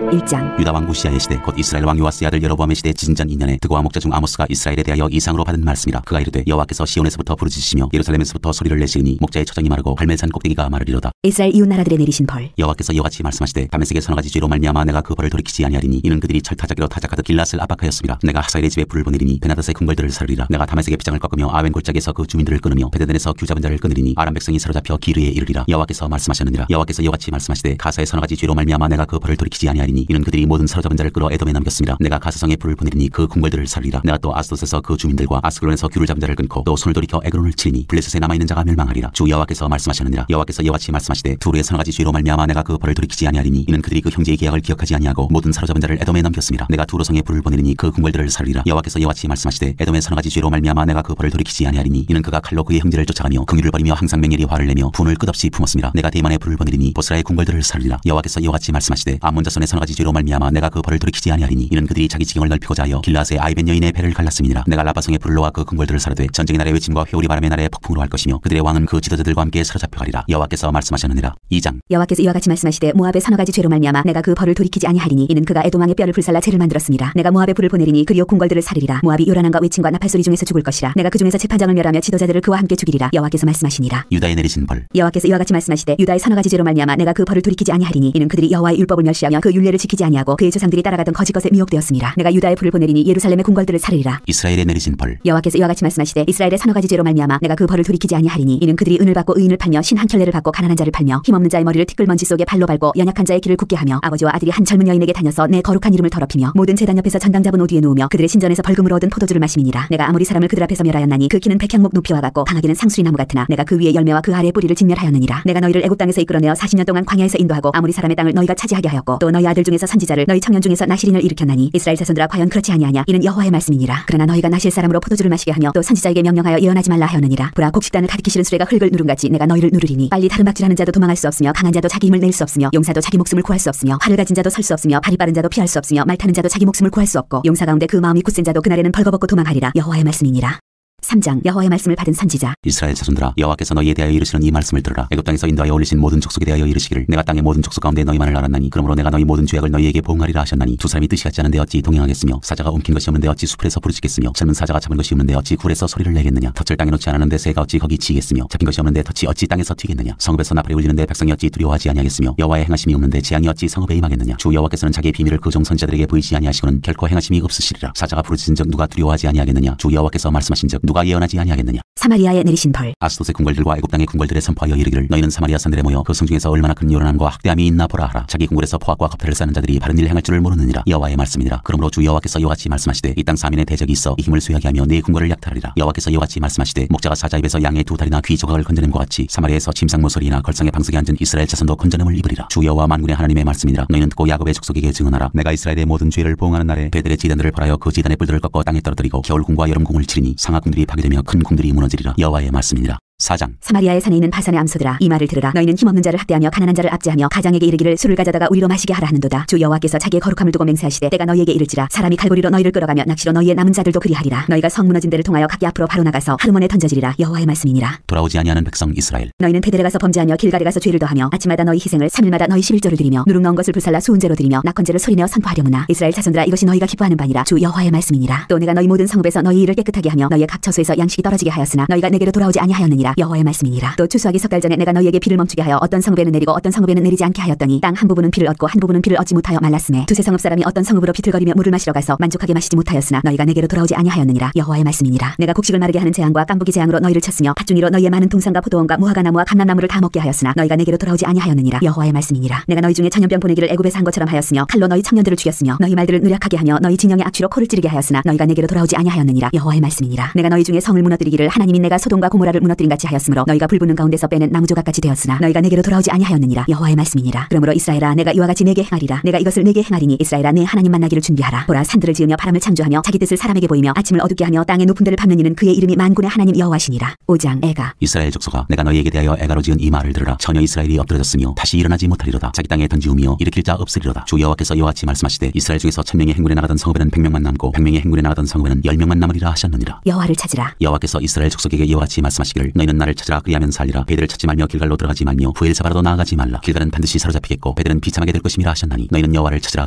1장 유다 왕 우시아의 시대 곧 이스라엘 왕 요아스의 아들 여로보암의 시대 지진전 2년에 드고와 목자 중 아모스가 이스라엘에 대하여 이상으로 받은 말씀이라. 그가 이르되 여호와께서 시온에서부터 부르짖으시며 예루살렘에서부터 소리를 내시니 목자의 처정이 마르고 갈멜산 꼭대기가 마르리로다. 이스라엘 이웃 나라들에 내리신 벌. 여호와께서 이와 같이 말씀하시되 다메섹의 서너 가지 죄로 말미암아 내가 그 벌을 돌이키지 아니하리니 이는 그들이 철타작기로 타작하듯 길랏을 압박하였습니다. 내가 하사엘의 집에 불을 보내리니 베나닷의 궁궐들을 사르리라. 내가 다메섹의 빗장을 꺾으며 아웬 골짜기에서 그 주민들을 끊으며 베데덴에서 규 잡은 자를 끊으리니 아람 백성이 사로잡혀 기르에 이르리라. 여호와께서 말씀하셨느니라. 여호와께서 이와 같이 말씀하시되 가사의 서너 가지 죄로 말미암아 내가 그 벌을 돌이키지 아니하리니 이는 그들이 모든 사로잡은 자를 끌어 에돔에 남겼습니다. 내가 가사성에 불을 보내리니 그 궁궐들을 사르리라. 내가 또 아스돗에서 그 주민들과 아스글론에서 규를 잡은 자를 끊고 또 손을 돌이켜 에그론을 치리니 블레셋에 남아있는 자가 멸망하리라. 주 여호와께서 말씀하셨느니라. 여호와께서 이와 같이 말씀하시되 두루의 서너 가지 죄로 말미암아 내가 그 벌을 돌이키지 아니하리니 이는 그들이 그 형제의 계약을 기억하지 아니하고 모든 사로잡은 자를 에돔에 남겼습니다. 내가 두루성에 불을 보내리니 그 궁궐들을 사르리라. 여호와께서 이와 같이 말씀하시되 에돔의 서너 가지 죄로 말미암아 내가 그 벌을 돌이키지 아니하리니 이는 그가 칼로 그의 형제를 쫓아가며 긍휼을 버리며 항상 맹렬히 화를 내며 분을 끝없이 품었습니다. 내가 대만에 불을 보내리니 보스라의 궁궐들을 사르리라. 여호와께서 이와 같이 말씀하시되 암몬 자손의 서너 가지 죄로 말미암아 내가 그 벌을 돌이키지 아니하리니 이는 그들이 자기 지경을 넓히고자 하여 길라스의 아이벤 여인의 배를 갈랐음이니라. 내가 라바성의 불을 놓아 그 궁궐들을 사르되 전쟁의 날의 외침과 회오리 바람의 날에 폭풍으로 할 것이며 그들의 왕은 그 지도자들과 함께 사로잡혀가리라. 여호와께서 말씀하셨느니라. 2장 여호와께서 이와 같이 말씀하시되 모압의 서너 가지 죄로 말미암아 내가 그 벌을 돌이키지 아니하리니 이는 그가 에돔 왕의 뼈를 불살라 죄를 만들었습니다. 내가 모압의 불을 보내리니 그리오 궁궐들을 사르리라. 모압이 요란함과 외침과 나팔소리 중에서 죽을 것이라. 내가 그 중에서 재판장을 멸하며 지도자들을 그와 함께 죽이리라. 여호와께서 말씀하시니라. 유다에 내리신 벌. 여호와께서 이와 같이 말씀하시되 유다의 서너 가지 죄로 말미암아 내가 그 벌을 돌이키지 아니하리니 이는 그들이 여호와의 율법을 멸시하며 그 율례를 지키지 아니하고 그의 조상들이 따라가던 거짓 것에 미혹되었습니다. 내가 유다의 불을 보내리니 예루살렘의 궁궐들을 사르리라. 이스라엘에 내리신 벌. 여호와께서 이와 같이 말씀하시되 이스라엘의 서너 가지 죄로 말미암아 내가 그 벌을 돌이키지 아니하리니 이는 그들이 은을 받고 의인을 팔며 신 한 켤레를 받고 가난한 자를 팔며 힘없는 자의 머리를 티끌먼지 속에 발로 밟고 연약한 자의 길을 굳게 하며 아버지와 아들이 한 젊은 여인에게 다녀서 내 거룩한 이름을 더럽히며 모든 제단 옆에서 전당 잡은 옷 위에 누우며 그들의 신전에서 벌금으로 얻은 포도주를 마심이니라. 내가 아무리 사람을 그들 앞에서 멸하였나니 그 키는 백향목 높이와 같고 방아기는 상수리 나무 같으나 내가 그 위에 열매와 그 아래의 뿌리를 진멸하였느니라. 내가 너희를 애굽 땅에서 이끌어내어 40년 동안 광야에서 인도하고 아무리 사람의 땅을 너희가 차지하게 하였고 또 너희 아들 중에서 선지자를 너희 청년 중에서 나실인을 일으켰나니 이스라엘 자손들아 과연 그렇지 아니하냐. 이는 여호와의 말씀이니라. 그러나 너희가 나실 사람으로 포도주를 마시게 하며 또 선지자에게 명령하여 예언하지 말라 하였느니라. 보라 곡식단을 가득히 실은 수레가 흙을 누름같이 내가 너희를 누르리니 빨리 다른 박질하는 자도 도망할 수 없으며 강한 자도 자기 힘을 낼 수 없으며 용사도 자기 목숨을 구할 수 없으며 활을 가진 자도 설 수 없으며 발이 빠른 자도 피할 수 없으며 말 타는 자도 자기 목숨을 구할 수 없고 용사 가운데 그 마음이 굳센 자도 그날에는 벌거벗고 도망하리라. 여호와의 말씀이니라. 3장 여호와의 말씀을 받은 선지자. 이스라엘 자손들아 여호와께서 너희에 대하여 이르시는 이 말씀을 들으라. 애굽 땅에서 인도하여 올리신 모든 족속에 대하여 이르시기를 내가 땅의 모든 족속 가운데 너희만을 알았나니 그러므로 내가 너희 모든 죄악을 너희에게 보응하리라 하셨나니 두 사람이 뜻이 같지 않은데 어찌 동행하겠으며 사자가 움킨 것이 없는데 어찌 수풀에서 부르짖겠으며 젊은 사자가 잡은 것이 없는데 어찌 굴에서 소리를 내겠느냐. 덫을 땅에 놓지 않았는데 새가 어찌 거기 지겠으며 잡힌 것이 없는데 덫이 어찌 땅에서 튀겠느냐. 성읍에서 나팔이 울리는데 백성이 어찌 두려워하지 아니하겠으며 여호와의 행하심이 없는데 재앙이 어찌 성읍에 임하겠느냐. 주 여호와께서는 자기의 비밀을 그 종 선지자들에게 보이지 아니하시고는 결코 행하심이 없으시리라. 사자가 부르짖은즉 누가 두려워하지 아니하겠느냐. 주 여호와께서 말씀하신즉 누가 예언하지 아니하겠느냐. 사마리아에 내리신 벌. 아스돗의 궁궐들과 애굽 땅의 궁궐들에 선포하여 이르기를 너희는 사마리아 산들에 모여 그 성중에서 얼마나 큰 요란함과 학대함이 있나 보라 하라. 자기 궁궐에서 포악과 겁탈을 쌓는 자들이 바른 일 행할 줄을 모르느니라. 여호와의 말씀이니라. 그러므로 주 여호와께서 이와 같이 말씀하시되 이 땅 사민의 대적이 있어 이 힘을 쇠하게 하며 네 궁궐을 약탈하리라. 여호와께서 이와 같이 말씀하시되 목자가 사자 입에서 양의 두 다리나 귀 조각을 건져냄과 같이 사마리아에서 침상 모서리나 걸상의 방석에 앉은 이스라엘 자손도 건져냄을 입으리라. 주 여호와 만군의 하나님의 말씀이니라. 너희는 듣고 야곱의 족속에게 증언하라. 내가 이스라엘의 모든 죄를 보응하는 날에 베델의 지단들을 벌하여 그 지단의 뿔들을 꺾어 땅에 떨어뜨리고 겨울 궁과 여름 궁을 치리니 상하궁들이 파괴되며 큰 궁들이 무너지리라. 여호와의 말씀이니라. 4장. 사마리아의 산에 있는 바산의 암소들아 이 말을 들으라. 너희는 힘없는 자를 학대하며 가난한 자를 압제하며 가장에게 이르기를 술을 가져다가 우리로 마시게 하라 하는도다. 주 여호와께서 자기의 거룩함을 두고 맹세하시되 때가 너희에게 이를지라. 사람이 칼고리로 너희를 끌어가며 낚시로 너희의 남은 자들도 그리하리라. 너희가 성 무너진 데를 통하여 각기 앞으로 바로 나가서 하루몬에 던져지리라. 여호와의 말씀이니라. 돌아오지 아니하는 백성 이스라엘. 너희는 베델에 가서 범죄하며 길갈에 가서 죄를 더하며 아침마다 너희 희생을 3일마다 너희 11조를 드리며 누룩 넣은 것을 불살라 수은제로 드리며 낙헌제를 소리내어 선포하려무나. 이스라엘 자손들아 이것이 너희가 기뻐하는 바니라. 주 여호와의 말씀이니라. 또 내가 너희 모든 성읍에서 너희 일을 깨끗하게 하며 너희의 각 처소에서 양식이 떨어지게 하였으나 너희가 내게로 돌아오지 아니하였느니라. 여호와의 말씀이니라. 또 추수하기 석 달 전에 내가 너희에게 비를 멈추게 하여 어떤 성읍에는 내리고 어떤 성읍에는 내리지 않게 하였더니 땅 한 부분은 비를 얻고 한 부분은 비를 얻지 못하여 말랐음에 두세 성읍 사람이 어떤 성읍으로 비틀거리며 물을 마시러 가서 만족하게 마시지 못하였으나 너희가 내게로 돌아오지 아니하였느니라. 여호와의 말씀이니라. 내가 곡식을 마르게 하는 재앙과 깐부기 재앙으로 너희를 쳤으며 팥중이로 너희의 많은 동산과 포도원과 무화과 나무와 감람나무를 다 먹게 하였으나 너희가 내게로 돌아오지 아니하였느니라. 여호와의 말씀이니라. 내가 너희 중에 전염병 보내기를 애굽에서 한 것처럼 하였으며 칼로 너희 청년들을 죽였으며 너희 말들을 누락하게 하며 너희 진영의 악취로 코를 찌르게 하였으나 너희가 내게로 돌아오지 아니하였느니라. 여호와의 말씀이니라. 내가 너희 중에 성을 무너뜨리기를 하나님이 내가 소돔과 고모라를 무너뜨린 같이 하였으므로 너희가 불붙는 가운데서 빼는 나무조각같이 되었으나 너희가 내게로 돌아오지 아니하였느니라. 여호와의 말씀이니라. 그러므로 이스라엘아 내가 이와 같이 내게 행하리라. 내가 이것을 내게 행하리니 이스라엘아 내 하나님 만나기를 준비하라. 보라 산들을 지으며 바람을 창조하며 자기 뜻을 사람에게 보이며 아침을 어둡게 하며 땅의 높은 데를 밟는 이는 그의 이름이 만군의 하나님 여호와시니라. 5장. 애가. 이스라엘 족속아 내가 너희에게 대하여 애가로 지은 이 말을 들으라. 전혀 이스라엘이 엎드러졌으며 다시 일어나지 못하리로다. 자기 땅에 던지우며 일으킬 자 없으리로다. 주 여호와께서 이와 같이 말씀하시되 이스라엘 중에서 1000명의 행군에 나가던 성읍에는 100명만 남고 100명의 행군에 나가던 성읍에는 10명만 남으리라 하셨느니라. 여호와를 찾으라. 여호와께서 이스라엘 족속에게 이와 같이 말씀하시기를 너희는 나를 찾으라 그리하면 살리라. 베델을 찾지 말며 길갈로 들어가지 말며 부엘세바라도 나아가지 말라. 길갈은 반드시 사로잡히겠고 베델은 비참하게 될 것임이라 하셨나니 너희는 여호와를 찾으라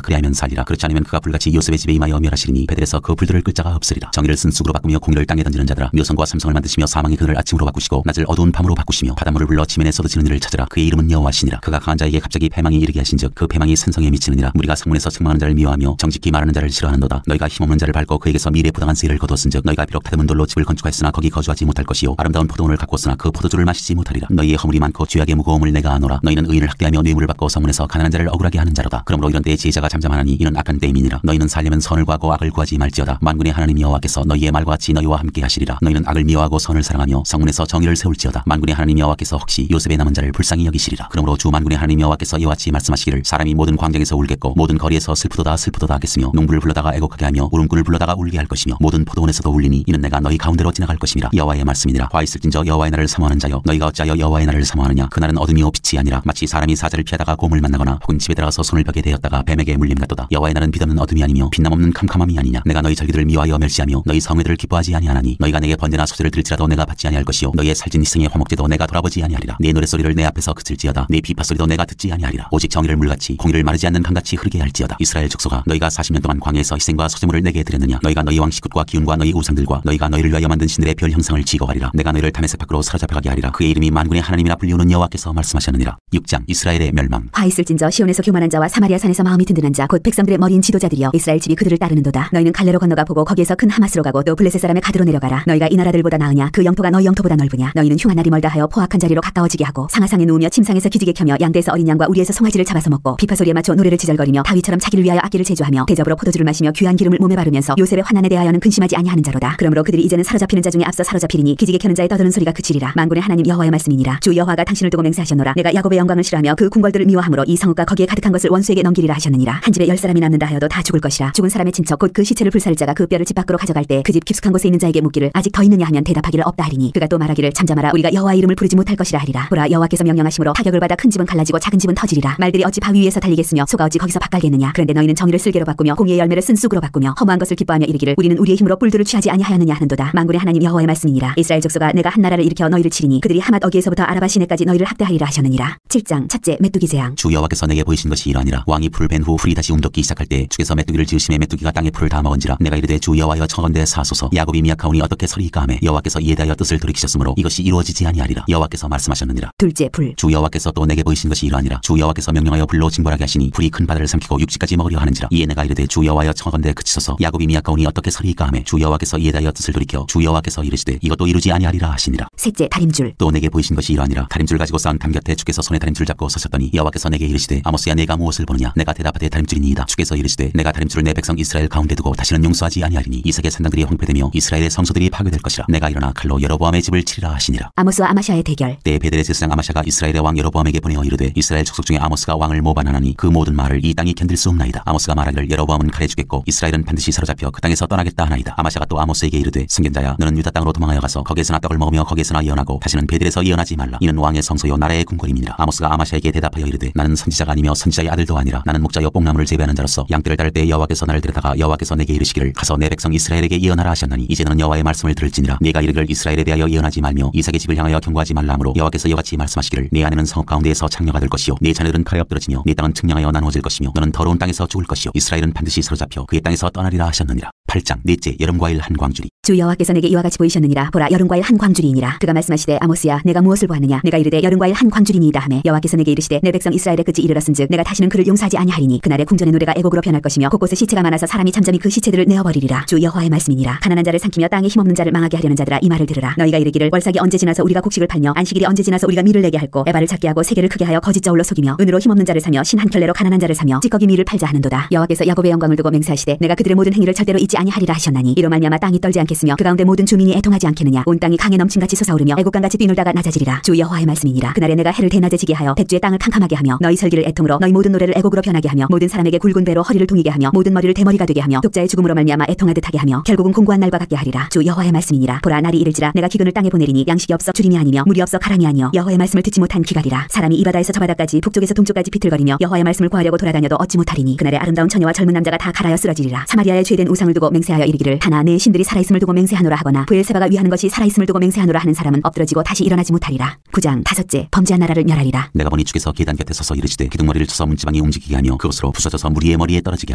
그리하면 살리라. 그렇지 않으면 그가 불같이 요셉의 집에 임하여 멸하시리니 베델에서 그 불들을 끌 자가 없으리라. 정의를 쓴 쑥으로 바꾸며 공의를 땅에 던지는 자들아 묘성과 삼성을 만드시며 사망의 그늘을 아침으로 바꾸시고 낮을 어두운 밤으로 바꾸시며 바닷물을 불러 지면에 쏟으시는 이를 찾으라. 그의 이름은 여호와시니라. 그가 강한 자에게 갑자기 패망이 이르게 하신즉 그 패망이 산성에 미치느니라. 무리가 성문에서 책망하는 자를 미워하며 정직히 말하는 자를 싫어하는도다. 너희가 힘없는 자를 밟고 그에게서 미래 부당한 세를 거두었은즉 너희가 비록 다듬은 돌로 집을 건축하였으나 거기 거주하지 못할 것이요 아름다운 포도원을 가꾸었으나 그 포도주를 마시지 못하리라. 너희의 허물이 많고 죄악의 무거움을 내가 아노라. 너희는 의인을 학대하며 뇌물을 받고 성문에서 가난한 자를 억울하게 하는 자로다. 그러므로 이런 때에 지혜자가 잠잠하나니 이는 악한 때임이니라. 너희는 살려면 선을 구하고 악을 구하지 말지어다. 만군의 하나님 여호와께서 너희의 말과 같이 너희와 함께 하시리라. 너희는 악을 미워하고 선을 사랑하며 성문에서 정의를 세울지어다. 만군의 하나님 여호와께서 혹시 요셉의 남은 자를 불쌍히 여기시리라. 그러므로 주 만군의 하나님 여호와께서 이와 같이 말씀하시기를 사람이 모든 광장에서 울겠고 모든 거리에서 슬프도다 슬프도다 하겠으며 농부를 불러다가 애곡하게 하며 울음꾼을 불러다가 울게 할 것이며 모든 포도원에서도 울리니 이는 내가 너희 가운데로 지나갈 것임이라. 여호와의 말씀이니라. 화 있을진저 여호와의 날을 사모하는 자여 너희가 어찌하여 여호와의 날을 사모하느냐. 그 날은 어둠이요 빛이 아니라 마치 사람이 사자를 피하다가 곰을 만나거나 혹은 집에 들어가서 손을 벽에 대었다가 뱀에게 물림 같도다. 여호와의 날은 빛없는 어둠이 아니며 빛남 없는 캄캄함이 아니냐. 내가 너희 절기들을 미워하여 멸시하며 너희 성회들을 기뻐하지 아니하나니 너희가 내게 번제나 소제를 드릴지라도 내가 받지 아니할 것이요 너희의 살진 희생의 화목제도 내가 돌아보지 아니하리라. 네 노랫소리를 내 앞에서 그칠지어다. 네 비파소리도 내가 듣지 아니하리라. 오직 정의를 물같이 공의를 마르지 않는 강같이 흐르게 할지어다. 이스라엘 족속아 너희가 40년 동안 광야에서 희생과 소제물을 내게 드렸느냐. 너희가 너희 왕식굿과 기운과 너희 우상들과 너희가 너희를 위하여 만든 신들의 별 형상을 지거하리라. 내가 너희를 다메섹 밖으로 사로잡혀가게 하리라. 그의 이름이 만군의 하나님이라 불리우는 여호와께서 말씀하셨느니라. 6장. 이스라엘의 멸망. 화 있을진저 시온에서 교만한 자와 사마리아 산에서 마음이 든든한 자 곧 백성들의 머리인 지도자들이여 이스라엘 집이 그들을 따르는도다. 너희는 갈레로 건너가 보고 거기에서 큰 하마스로 가고 또 블레셋 사람의 가드로 내려가라. 너희가 이 나라들보다 나으냐. 그 영토가 너희 영토보다 넓으냐. 너희는 흉한 날이 멀다 하여 포악한 자리로 가까워지게 하고 상하상에 누우며 침상에서 기지개 켜며 양떼에서 어린 양과 우리에서 송아지를 잡아서 먹고 비파소리에 맞춰 노래를 지절거리며 다윗처럼 자기를 위하여 악기를 제조하며 대접으로 포도주를 마시며 귀한 기름을 몸에 바르면서 요셉의 환난에 대하여는 근심하지 아니하는 자로다. 그러므로 그들이 이제는 사로잡히는 자 중에 앞서 사로잡히리니 기지개 켜는 자의 떠드는 소리가 그치리라. 만군의 하나님 여호와의 말씀이니라. 주 여호와가 당신을 두고 맹세하셨노라. 내가 야곱의 영광을 싫어하며 그 궁궐들을 미워함으로 이 성읍과 거기에 가득한 것을 원수에게 넘기리라 하셨느니라. 한 집에 10사람이 남는다 하여도 다 죽을 것이라. 죽은 사람의 친척 곧 그 시체를 불사를 자가 그 뼈를 집 밖으로 가져갈 때 그 집 깊숙한 곳에 있는 자에게 묻기를 아직 더 있느냐 하면 대답하기를 없다 하리니 그가 또 말하기를 잠잠하라. 우리가 여호와의 이름을 부르지 못할 것이라 하리라. 보라 여호와께서 명령하심으로 타격을 받아 큰 집은 갈라지고 작은 집은 터지리라. 말들이 어찌 바위 위에서 달리겠으며 소가 어찌 거기서 밭갈겠느냐. 그런데 너희는 정의를 쓸개로 바꾸며 공의의 열매를 쓴 쑥으로 바꾸며 허무한 것을 기뻐하며 이르기를 우리는 우리의 힘으로 뿔들을 취하지 아니하였느냐 하는도다. 만군의 하나님 여호와의 말씀이니라. 이스라엘 족속아 내가 한 나라를 전쟁을 일으켜 너희를 치리니 그들이 하맛 어기에서부터 아라바 시내까지 너희를 학대하리라 하셨느니라. 7장 첫째 메뚜기 재앙. 주 여호와께서 내게 보이신 것이 이러하니라. 왕이 풀을 벤 후 풀이 다시 움돋기 시작할 때 주께서 메뚜기를 지으심에 메뚜기가 땅에 풀을 다 먹은지라. 내가 이르되 주 여호와여 청건대 사소서. 야곱이 미약하오니 어떻게 서리이까 하매 여호와께서 이에 대하여 뜻을 돌이키셨으므로 이것이 이루어지지 아니하리라. 여호와께서 말씀하셨느니라. 둘째 불. 주 여호와께서 또 내게 보이신 것이 이러하니라. 주 여호와께서 명령하여 불로 징벌하게 하시니 불이 큰 바다를 삼키고 육지까지 먹으려 하는지라. 이에 내가 이르되 주 여호와여 청건대 그치소서. 야곱이 미약하오니 어떻게 서리이까 하매 주 여호와께서 이에 대하여 뜻을 돌이켜 주 여호와께서 이르시되 이것도 이루지 아니하리라 하시니라. 셋째 다림줄. 또 내게 보이신 것이 이러하니라. 다림줄 가지고 쌓은 담 곁에 주께서 손에 다림줄 잡고 서셨더니 여호와께서 내게 이르시되 아모스야 내가 무엇을 보느냐. 내가 대답하되 다림줄이니이다. 주께서 이르시되 내가 다림줄을 내 백성 이스라엘 가운데 두고 다시는 용서하지 아니하리니 이삭의 산당들이 황폐되며 이스라엘의 성소들이 파괴될 것이라. 내가 일어나 칼로 여로보암의 집을 치리라 하시니라. 아모스와 아마샤의 대결. 때 베델의 제사장 아마샤가 이스라엘의 왕 여로보암에게 보내어 이르되 이스라엘 족속 중에 아모스가 왕을 모반하나니 그 모든 말을 이 땅이 견딜 수 없나이다. 아모스가 말하기를 여로보암은 칼에 죽겠고 이스라엘은 반드시 사로잡혀 그 땅에서 떠나겠다 하나이다. 아마샤가 또 아모스에게 이르되 선견자야 너는 유다 땅으로 도망하여 가서 거기에서나 떡을 먹으며 거기에서나 예언하고 다시는 베델에서 예언하지 말라. 이는 왕의 성소요 나라의 궁궐임이니라. 아모스가 아마샤에게 대답하여 이르되 나는 선지자가 아니며 선지자의 아들도 아니라 나는 목자여 뽕나무를 재배하는 자로서 양떼를 따를 때 여호와께서 나를 데려다가 여호와께서 내게 이르시기를 가서 내 백성 이스라엘에게 예언하라 하셨나니 이제 너는 여호와의 말씀을 들을지니라. 네가 이르기를 이스라엘에 대하여 예언하지 말며 이삭의 집을 향하여 경고하지 말라 하므로 여호와께서 이같이 말씀하시기를 내 아내는 성읍 가운데에서 창녀가 될 것이요 내 자녀들은 칼에 엎드러지며 내 땅은 측량하여 나누어질 것이며 너는 더러운 땅에서 죽을 것이요 이스라엘은 반드시 사로잡혀 그의 땅에서 떠나리라 하셨느니라. 8장 넷째 여름과일 한 광주리. 주 여호와께서 내게 이와 같이 보이셨느니라. 보라 여름과일 한 광주리이니라. 그가 말씀하시되 아모스야 내가 무엇을 보았느냐. 내가 이르되 여름과일 한 광주리니이다 하매 여호와께서 내게 이르시되 내 백성 이스라엘의 끝이 이르렀은즉 내가 다시는 그를 용서하지 아니하리니 그날의 궁전의 노래가 애곡으로 변할 것이며 곳곳에 시체가 많아서 사람이 잠잠히 그 시체들을 내어버리리라. 주 여호와의 말씀이니라. 가난한 자를 삼키며 땅에 힘없는 자를 망하게 하려는 자들아 이 말을 들으라. 너희가 이르기를 월삭이 언제 지나서 우리가 곡식을 팔며 안식일이 언제 지나서 우리가 밀을 내게 할꼬. 에바를 작게 하고 세계를 크게 하여 거짓 저울로 속이며 은으로 힘없는 자를 사며 신 한 켤레로 가난한 자를 사며 찌꺼기 밀을 팔자 하는도다. 여호와께서 야곱의 영광을 두고 맹세하시되 내가 그들의 모든 행위를 절대로 잊지 아니하리라 하셨나니 이로 말미암아 땅이 떨지 않겠으며 그 가운데 모든 주민이 애통하지 않겠느냐. 온 땅이 강에 넘침같이 솟아오르며 애국강같이 뛰놀다가 낮아지리라. 주 여호와의 말씀이니라. 그날에 내가 해를 대낮에지게 하여 백주의 땅을 캄캄하게 하며 너희 설기를 애통으로 너희 모든 노래를 애곡으로 변하게 하며 모든 사람에게 굵은 배로 허리를 동이게 하며 모든 머리를 대머리가 되게 하며 독자의 죽음으로 말미암아 애통하듯 하게 하며 결국은 공고한 날과 같게 하리라. 주 여호와의 말씀이니라. 보라 날이 이를지라 내가 기근을 땅에 보내리니 양식이 없어 주림이 아니며 물이 없어 가람이 아니여 여호와의 말씀을 듣지 못한 기갈이라. 사람이 이 바다에서 저 바다까지 북쪽에서 동쪽까지 비틀거리며 여호와의 말씀을 구하려고 돌아다녀도 얻지 못하리니 그날에 아름다운 처녀와 젊은 남자가 다 갈아여 쓰러지리라. 사마리아의 죄된 우상을 두고 맹세하여 이르기를 하나 내 신들이 살아있음을 두고 맹세하노라 하거나 브엘세바가 위하는 것이 살아있음을 두고 맹세하노라 하는 사람은 엎드러지고 다시 일어나지 못하리라. 9장 다섯째 범죄한 나라를 멸하리라. 내가 보니 주께서 계단 곁에 서서 이르시되 기둥머리를 쳐서 문지방이 움직이게 하며 그것으로 부서져서 무리의 머리에 떨어지게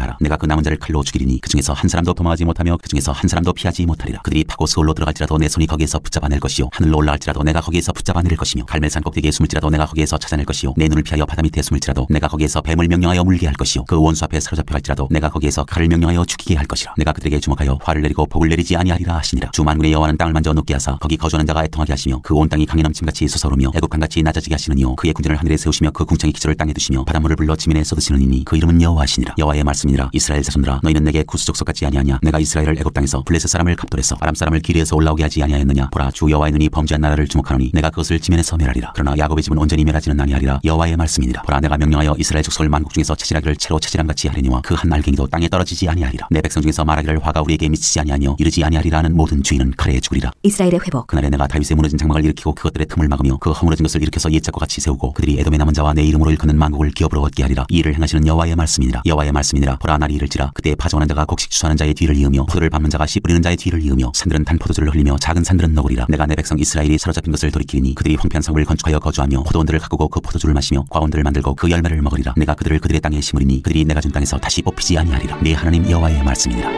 하라. 내가 그 남은 자를 칼로 죽이리니 그 중에서 한 사람도 도망하지 못하며 그 중에서 한 사람도 피하지 못하리라. 그들이 파고 스올로 들어갈지라도 내 손이 거기에서 붙잡아낼 것이요 하늘로 올라갈지라도 내가 거기에서 붙잡아낼 것이며 갈멜산 꼭대기에 숨을지라도 내가 거기에서 찾아낼 것이요 내 눈을 피하여 바다 밑에 숨을지라도 내가 거기에서 뱀을 명령하여 물게 할 것이요 그 원수 앞에 사로잡혀 갈지라도 내가 거기에서 칼을 명령하여 죽이게 할 것이라. 내가 그들에게 주목하여 화를 내리고 복을 내리지 아니하리라 하시니라. 주 만군의 여호와는 땅을 만져 눕게 하사 거기 거주하는 자가 애통하게 하시며 그 온 땅이 강에 넘침같이 솟아오르며 애국강같이 낮아지게 하시느니요 그의 궁전을 하늘에 세우시며 그 궁창의 기초를 땅에 두시며 바닷물을 불러 지면에 쏟으시느니니 그 이름은 여호와시니라. 여호와의 말씀이니라. 이스라엘 자손들아 너희는 내게 구수족속 같지 아니하냐. 내가 이스라엘을 애굽 땅에서 블레셋 사람을 갑돌에서 아람 사람을 기르에서 올라오게 하지 아니하였느냐. 보라 주 여호와의 눈이 범죄한 나라를 주목하노니 내가 그것을 지면에서 멸하리라. 그러나 야곱의 집은 온전히 멸하지는 아니하리라. 여호와의 말씀이니라. 보라 내가 명령하여 이스라엘 족속을 만국 중에서 차지하기를 채로 차지함같이 하리니와 그 한 알갱이도 땅에 떨어지지 아니하리라. 내 백성 중에서 말하기를 화가 우리에게 미치지 아니하며 이르지 아니하리라는 모든 주인은 칼에 죽으리라. 이스라엘의 회복. 그날에 내가 다윗의 무너진 장막을 일으키고 그것들의 틈을 막으며 그 허물어진 것을 일으켜서 옛적과 같이 세우고 그들이 에돔의 남은 자와 내 이름으로 일컫는 만국을 기업으로 얻게 하리라. 이 일을 행하시는 여호와의 말씀이니라. 여호와의 말씀이니라. 보라 날이 이를지라 그때 파종하는 자가 곡식 추수하는 자의 뒤를 이으며 포도를 밟는 자가 씨 뿌리는 자의 뒤를 이으며 산들은 단 포도주를 흘리며 작은 산들은 너구리라. 내가 내 백성 이스라엘이 사로잡힌 것을 돌이키리니 그들이 황폐한 성을 건축하여 거주하며 포도원들을 가꾸고 그 포도주를 마시며 과원들을 만들고 그 열매를 먹으리라. 내가 그들을 그들의 땅에 심으리니 그들이 내가 준 땅에서 다시 뽑히지 아니하리라. 네 하나님 여호와의 말씀이니라.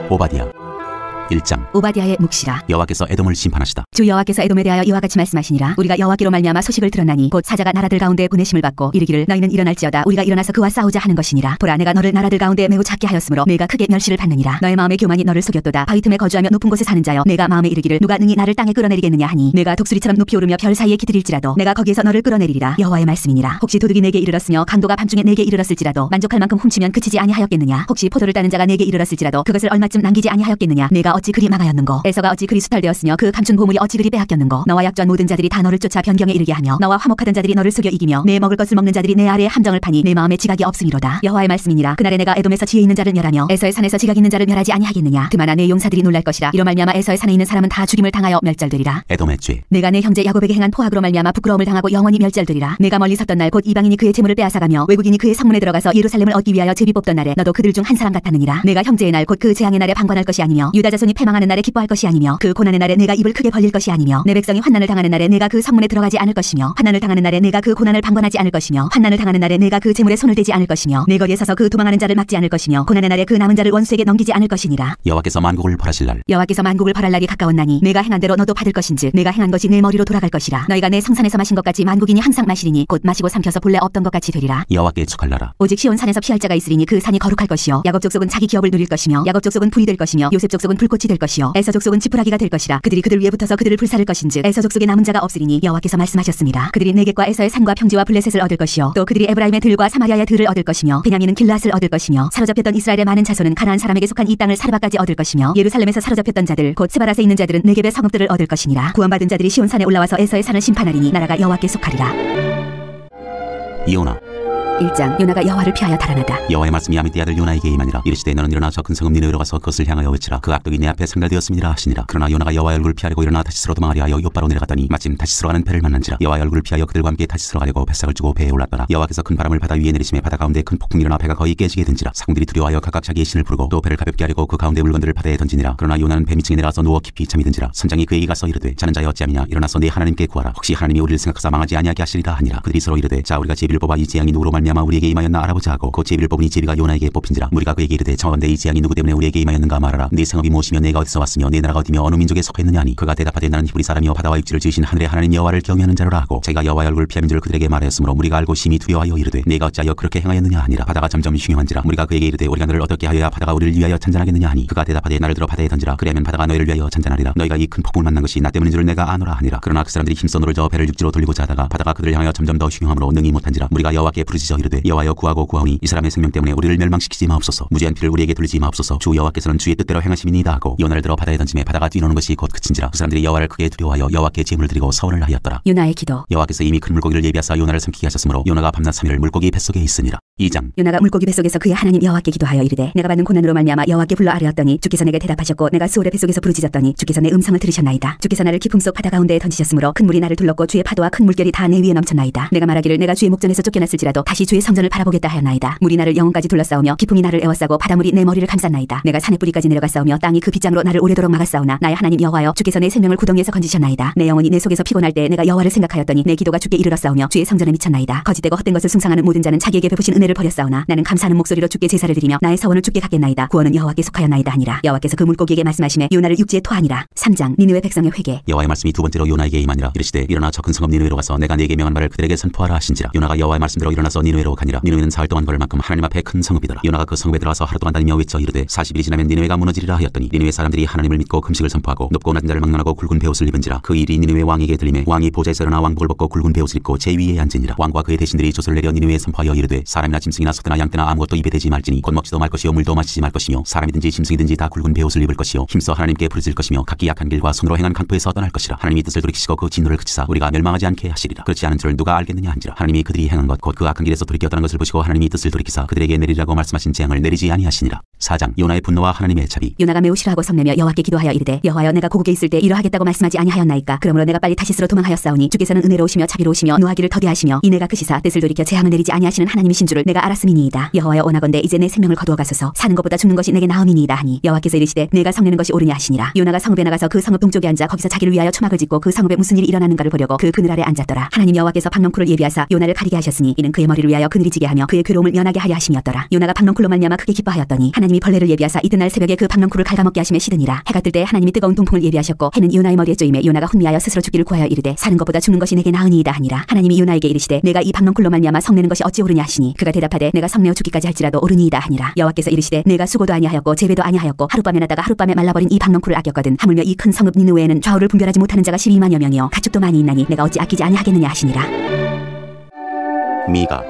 오바댜 1장 오바댜의 묵시라. 여호와께서 에돔을 심판하시다. 주 여호와께서 에돔에 대하여 이와 같이 말씀하시니라. 우리가 여호와께로 말미암아 소식을 들었나니 곧 사자가 나라들 가운데 보내심을 받고 이르기를 너희는 일어날지어다 우리가 일어나서 그와 싸우자 하는 것이니라. 보라 내가 너를 나라들 가운데 매우 작게 하였으므로 내가 크게 멸시를 받느니라. 너의 마음의 교만이 너를 속였도다. 바위 틈에 거주하며 높은 곳에 사는 자여 내가 마음에 이르기를 누가 능히 나를 땅에 끌어내리겠느냐 하니 내가 독수리처럼 높이 오르며 별 사이에 기들일지라도 내가 거기에서 너를 끌어내리리라. 여호와의 말씀이니라. 혹시 도둑이 내게 이르렀으며 강도가 밤중에 내게 이르렀을지라도 만족할 만큼 훔치면 그치지 아니하였겠느냐. 혹시 포도를 따는 자가 내게 이르렀을지라도 그것을 얼마쯤 남기지 아니하였겠느냐. 내가 어찌 그리 망하였는고. 에서가 어찌 그리 수탈되었으며 그 감춘 보물이 어찌 그리 빼앗겼는고. 너와 약조한 모든 자들이 다 너를 쫓아 변경에 이르게 하며 너와 화목하던 자들이 너를 속여 이기며 내 먹을 것을 먹는 자들이 내 아래에 함정을 파니 내 마음에 지각이 없음이로다. 여호와의 말씀이니라. 그날에 내가 에돔에서 지혜 있는 자를 멸하며 에서의 산에서 지각 있는 자를 멸하지 아니하겠느냐. 그만아 내 용사들이 놀랄 것이라. 이로 말미암아 에서의 산에 있는 사람은 다 죽임을 당하여 멸절되리라. 에돔의 죄. 내가 내 형제 야곱에게 행한 포악으로 말미암아 부끄러움을 당하고 영원히 멸절되리라. 내가 멀리 섰던 날 곧 이방인이 그의 재물을 빼앗아가며 외국인이 그의 성문에 들어가서 예루살렘을 얻기 위하여 제비 뽑던 날에 너도 그들 중 한 사람 같았느니라. 내가 형제의 날 곧 그 재앙의 날에 방관할 것이 아니며 유다 자손 자손이 패망하는 날에 기뻐할 것이 아니며 그 고난의 날에 내가 입을 크게 벌릴 것이 아니며 내 백성이 환난을 당하는 날에 내가 그 성문에 들어가지 않을 것이며 환난을 당하는 날에 내가 그 고난을 방관하지 않을 것이며 환난을 당하는 날에 내가 그 재물에 손을 대지 않을 것이며 내 거리에 서서 그 도망하는 자를 막지 않을 것이며 고난의 날에 그 남은 자를 원수에게 넘기지 않을 것이니라. 여호와께서 만국을 벌하실 날 여호와께서 만국을 벌할 날이 가까웠나니 내가 행한 대로 너도 받을 것인즉 내가 행한 것이 내 머리로 돌아갈 것이라. 너희가 내 성산에서 마신 것 같이 만국인이 항상 마시리니 곧 마시고 삼켜서 본래 없던 것 같이 되리라. 여호와께 축할라라. 오직 시온 산에서 피할 자가 있으리니 그 산이 거룩할 것이요 야곱 족속은 자기 기업을 누릴 것이며 야곱 족속은 불이 될 것이며 요셉 족속은 불꽃이 될 것이요 에서 족속은 지푸라기가 될 것이라. 그들이 그들 위에 붙어서 그들을 불사를 것인즉 에서 족속에 남은 자가 없으리니 여호와께서 말씀하셨습니다. 그들이 네겝과 에서의 산과 평지와 블레셋을 얻을 것이요 또 그들이 에브라임의 들과 사마리아의 들을 얻을 것이며 베냐민은 길앗을 얻을 것이며 사로잡혔던 이스라엘의 많은 자손은 가나안 사람에게 속한 이 땅을 사르바까지 얻을 것이며 예루살렘에서 사로잡혔던 자들 곧 스바라에 있는 자들은 네겝의 성읍들을 얻을 것이니라. 구원받은 자들이 시온 산에 올라와서 에서의 산을 심판하리니 나라가 여호와께 속하리라. 요나 1장. 요나가 여호와를 피하여 달아나다. 여호와의 말씀이 아미떼 아들 요나에게 임하니라. 이르시되 너는 일어나 저 큰 성읍 니느웨로 가서 그것을 향하여 외치라. 그 악독이 내 앞에 상달되었음이니라 하시니라. 그러나 요나가 여호와의 얼굴을 피하려고 일어나 타시스로 도망하려 하여 욥바로 내려갔더니 마침 타시스로 가는 배를 만난지라. 여호와의 얼굴을 피하여 그들과 함께 타시스로 가려고 뱃삭을 주고 배에 올랐더라. 여호와께서 큰 바람을 바다 위에 내리심에 바다 가운데 큰 폭풍이 일어나 배가 거의 깨지게 된지라. 사공들이 두려워하여 각각 자기의 신을 부르고 또 배를 가볍게 하려고 그 가운데 물건들을 바다에 던지니라. 그러나 요나는 배 밑층에 내려가서 누워 깊이 잠이 든지라. 선장이 그에게 가서 이르되 자는 자여 어찌함이냐. 일어나서 네 하나님께 구하라. 혹시 하나님이 우리를 생각하사 망하지 아니하게 하시리라 하니라. 그들이 서로 이르되 자 우리가 제비를 뽑아 이 재앙이 누구로 말미암아 우리에게 임하였나 알아보자 하고 그 제비를 뽑으니 제비가 요나에게 뽑힌지라. 무리가 그에게 이르되 청하건대 이 재앙이 누구 때문에 우리에게 임하였는가 말하라. 네 성읍이 무엇이며 내가 어디서 왔으며 네 나라가 어디며 어느 민족에 속했느냐 하니 그가 대답하되 나는 히브리 사람이요 바다와 육지를 지으신 하늘의 하나님 여호와를 경외하는 자로라 하고 자기가 여호와의 얼굴을 피하는 줄 그들에게 말하였으므로 무리가 알고 심히 두려워하여 이르되 내가 어찌하여 그렇게 행하였느냐 하니라. 바다가 점점 흉흉한지라. 무리가 그에게 이르되 우리가 너를 어떻게 하여야 바다가 우리를 위하여 잔잔하겠느냐 하니 그가 대답하되 나를 들어 바다에 던지라. 그리하면 바다가 너희를 위하여 잔잔하리라. 너희가 이 큰 폭풍을 만난 것이 나 때문인 줄 내가 아노라 하니라. 그러나 그 사람들이 힘써 노를 저어 배를 육지로 돌리고자 하다가 바다가 그들을 향하여 점점 더 흉흉함으로 능히 못한지라. 무리가 여호와께 부르짖어 이르되 여호와여 구하고 구하오니 이 사람의 생명 때문에 우리를 멸망시키지 마옵소서. 무지한 피를 우리에게 돌리지 마옵소서. 주 여호와께서는 주의 뜻대로 행하심이니이다 하고 요나를 들어 바다에 던짐에 바다가 뛰노는 것이 곧 그친지라. 그 사람들이 여호와를 크게 두려워하여 여호와께 제물을 드리고 서원을 하였더라. 요나의 기도. 여호와께서 이미 큰 물고기를 예비하사 요나를 삼키게 하셨으므로 요나가 밤낮 3일을 물고기 뱃속에 있으니라. 2장. 요나가 물고기 뱃속에서 그의 하나님 여호와께 기도하여 이르되 내가 받는 고난으로 말미암아 여호와께 불러 아뢰었더니 주께서 내게 대답하셨고 내가 수월의 뱃속에서 부르짖었더니 주께서 내 음성을 들으셨나이다. 주께서 나를 깊음 속 바다 가운데에 던지셨으므로 큰 물이 나를 둘렀고 주의 파도와 큰 물결이 다 내 위에 넘쳤나이다. 내가 말하기를 내가 주의 목전에서 쫓겨났을지라도 다시 주의 성전을 바라보겠다 하였나이다. 물이 나를 영혼까지 둘러싸우며 기품이 나를 에워싸고 바닷물이 내 머리를 감쌌나이다. 내가 산의 뿌리까지 내려갔사오며 땅이 그 빗장으로 나를 오래도록 막았사오나 나의 하나님 여호와여 주께서 내 생명을 구덩이에서 건지셨나이다. 내 영혼이 내 속에서 피곤할 때 내가 여호와를 생각하였더니 내 기도가 주께 이르렀사오며 주의 성전에 미쳤나이다. 거짓되고 헛된 것을 숭상하는 모든 자는 자기에게 베푸신 은혜를 버렸사오나 나는 감사하는 목소리로 주께 제사를 드리며 나의 서원을 주께 갖겠나이다. 구원은 여호와께 속하였나이다 하니라. 여호와께서 그 물고기에게 말씀하시매 요나를 육지에 토하니라. 3장. 니느웨 백성의 회개. 여호와의 말씀이 두 번째로 요나에게 임하니라. 이르시되 일어나 저 큰 성읍 니느웨로 가서 내가 네게 명한 말을 그들에게 선포하라 하신지라. 요나가 여호와의 말씀대로 일어나서 니느웨로 가니라. 니느웨는 사흘 동안 걸을 만큼 하나님 앞에 큰 성읍이더라. 요나가 그 성읍에 들어가서 하루 동안 다니며 외쳐 이르되 40일이 지나면 니느웨가 무너지리라 하였더니 니느웨 사람들이 하나님을 믿고 금식을 선포하고 높고 낮은 자를 막론하고 굵은 베옷을 입은지라. 그 일이 니느웨 왕에게 들리매 왕이 보좌에서 일어나 왕복을 벗고 굵은 베옷을 입고 제 위에 앉으니라. 왕과 그의 대신들이 조서를 내려 니느웨에 선포하여 이르되 사람이나 짐승이나 소떼나 양떼나 아무것도 입에 대지 말지니 곧 먹지도 말 것이요 물도 마시지 말 것이며 사람이든지 짐승이든지 다 굵은 베옷을 입을 것이요 힘써 하나님께 부르짖을 것이며 각기 약한 길과 손으로 행한 강포에서 떠날 것이라. 하나님이 뜻을 돌이키시고 그 진노를 그치사 우리가 멸망하지 않게 하시리라. 그렇지 않은 줄을 누가 알겠느냐 한지라. 하나님이 그들이 행한 것 곧 그 악한 길에서 돌이켰다는 것을 보시고 하나님이 뜻을 돌이키사 그들에게 내리라고 말씀하신 재앙을 내리지 아니하시니라. 4장. 요나의 분노와 하나님의 자비. 요나가 매우 싫어하고 성내며 여호와께 기도하여 이르되 여호와여 내가 고국에 있을 때 이러하겠다고 말씀하지 아니하였나이까. 그러므로 내가 빨리 타시스로 도망하였사오니 주께서는 은혜로우시며 자비로우시며 노하기를 더디하시며 이 내가 크시사 뜻을 돌이켜 재앙을 내리지 아니하시는 하나님이신 줄을 내가 알았음이니이다. 여호와여 원하건대 이제 내 생명을 거두어 가소서. 사는 것보다 죽는 것이 내게 나음이니이다 하니 여호와께서 이르시되 내가 성내는 것이 옳으냐 하시니라. 요나가 성읍에 나가서 그 성읍 동쪽에 앉아 거기서 자기를 위하여 초막을 짓고 그 성읍에 무슨 일이 일어나는가를 보려고 그 그늘 아래 앉았더라. 하나님 여호와께서 박농쿨을 예비하사 요나를 가리게 하셨으니 이는 그의 머리를 위하여 그늘이 지게 하며 그의 괴로움을 면하게 하려 하심이었더라. 요나가 박농쿨로 말미암아 크게 기뻐하였더니 하나님이 벌레를 예비하사 이튿날 새벽에 그 박농쿨을 갉아먹게 하심에 시드니라. 해가 뜰 때 하나님이 뜨거운 동풍을 예비하셨고 해는 요나의 머리에 쪼임에 요나가 혼미하여 스스로 죽기를 구하여 이르되 사는 것보다 죽는 것이 내게 나으니이다 하니라. 하나님이 요나에게 이르시되 내가 이 박농쿨로 말미암아 성내는 것이 어찌 옳으냐 하시니 그가 대답하되 내가 성내어 죽기까지 할지라도 옳으니이다 하니라. 여호와께서 이르시되 내가 수고도 아니하였고 재배도 아니하였고 하룻밤에 났다가 하룻밤에 말라버린 이 박농쿨을 아꼈거든. 하물며 이 큰 성읍 니느웨에는 좌우를 분별하지 못하는 자가 12만여 명이요 가축도 많이 있나니 내가 어찌 아끼지 아니하겠느냐 하시니라. 미가.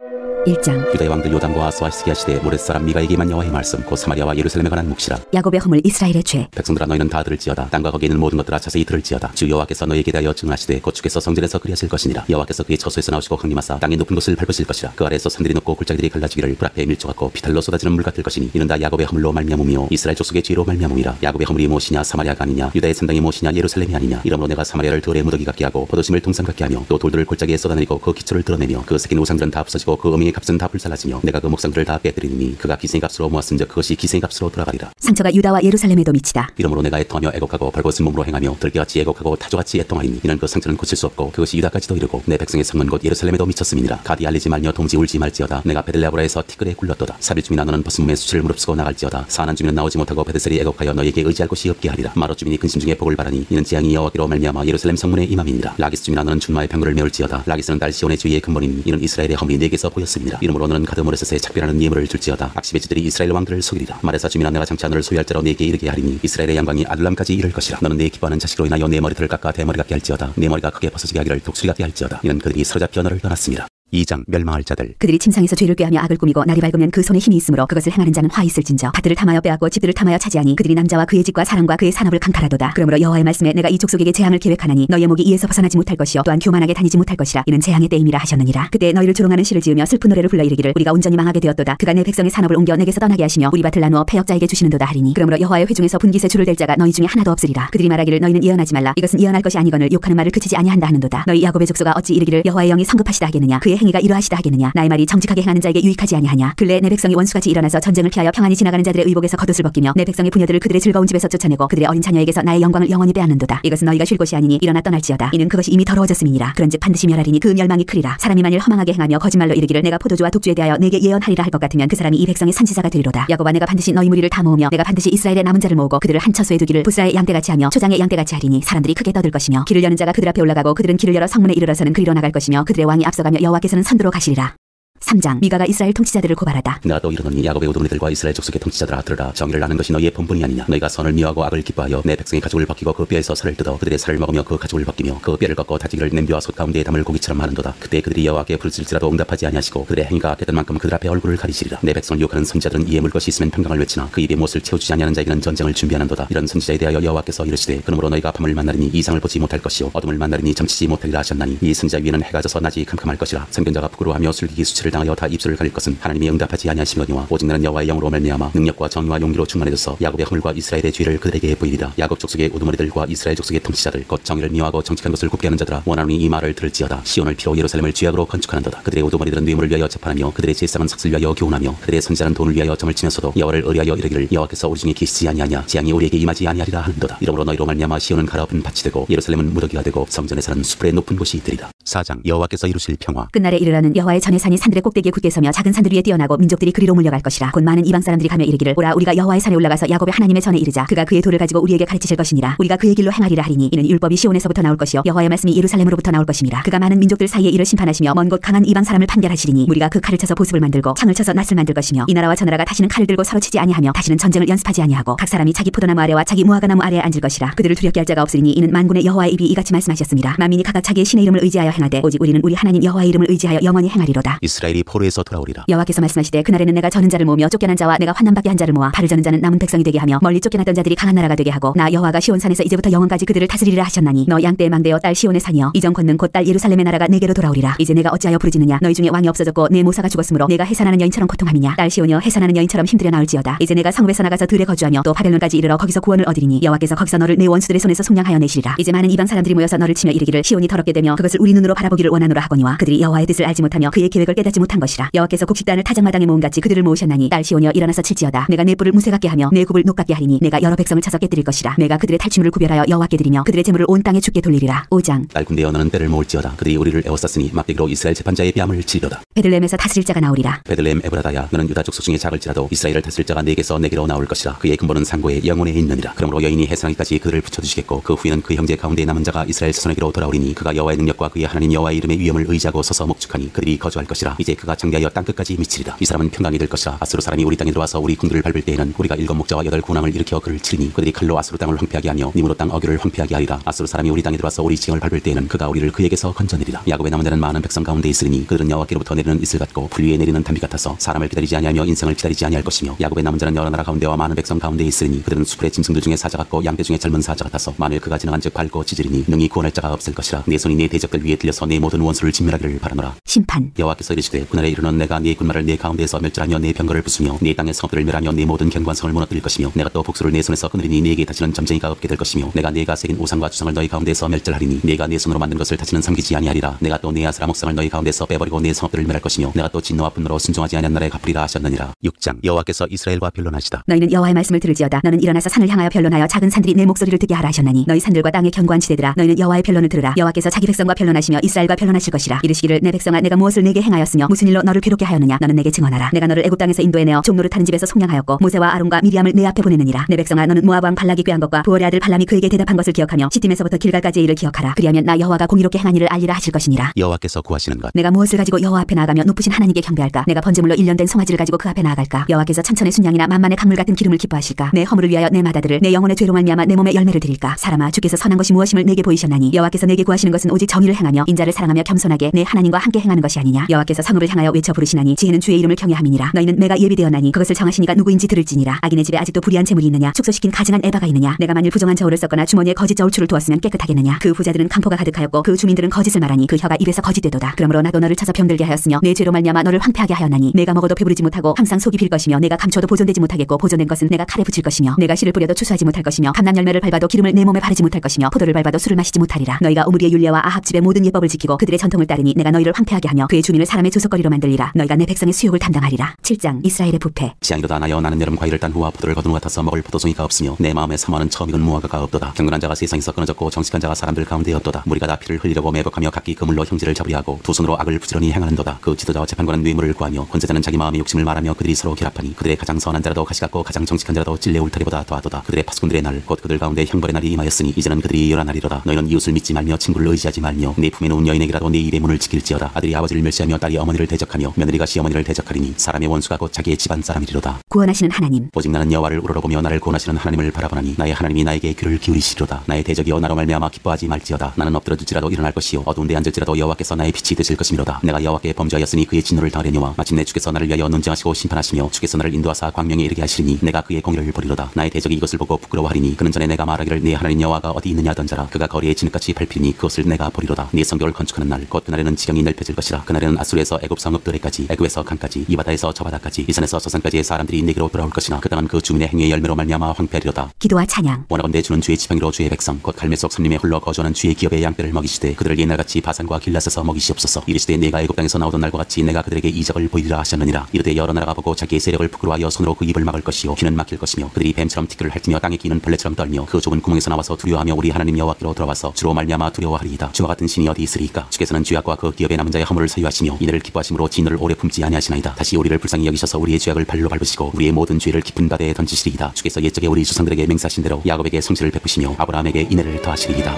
1장. 유다의 왕들 요담과 아스와 히스기야 시대에 모렛 사람 미가에게만 여호와의 말씀 곧 사마리아와 예루살렘에 관한 묵시라. 야곱의 허물 이스라엘의 죄. 백성들아 너희는 다 들을지어다. 땅과 거기에 있는 모든 것들아 자세히 들을지어다. 주 여호와께서 너희에게 대하여 증하시되 곧 주께서 성전에서 그리하실 것이니라. 여호와께서 그의 처소에서 나오시고 강림하사 땅의 높은 곳을 밟으실 것이라. 그 아래에서 산들이 높고 골짜기들이 갈라지기를 불 앞에 밀족하고 비탈로 쏟아지는 물 같을 것이니 이는 다 야곱의 허물로 말미암음이요 이스라엘 족속의 죄로 말미암음이라. 야곱의 허물이 무엇이냐 사마리아가 아니냐 유다의 산당이 무엇이냐 예루살렘이 아니냐. 이러므로 내가 사마리아를 돌의 무더기 같게 하고 포도심을 동산 같게 하며 또 돌들을 골짜기에 쏟아내리고 그 기초를 드러내며 그 새긴 우상들은 다 부서지고 그 어미의 값은 다 불살라지며 내가 그 목상들을 다 빼뜨리니 그가 기생의 값으로 모았은즉 그것이 기생의 값으로 돌아가리라. 상처가 유다와 예루살렘에도 미치다. 이러므로 내가 애통하며 애곡하고 벌거벗은 몸으로 행하며 들깨같이 애곡하고 타조같이 애통하리니 이는 그 상처는 고칠 수 없고 그것이 유다까지도 이르고 내 백성의 성은 곧 예루살렘에도 미쳤음이니라. 가디 알리지 말며 동지 울지 말지어다. 내가 베들레아브라에서 티끌에 굴렀도다. 사빌 주민아 너는 벗은 몸에 수치를 무릅쓰고 나갈지어다. 사난 주민은 나오지 못하고 베드셀이 애곡하여 너에게 의지할 곳이 없게 하리라. 마롯 주민이 근심 중에 복을 바라니 이는 재앙이 여호와께로 말미암아 예루살렘 성문에 임함이니라. 라기스 주민아 너는 준마의 병거를 메울지어다. 라기스는 딸 시온의 주위의 근본이니 이는 이스라엘의 허물이 내게서 보였음이니라. 이러므로 너는 가드모레셋에 작별하는 예물을 줄지어다. 악시베 지들이 이스라엘 왕들을 속이리라. 마레사 주민아 내가 장차 너를 소유할 자로 내게 이르게 하리니 이스라엘의 양광이 아둘람까지 이를 것이라. 너는 내 기뻐하는 자식으로 인하여 내 머리털을 깎아 대머리 같게 할지어다. 내 머리가 크게 벗어지게 하기를 독수리 같게 할지어다. 이는 그들이 사로잡혀 너를 떠났습니다. 2장 멸망할 자들. 그들이 침상에서 죄를 꾀하며 악을 꾸미고 날이 밝으면 그 손에 힘이 있으므로 그것을 행하는 자는 화 있을진저. 밭들을 탐하여 빼앗고 집들을 탐하여 차지하니 그들이 남자와 그의 집과 사람과 그의 산업을 강탈하도다. 그러므로 여호와의 말씀에 내가 이 족속에게 재앙을 계획하나니 너희의 목이 이에서 벗어나지 못할 것이요 또한 교만하게 다니지 못할 것이라. 이는 재앙의 때임이라 하셨느니라. 그때 너희를 조롱하는 시를 지으며 슬픈 노래를 불러 이르기를 우리가 온전히 망하게 되었도다. 그가 내 백성의 산업을 옮겨 내게서 떠나게 하시며 우리 밭을 나누어 패역자에게 주시는도다 하리니 그러므로 여호와의 회중에서 분깃에 줄을 댈 자가 너희 중에 하나도 없으리라. 그들이 말하기를 너희는 예언하지 말라. 이것은 예언할 것이 아니거늘 욕하는 말을 그치지 아니한다 하는도다. 너희 야곱의 족속아 어찌 이르기를 여호와의 영이 성급하시다 하겠느냐. 그의 행위가 이러하시다 하겠느냐. 나의 말이 정직하게 행하는 자에게 유익하지 아니하냐. 근래 내 백성이 원수같이 일어나서 전쟁을 피하여 평안히 지나가는 자들의 의복에서 겉옷을 벗기며 내 백성의 부녀들을 그들의 즐거운 집에서 쫓아내고 그들의 어린 자녀에게서 나의 영광을 영원히 빼앗는도다. 이것은 너희가 쉴 곳이 아니니 일어나 떠날지어다. 이는 그것이 이미 더러워졌음이니라. 그런즉 반드시 멸하리니 그 멸망이 크리라. 사람이 만일 허망하게 행하며 거짓말로 이르기를 내가 포도주와 독주에 대하여 내게 예언하리라 할 것 같으면 그 사람이 이 백성의 선지자가 되리로다. 야곱아 내가 반드시 너희 무리를 다 모으며 내가 반드시 이스라엘의 남은 자를 모으고 그들을 한 처소에 두기를 부스라의 양떼같이 하며 초장의 양떼같이 하리니 사람들이 크게 떠들 것이며 길을 여는 자가 그들 앞에 올라가고 그들은 길을 열어 성문에 이르러서는 그리로 나갈 것이며 그들의 왕이 앞서가며 여호와께서는 선두로 가시리라. 3장 미가가 이스라엘 통치자들을 고발하다. 내가 또 이르노니 야곱의 우두머리들과 이스라엘 족속의 통치자들아 들으라. 정의를 아는 것이 너희의 본분이 아니냐. 너희가 선을 미워하고 악을 기뻐하여 내 백성의 가죽을 벗기고 그 뼈에서 살을 뜯어 그들의 살을 먹으며 그 가죽을 벗기며 그 뼈를 꺾어 다지기를 냄비와 솥 가운데에 담을 고기처럼 하는도다. 그때 그들이 여호와께 부르짖을지라도 응답하지 아니하시고 그들의 행위가 악했던 만큼 그들 앞에 얼굴을 가리시리라. 내 백성을 유혹하는 선지자들은 이에 물 것이 있으면 평강을 외치나 그 입에 못을 채워주지 아니하는 자에게는 전쟁을 준비하는도다. 이런 선지자에 대하여 여호와께서 이르시되 그러므로 너희가 밤을 만나리니 이상을 보지 못할 것이요 어둠을 만나리니 점치지 못하리라 하셨나니 이 선지자 위에는 해가 져서 낮이 캄캄할 것이라. 선견자가 부끄러워하며 술기기 수치를 당하여 다 입술을 가릴 것은 하나님이 응답하지 아니하시거니와 오직 나는 여호와의 영으로 말미암아 능력과 정의와 용기로 충만해져서 야곱의 허물과 이스라엘의 죄를 그들에게 보이리라. 야곱 족속의 우두머리들과 이스라엘 족속의 통치자들 곧 정의를 미워하고 정직한 것을 굽게 하는 자들아 원하노니 이 말을 들을지어다. 시온을 피로 예루살렘을 죄악으로 건축하는도다. 그들의 우두머리들은 뇌물을 위하여 재판하며 그들의 제사장은 삭슬 위하여 교훈하며 그들의 선지자는 돈을 위하여 점을 치면서도 여호와를 의뢰하여 이르기를 여호와께서 우리 중에 계시지 아니하냐. 재앙이 우리에게 임하지 아니하리라 하는도다. 이러므로 너희로 말미암아 시온은 가라엎은 밭이 되고 예루살렘은 무더기가 되고 성전에서는 수풀의 높은 곳이 있으리라. 4장 여호와께서 이루실 평화. 끝날에 이르러는 여호와의 전의 산이 산들의 꼭대기에 굳게 서며 작은 산들 위에 뛰어나고 민족들이 그리로 몰려갈 것이라. 곧 많은 이방 사람들이 가며 이르기를 오라 우리가 여호와의 산에 올라가서 야곱의 하나님의 전에 이르자. 그가 그의 돌을 가지고 우리에게 가르치실 것이니라. 우리가 그의 길로 행하리라 하리니 이는 율법이 시온에서부터 나올 것이요 여호와의 말씀이 예루살렘으로부터 나올 것임이라. 그가 많은 민족들 사이에 이를 심판하시며 먼 곳 강한 이방 사람을 판결하시리니 우리가 그 칼을 쳐서 보습을 만들고 창을 쳐서 낫을 만들 것이며 이 나라와 저 나라가 다시는 칼을 들고 서로 치지 아니하며 다시는 전쟁을 연습하지 아니하고 각 사람이 자기 포도나무 아래와 자기 무화과나무 아래에 앉을 것이라. 그들을 두렵게 할 자가 없으리니 이는 만군의 여호와의 입이 이같이 말씀하셨습니다. 만민이 각각 자기의 신의 이름을 의지하여 행하되 오직 우리는 우리 하나님 여호와의 이름을 의지하여 영원히 행하리로다. 이스라엘이 포로에서 돌아오리라. 여호와께서 말씀하시되 그날에는 내가 저는 자를 모으며 쫓겨난 자와 내가 환난받게 한 자를 모아 발을 저는 자는 남은 백성이 되게 하며 멀리 쫓겨났던 자들이 강한 나라가 되게 하고 나 여호와가 시온산에서 이제부터 영원까지 그들을 다스리리라 하셨나니 너 양떼의 망대여 딸 시온의 산이여 이전 권능 곧 딸 예루살렘의 나라가 내게로 돌아오리라. 이제 내가 어찌하여 부르짖느냐. 너희 중에 왕이 없어졌고 내 모사가 죽었으므로 내가 해산하는 여인처럼 고통함이냐. 딸 시온이여 해산하는 여인처럼 힘들여 나올지어다. 이제 내가 성읍에서 나가서 들에 거주하며 또 바벨론까지 이르러 거기서 구원을 얻으리니 여호와께서 거기서 너를 내 원수들의 손에서 속량하여 내시리라. 이제 많은 이방 사람들이 모여서 너를 치며 이르기를 시온이 더럽게 되며 그것을 우리 눈으로 바라보기를 원하노라 하거니와 그들이 여호와의 뜻을 알지 못하며 그의 계획을 깨닫지 못한 것이라. 여호와께서 곡식단을 타작마당에 모음같이 그들을 모으셨나니 딸 시온이여 일어나서 칠지어다. 내가 내 뿔을 무쇠 같게 하며 내 굽을 녹 같게 하리니 내가 여러 백성을 쳐서 깨뜨릴 것이라. 내가 그들의 탈취물을 구별하여 여호와께 드리며 그들의 재물을 온 땅에 주께 돌리리라. 5장 딸 군대여 너는 때를 모을지어다. 그들이 우리를 에워쌌으니 막대기로 이스라엘 재판자의 뺨을 치리로다. 베들레헴에서 다스릴 자가 나오리라. 베들레헴 에브라다야 너는 유다 족속 중에 작을지라도 이스라엘을 다스릴 자가 내게서 내게로 나올 것이라. 그의 근본은 상고의 영혼에 있느니라. 그러므로 여인이 해산하기까지 그들을 붙여주시겠고 그 후에는 그 형제 가운데 남은 자가 이스라엘 자손에게로 돌아오리니 그가 여호와의 능력과 그의 하나님 여호와의 이름의 위엄을 의지하고 서서 목축하니 그들이 거주할 것이라. 이제 그가 장대하여 땅끝까지 미치리라. 이 사람은 평강이 될 것이라. 아수르 사람이 우리 땅에 들어와서 우리 군들을 밟을 때에는 우리가 7 목자와 8 군왕을 일으켜 그를 치리니 그들이 칼로 아수르 땅을 황폐하게 하며 님으로 땅 어귀를 황폐하게 하리라. 아수르 사람이 우리 땅에 들어와서 우리 지형을 밟을 때에는 그가 우리를 그에게서 건져내리라. 야곱의 남은 자는 많은 백성 가운데 있으리니 그들은 여호와께로부터 내리는 이슬 같고 불 위에 내리는 담비 같아서 사람을 기다리지 아니하며 인생을 기다리지 아니할 것이며 야곱의 남은 자는 여러 나라 가운데와 많은 백성 가운데 있으리니 그들은 수풀의 짐승들 중에 사자 같고 양떼 중에 젊은 사자 같아서 만일 그가 지나간즉 밟고 찢으리니 능히 구원할 자가 없을 것이라. 내 손이 내 대적들 위에 들려서 내 모든 원수를 진멸하기를 바라노라. 심판 여호와께서 이르시되 하시되 그날에 이르는 내가 네 군마를 네 가운데에서 멸절하며 네 병거를 부수며 네 땅의 성읍들을 멸하며 네 모든 견관성을 무너뜨릴 것이며 내가 또 복수를 내 손에서 끊으리니 네게 다시는 점쟁이가 없게 될 것이며 내가 네가 새긴 우상과 주상을 너희 가운데서 멸절하리니 네가 네 손으로 만든 것을 다시는 섬기지 아니하리라. 내가 또 네 아스라 목상을 너희 가운데서 빼버리고 네 성읍들을 멸할 것이며 내가 또 진노와 분노로 순종하지 아니한 날에 갚으리라 하셨느니라. 6장 여호와께서 이스라엘과 변론하시다. 너희는 여호와의 말씀을 들을지어다. 너는 일어나서 산을 향하여 변론하여 작은 산들이 내 목소리를 듣게 하라 하셨나니 너희 산들과 땅의 견고한 지대들아 너희는 여호와의 변론을 들으라. 여호와께서 자기 백성과 변론하시며 이스라엘과 변론하실 것이라. 이르시기를 내 백성아 내가 무엇을 내게 행하였으며 무슨 일로 너를 괴롭게 하였느냐. 너는 내게 증언하라. 내가 너를 애굽 땅에서 인도해내어 종노릇 하는 집에서 속량하였고 모세와 아론과 미리암을 내 앞에 보내느니라. 내 백성아 너는 모압 왕 발락이 꾀한 것과 부올의 아들 발람이 그에게 대답한 것을 기억하며 시팀에서부터 길갈까지의 일을 기억하라. 그리하면 나 여호와가 공의롭게 행한 일을 알리라 하실 것이니라. 여호와께서 구하시는 것. 내가 무엇을 가지고 여호와 앞에 나아가며 높으신 하나님께 경배할까. 내가 번제물로 일련된 송아지를 가지고 그 앞에 나아갈까. 여호와께서 천천의 순양이나 만만의 강물 같은 기름을 기뻐하실까. 내 허물을 위하여 내 마다들을 내 영혼의 죄로 말미암아 내 몸에 열매를 드릴까. 사람아 주께서 선한 것이 무엇임을 내게 보이셨나니 여호와께서 내게 구하시는 것은 오직 정의를 행하며 인자를 사랑하며 겸손하게 내 하나님과 함께 행하는 것이 아니냐. 여호와께서 성읍을 향하여 외쳐 부르시나니 지혜는 주의 이름을 경외함이니라. 너희는 내가 예비되었나니 그것을 정하시니가 누구인지 들을지니라. 악인의 집에 아직도 불의한 재물이 있느냐. 축소시킨 가증한 에바가 있느냐. 내가 만일 부정한 저울을 썼거나 주머니에 거짓 저울추를 두었으면 깨끗하겠느냐. 그 부자들은 강포가 가득하였고 그 주민들은 거짓을 말하니 그 혀가 입에서 거짓되도다. 그러므로 나도 너를 쳐서 병들게 하였으며 내 죄로 말미암아 너를 황폐하게 하였나니 내가 먹어도 배부르지 못하고 항상 속이 빌 것이며 내가 감추어도 보존되지 못하겠고 보존된 것은 내가 칼에 붙일 것이며 내가 씨를 뿌려도 추수하지 못할 것이며 감람 열매를 밟아도 기름을 내 몸에 바르지 못할 것이며 포도를 밟아도 술을 마시지 못하리라. 너희가 오므리의 율례와 아합 집의 모든 예법을 지키고 그들의 전통을 따르니 내가 너희를 황폐하게 하며 그의 주민을 사람의 조속거리로 만들리라. 너희가 내 백성의 수욕을 담당하리라. 7장 이스라엘의 부패. 지향이로다 나여 나는 여름 과일을 딴 후와 포도를 거둔 후 같아서 먹을 포도송이가 없으며 내 마음에 사모하는 처음 익은 무화과가 없도다. 경건한 자가 세상에서 끊어졌고 정직한 자가 사람들 가운데 없도다. 무리가 다 피를 흘리려고 매복하며 각기 그물로 형제를 잡으려 하고 두 손으로 악을 부지런히 행하는도다. 그 지도자와 재판관은 뇌물을 구하며 권세자는 자기 마음의 욕심을 말하며 그들이 서로 결합하니 그들의 가장 선한 자라도 가시 같고 가장 정직한 자라도 찔레 울타리보다 더하도다. 그들의 파수꾼들의 날 곧 그들 가운데 형벌의 날이 임하였으니 이제는 그들이 열한 날이로다. 너희는 이웃을 믿지 말며 친구를 의지하지 말며 내 품에 놓은 여인에게라도 내 입의 문을 지킬지어다. 아들이 아버지를 멸시하며 딸이 어머니를 대적하며 며느리가 시어머니를 대적하리니 사람의 원수가 곧 자기의 집안 사람이리로다. 구원하시는 하나님. 오직 나는 여호와를 우러러보며 나를 구원하시는 하나님을 바라보나니 나의 하나님이 나에게 귀를 기울이시리로다. 나의 대적이여 나로 말미암아 기뻐하지 말지어다. 나는 엎드러질지라도 일어날 것이요 어두운 데 앉을지라도 여호와께서 나의 빛이 되실 것이미로다. 내가 여호와께 범죄하였으니 그의 진노를 당하려니와 마침내 주께서 나를 위하여 논쟁하시고 심판하시며 주께서 나를 인도하사 광명에 이르게 하시리니 내가 그의 공의를 보리로다. 나의 대적이 이것을 보고 부끄러워하리니 그는 전에 내가 말하기를 내 하나님 여호와가 어디 있느냐 하던 자라. 그가 거리에 진흙같이 밟히니 그것을 내가 보리로다. 네 성벽을 건축하는 날 곧 그날에는 지경이 넓혀질 것이라. 그날에는 아수르에서 애굽 성읍들에까지 애굽에서 강까지 이 바다에서 저 바다까지 이 산에서 저 산까지의 사람들이 내게로 돌아올 것이나 그 땅은 그 주민의 행위의 열매로 말미암아 황폐하리로다. 기도와 찬양. 원하건대 주는 주의 지팡이로 주의 백성 곧 갈멜 속 삼림에 홀로 거주하는 주의 기업의 양떼를 먹이시되 그들을 옛날같이 바산과 길라스에서 먹이시옵소서. 이르시되 내가 애굽 땅에서 나오던 날과 같이 내가 그들에게 이적을 보이리라 하셨느니라. 이르되 여러 나라가 보고 자기의 세력을 부끄러워하여 손으로 그 입을 막을 것이요 귀는 막힐 것이며 그들이 뱀처럼 티끌을 핥으며 땅에 기는 벌레처럼 떨며 그 좁은 구멍에서 나와서 두려워하며 우리 하나님 여호와께로 돌아와서 주로 말미암아 두려워하리이다. 주와 같은 신이 어디 있으리이까. 주께서는 죄악과 그 기업의 남은 자의 허물을 사유하시며 이들을 기뻐하심으로 진노를 오래 품지 아니하시나이다. 다시 우리를 불쌍히 여기셔서 우리의 죄악을 발로 밟으시고 우리의 모든 죄를 깊은 바다에 던지시리이다. 주께서 옛적에 우리 조상들에게 맹세하신 대로 야곱에게 성실을 베푸시며 아브라함에게 인애를 더하시리이다.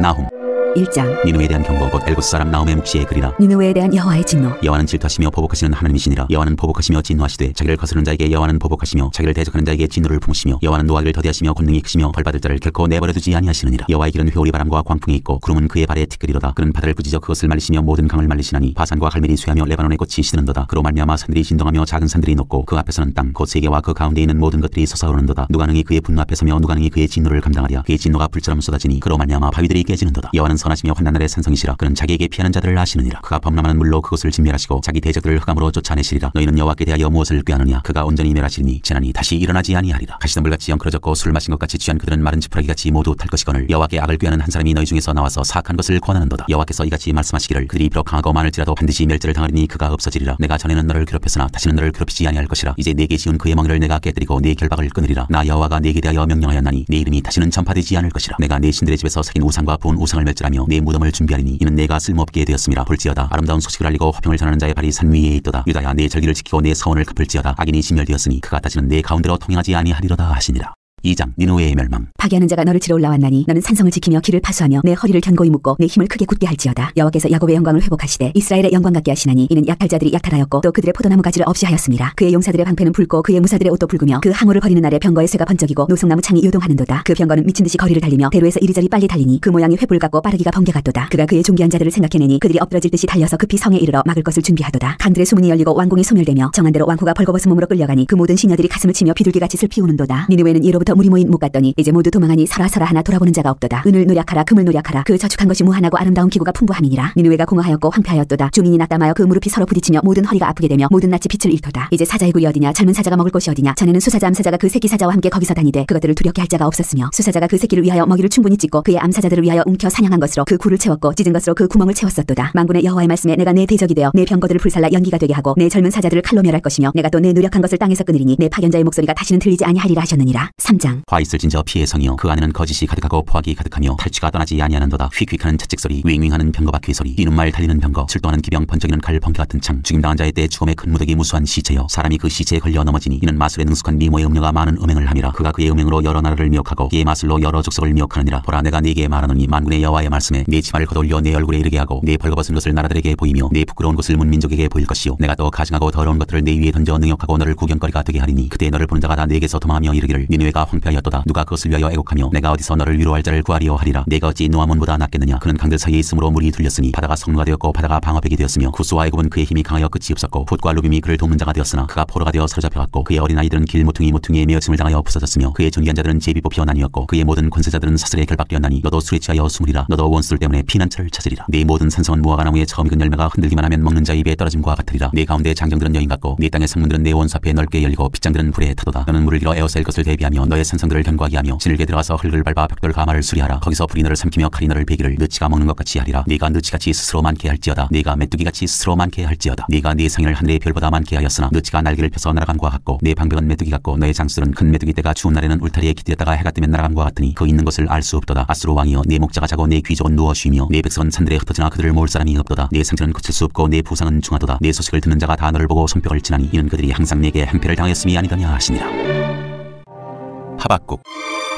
나훔 1장. 니느웨에 대한 경고 곧 엘고스 사람 나훔의 묵시에 그리라. 니느웨에 대한 여호와의 진노. 여호와는 질투하시며 보복하시는 하나님이시니라. 여호와는 보복하시며 진노하시되 자기를 거스르는 자에게 여호와는 보복하시며 자기를 대적하는 자에게 진노를 품으시며 여호와는 노하기를 더디하시며 권능이 크시며 벌받을 자를 결코 내버려 두지 아니하시느니라. 여호와의 길은 회오리 바람과 광풍이 있고 구름은 그의 발에 티끌이로다. 그는 바다를 부지져 그것을 말리시며 모든 강을 말리시나니 바산과 갈멜이 쇠하며 레바논의 꽃이 시드는도다. 그로 말미암아 산들이 진동하며 작은 산들이 높고 그 앞에서는 땅 곧 세계와 그 가운데 있는 모든 것들이 솟아오르는도다. 누가 능히 그의 분노 앞에 서며 누가 능히 그의 진노를 감당하랴. 그의 진노가 불처럼 쏟아지니 그로 말미암아 바위들이 깨지는도다. 여호와는 선하시며 환난날의 산성이시라. 그는 자기에게 피하는 자들을 아시느니라. 그가 범람하는 물로 그것을 진멸하시고 자기 대적들을 흑암으로 쫓아내시리라. 너희는 여호와께 대하여 무엇을 꾀하느냐. 그가 온전히 멸하시리니 재난이 다시 일어나지 아니하리라. 가시덤불같이 엉클어졌고 술 마신 것 같이 취한 그들은 마른 지푸라기같이 모두 탈 것이거늘 여호와께 악을 꾀하는 한 사람이 너희 중에서 나와서 사악한 것을 권하는도다. 여호와께서 이같이 말씀하시기를 그들이 비록 강하고 많을지라도 반드시 멸절을 당하리니 그가 없어지리라. 내가 전에는 너를 괴롭혔으나 다시는 너를 괴롭히지 아니할 것이라. 이제 내게 지은 그의 멍에를 내가 깨뜨리고 네 결박을 끊으리라. 나 여호와가 네게 대하여 명령하였나니 네 이름이 다시는 전파되지 않을 것이라. 내가 네 신들의 집에서 새긴 우상과 부은 우상을 멸절하며 네 무덤을 준비하리니 이는 내가 쓸모없게 되었음이라. 볼지어다 아름다운 소식을 알리고 화평을 전하는 자의 발이 산 위에 있도다. 유다야 내 절기를 지키고 내 서원을 갚을지어다. 악인이 진멸되었으니 그가 다시는 내 가운데로 통행하지 아니하리로다 하시니라. 2장 니느웨의 멸망. 파괴하는 자가 너를 치러 올라왔나니 너는 산성을 지키며 길을 파수하며 내 허리를 견고히 묶고 내 힘을 크게 굳게 할지어다. 여호와께서 야곱의 영광을 회복하시되 이스라엘의 영광 같게 하시나니 이는 약할 자들이 약탈하였고 또 그들의 포도나무 가지를 없이 하였습니다. 그의 용사들의 방패는 붉고 그의 무사들의 옷도 붉으며 그 항우를 거리는 날에 병거의 쇠가 번쩍이고 노송나무 창이 요동하는도다. 그 병거는 미친 듯이 거리를 달리며 대로에서 이리저리 빨리 달리니 그 모양이 횃불 같고 빠르기가 번개 같도다. 그가 그의 존귀한 자들을 생각해내니 그들이 엎드러질 듯이 달려서 급히 성에 이르러 막을 것을 준비하도다. 강들의 수문이 열리고 왕궁이 소멸되며 정한대로 왕후가 벌거벗은 몸으로 끌려가니 그 모든 시녀들이 가슴을 치며 비둘기같이 슬피 우는도다. 니느웨는 예로부터 그때부터 무리 모인 못 갔더니 이제 모두 도망하니 설아 하나 돌아보는 자가 없도다. 은을 노력하라 금을 노력하라. 그 저축한 것이 무한하고 아름다운 기구가 풍부함이니라. 니느웨가 공허하였고 황폐하였도다. 주민이 낙담하여 그 무릎이 서로 부딪히며 모든 허리가 아프게 되며 모든 낯이 빛을 잃도다. 이제 사자의 굴이 어디냐. 젊은 사자가 먹을 곳이 어디냐. 전에는 수사자 암사자가 그 새끼 사자와 함께 거기서 다니되 그것들을 두렵게 할 자가 없었으며 수사자가 그 새끼를 위하여 먹이를 충분히 찢고 그의 암사자들을 위하여 움켜 사냥한 것으로 그 굴을 채웠고 찢은 것으로 그 구멍을 채웠었도다. 만군의 여호와의 말씀에 내가 내 대적이 되어 내 병거들을 불살라 연기가 되게 하고 내 젊은 사자들을 칼로 멸할 것이며 내가 또 내 노력한 것을 땅에서 끊으리니 내 파견자의 목소리가 다시는 들리지 아니하리라 하셨느니라. 3장. 화 있을진저 피의 성이여 그 안에는 거짓이 가득하고 포악이 가득하며 탈취가 떠나지 아니하는도다. 휙휙하는 채찍소리 윙윙하는 병거 바퀴 소리 뛰는 말 달리는 병거 출동하는 기병 번쩍이는 칼 번개 같은 창 죽임당한 자의 때 죽음의 큰 무더기 무수한 시체여 사람이 그 시체에 걸려 넘어지니 이는 마술에 능숙한 미모의 음녀가 많은 음행을 함이라. 그가 그의 음행으로 여러 나라를 미혹하고 그의 마술로 여러 족속을 미혹하느니라. 보라 내가 네게 말하노니 만군의 여호와의 말씀에 네 치마를 걷어올려 내 얼굴에 이르게 하고 네 벌거벗은 것을 나라들에게 보이며 네 부끄러운 것을 문민족에게 보일 것이요 내가 또 가증하고 더러운 것들을 네 위에 던져 능욕하고 너를 구경거리가 되게 하리니 그때 너를 보는 자가 다 내게서 도망하며 이르기를 니느웨가 황폐하였도다. 누가 그것을 위하여 애곡하며 내가 어디서 너를 위로할 자를 구하리요 하리라. 내가 어찌 노아몬보다 낫겠느냐. 그는 강들 사이에 있으므로 물이 둘렸으니 바다가 성루가 되었고 바다가 방어백이 되었으며 구스와 애굽은 그의 힘이 강하여 끝이 없었고 붓과 루빔이 그를 돕는 자가 되었으나 그가 포로가 되어 사로잡혀갔고 그의 어린아이들은 길 모퉁이에 메어침을 당하여 부서졌으며 그의 존귀한 자들은 제비 뽑혀 나뉘었고 그의 모든 권세자들은 사슬에 결박되었나니 너도 술에 취하여 숨으리라. 너도 원수들 때문에 피난처를 찾으리라. 네 모든 산성은 무화과 나무에 처음 익은 열매가 흔들기만 하면 먹는 자 입에 떨어짐과 같으리라. 네 가운데 장정들은 여인 같고 네 땅의 성문들은 내 원수 앞에 넓게 열리고 빗장들은 불에 타도다. 너는 물을 길어 에워싸일 것을 대비하며 너의 산성들을 견고하게 하며 진흙에 들어가서 흙을 밟아 벽돌 가마를 수리하라. 거기서 불이 너를 삼키며 칼이 너를 베기를 느치가 먹는 것 같이 하리라. 네가 느치같이 스스로 많게 할지어다. 네가 메뚜기같이 스스로 많게 할지어다. 네가 네 상인을 하늘의 별보다 많게 하였으나 느치가 날개를 펴서 날아감과 같고 네 방백은 메뚜기 같고 너의 장수들은 큰 메뚜기 때가 추운 날에는 울타리에 깃들였다가 해가 뜨면 날아감과 같으니 그 있는 것을 알 수 없도다. 아수르 왕이여 네 목자가 자고 네 귀족은 누워 쉬며 네 백성은 산들에 흩어지나 그들을 모을 사람이 없도다. 네 상처는 고칠 수 없고 네 부상은 중하도다. 네 소식을 듣는 자가 다 너를 보고 손뼉을 치나니 이는 그들이 항상 네게 행패를 당하였음이 아니더냐 하시니라. 하박국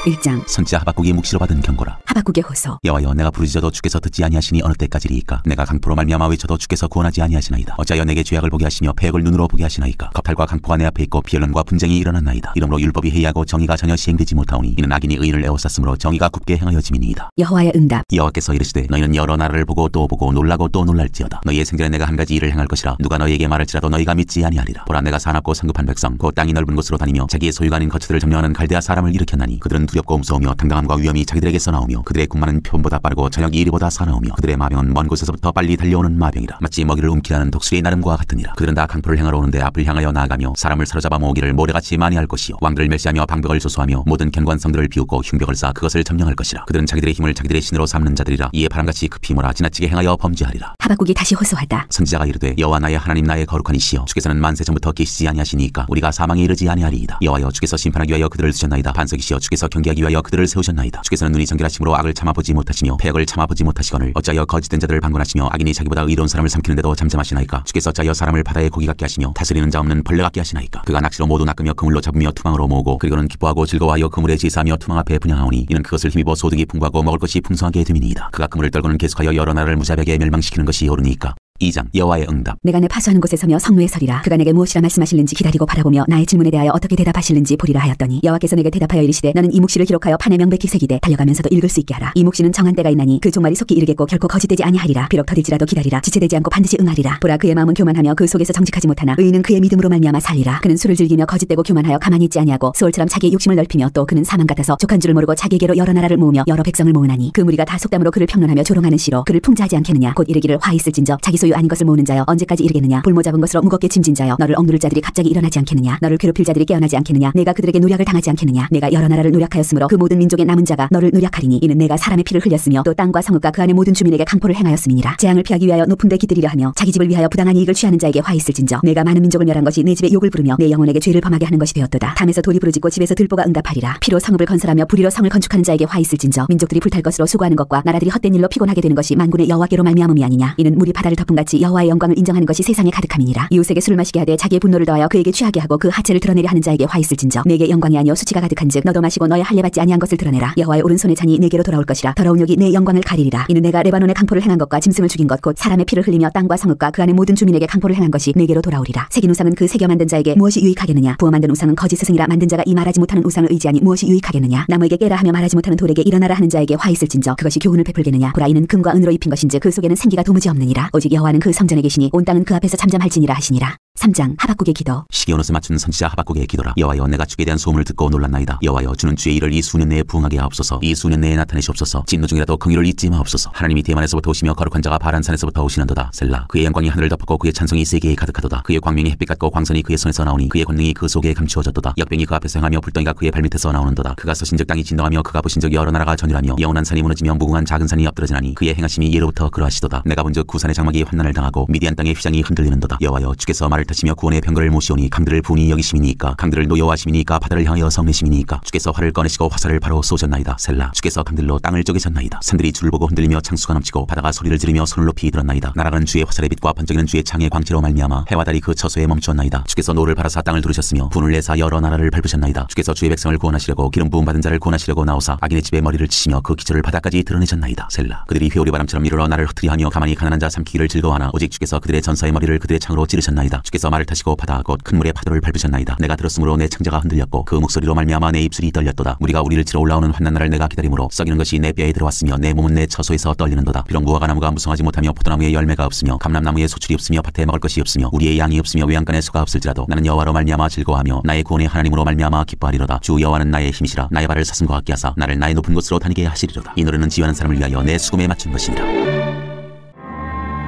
1장. 선지자 하박국이 묵시로 받은 경고라. 하박국의 호소. 여호와여 내가 부르짖어도 주께서 듣지 아니하시니 어느 때까지리이까. 내가 강포로 말미암아 외쳐도 주께서 구원하지 아니하시나이다. 어찌하여 내게 죄악을 보게 하시며 패역을 눈으로 보게 하시나이까. 겁탈과 강포가 내 앞에 있고 비언론과 분쟁이 일어났나이다. 이러므로 율법이 해이하고 정의가 전혀 시행되지 못하오니 이는 악인이 의인을 에워쌌으므로 정의가 굽게 행하여짐이니이다. 여호와의 응답. 여호와께서 이르시되 너희는 여러 나라를 보고 또 보고 놀라고 또 놀랄지어다. 너희의 생전에 내가 한 가지 일을 행할 것이라. 누가 너희에게 말할지라도 너희가 믿지 아니하리라. 보라 내가 사납고 성급한 백성 곧 땅이 넓은 곳으로 다니며 자기의 소유가 아닌 거처들을 점령하는 갈대아 사람을 일으켰나니 그들은 두렵고 무서우며 당당함과 위험이 자기들에게서 나오며 그들의 군마는 표범보다 빠르고 저녁이 이리보다 사나우며 그들의 마병은 먼 곳에서부터 빨리 달려오는 마병이라. 마치 먹이를 움키라는 독수리의 나름과 같으니라. 그들은 다 강포를 행하러 오는데 앞을 향하여 나아가며 사람을 사로잡아 모으기를 모래같이 많이 할 것이요 왕들을 멸시하며 방벽을 조소하며 모든 견관성들을 비웃고 흉벽을 쌓아 그것을 점령할 것이라. 그들은 자기들의 힘을 자기들의 신으로 삼는 자들이라. 이에 바람같이 급히 몰아 지나치게 행하여 범죄하리라. 하박국이 다시 호소하다. 선지자가 이르되 여호와 나의 하나님 나의 거룩한 이시여 주께서는 만세 전부터 계시지 아니하시니까 우리가 사망에 이르지 아니하리이다. 여호와여 주께서 심판하기 위하여 그들을 두셨나이다. 반석이시여 주께서 경계하기 위하여 그들을 세우셨나이다. 주께서는 눈이 정결하심으로 악을 참아보지 못하시며 패역을 참아보지 못하시거늘 어찌하여 거짓된 자들을 방관하시며 악인이 자기보다 의로운 사람을 삼키는데도 잠잠하시나이까. 주께서 어찌하여 사람을 바다의 고기 같게 하시며 다스리는 자 없는 벌레 같게 하시나이까. 그가 낚시로 모두 낚으며 그물로 잡으며 투망으로 모으고 그리고는 기뻐하고 즐거워하여 그물에 제사하며 투망 앞에 분양하오니 이는 그것을 힘입어 소득이 풍부하고 먹을 것이 풍성하게 됨이니이다. 그가 그물을 떨고는 계속하여 여러 나라를 무자비하게 멸망시키는 것이 옳으니까. 2장. 여호와의 응답. 내가 내 파수하는 곳에 서며 성루에 서리라. 그가 내게 무엇이라 말씀하실는지 기다리고 바라보며 나의 질문에 대하여 어떻게 대답하실는지 보리라 하였더니 여호와께서 내게 대답하여 이르시되 너는 이 묵시를 기록하여 판에 명백히 새기되 달려가면서도 읽을 수 있게 하라. 이 묵시는 정한 때가 있나니 그 종말이 속히 이르겠고 결코 거짓되지 아니하리라. 비록 더딜지라도 기다리라. 지체되지 않고 반드시 응하리라. 보라 그의 마음은 교만하며 그 속에서 정직하지 못하나 의인은 그의 믿음으로 말미암아 살리라. 그는 술을 즐기며 거짓되고 교만하여 가만히 있지 아니하고 소울처럼 자기의 욕심을 넓히며 또 그는 사망 같아서 족한 줄을 모르고 자기에게로 여러 나라를 모으며 여러 백성을 모으나니 그 무리가 다 속담으로 그를 평론하며 조롱하는 시로 그를 풍자하지 않겠느냐. 곧 이르기를 화 있을진저 자기 소유 아닌 것을 모으는 자여 언제까지 이르겠느냐. 볼모 잡은 것으로 무겁게 짐진 자여 너를 억누를 자들이 갑자기 일어나지 않겠느냐. 너를 괴롭힐 자들이 깨어나지 않겠느냐. 내가 그들에게 노략을 당하지 않겠느냐. 내가 여러 나라를 노략하였으므로 그 모든 민족의 남은 자가 너를 노략하리니 이는 내가 사람의 피를 흘렸으며 또 땅과 성읍과 그 안의 모든 주민에게 강포를 행하였음이니라. 재앙을 피하기 위하여 높은 데 깃들이려 하며 자기 집을 위하여 부당한 이익을 취하는 자에게 화 있을진저 내가 많은 민족을 멸한 것이 내 집에 욕을 부르며 내 영혼에게 죄를 범하게 하는 것이 되었도다. 담에서 돌이 부르짖고 집에서 들보가 응답하리라. 피로 성읍을 건설하며 불의로 성을 건축하는 자에게 화 있을진저 민족들이 불탈 것으로 수고하는 것과 나라들이 헛된 일로 피곤하게 되는 것이 만군의 여호와께로 말미암음이 아니냐. 이는 물이 바다를 덮음같이 여호와의 영광을 인정하는 것이 세상에 가득함이니라. 이웃에게 술을 마시게 하되 자기의 분노를 더하여 그에게 취하게 하고 그 하체를 드러내려 하는 자에게 화 있을진저 내게 영광이 아니요 수치가 가득한즉 너도 마시고 너의 할례 받지 아니한 것을 드러내라. 여호와의 오른손의 잔이 내게로 돌아올 것이라. 더러운 욕이 내 영광을 가리리라. 이는 내가 레바논의 강포를 행한 것과 짐승을 죽인 것 곧 사람의 피를 흘리며 땅과 성읍과 그 안의 모든 주민에게 강포를 행한 것이 내게로 돌아오리라. 새긴 우상은 그 새겨 만든 자에게 무엇이 유익하겠느냐. 부어 만든 우상은 거짓 스승이라 만든 자가 이 말하지 못하는 우상을 의지하니 무엇이 유익하겠느냐. 나무에게 깨라 하며 말하지 못하는 돌에게 일어나라 하는 자에게 화 있을진저 그것이 교훈을 베풀겠느냐. 보라 이는 금과 은으로 입힌 것인즉 그 속에는 생기가 도무지 없느니라. 오직 여호와는 그 성전에 계시니 온 땅은 그 앞에서 잠잠할지니라 하시니라. 3장 하박국의 기도. 시기오노스 맞춘 선지자 하박국의 기도라. 여호와여, 내가 주께 대한 소문을 듣고 놀랐나이다. 여호와여, 주는 주의 일을 이 수년 내에 부응하게 하옵소서. 이 수년 내에 나타내시옵소서. 진노 중이라도 긍휼을 잊지 마옵소서. 하나님이 대만에서부터 오시며 거룩한 자가 바란산에서부터 오시는도다. 셀라. 그의 영광이 하늘을 덮었고 그의 찬송이 세계에 가득하도다. 그의 광명이 햇빛 같고 광선이 그의 손에서 나오니 그의 권능이 그 속에 감추어졌도다. 역병이 그 앞에서 행하며 불덩이가 그의 발밑에서 나오는도다. 그가 서신적 땅이 진동하며 그가 보신적 여러 나라가 전율하며 영원한 산이 무너지며 무궁한 작은 산이 엎드러지나니 그의 행하심이 예로부터 그러하시도다. 내가 본즉 구산의 장막이 환난을 당하고 미디안 땅의 휘장이 흔들리는도다. 여호와여, 주께서 말을 타시며 구원의 병거를 모시오니 강들을 분이 여기심이니까 강들을 노여워하심이니까 바다를 향하여 성내심이니까 주께서 활을 꺼내시고 화살을 바로 쏘셨나이다. 셀라. 주께서 강들로 땅을 쪼개셨나이다. 산들이 줄을 보고 흔들리며 창수가 넘치고 바다가 소리를 지르며 손을 높이 들었나이다. 날아가는 주의 화살의 빛과 번쩍이는 주의 창의 광채로 말미암아 해와 달이 그 처소에 멈추었나이다. 주께서 노를 바라사 땅을 두르셨으며 분을 내사 여러 나라를 밟으셨나이다. 주께서 주의 백성을 구원하시려고 기름 부음 받은 자를 구원하시려고 나오사 악인의 집에 머리를 치시며 그 기초를 바다까지 드러내셨나이다. 셀라. 그들이 회오리 바람처럼 이르러 나를 흩트리하며 가만히 가난한 자 삼키기를 즐거워하나 오직 주께서 그들의 전사의 머리를 그들의 창으로 찌르셨나이다. 주께서 말을 타시고 바다 곧 큰 물의 파도를 밟으셨나이다. 내가 들었으므로 내 창자가 흔들렸고 그 목소리로 말미암아 내 입술이 떨렸도다. 무리가 우리를 치러 올라오는 환난날을 내가 기다림으로 썩이는 것이 내 뼈에 들어왔으며 내 몸은 내 처소에서 떨리는도다. 비록 무화과 나무가 무성하지 못하며 포도나무에 열매가 없으며 감람나무에 소출이 없으며 밭에 먹을 것이 없으며 우리의 양이 없으며 외양간에 소가 없을지라도 나는 여호와로 말미암아 즐거워하며 나의 구원의 하나님으로 말미암아 기뻐하리로다. 주 여호와는 나의 힘이시라. 나의 발을 사슴과 같게 하사 나를 나의 높은 곳으로 다니게 하시리로다. 이 노래는 지휘하는 사람을 위하여 내 수금에 맞춘 것이니라.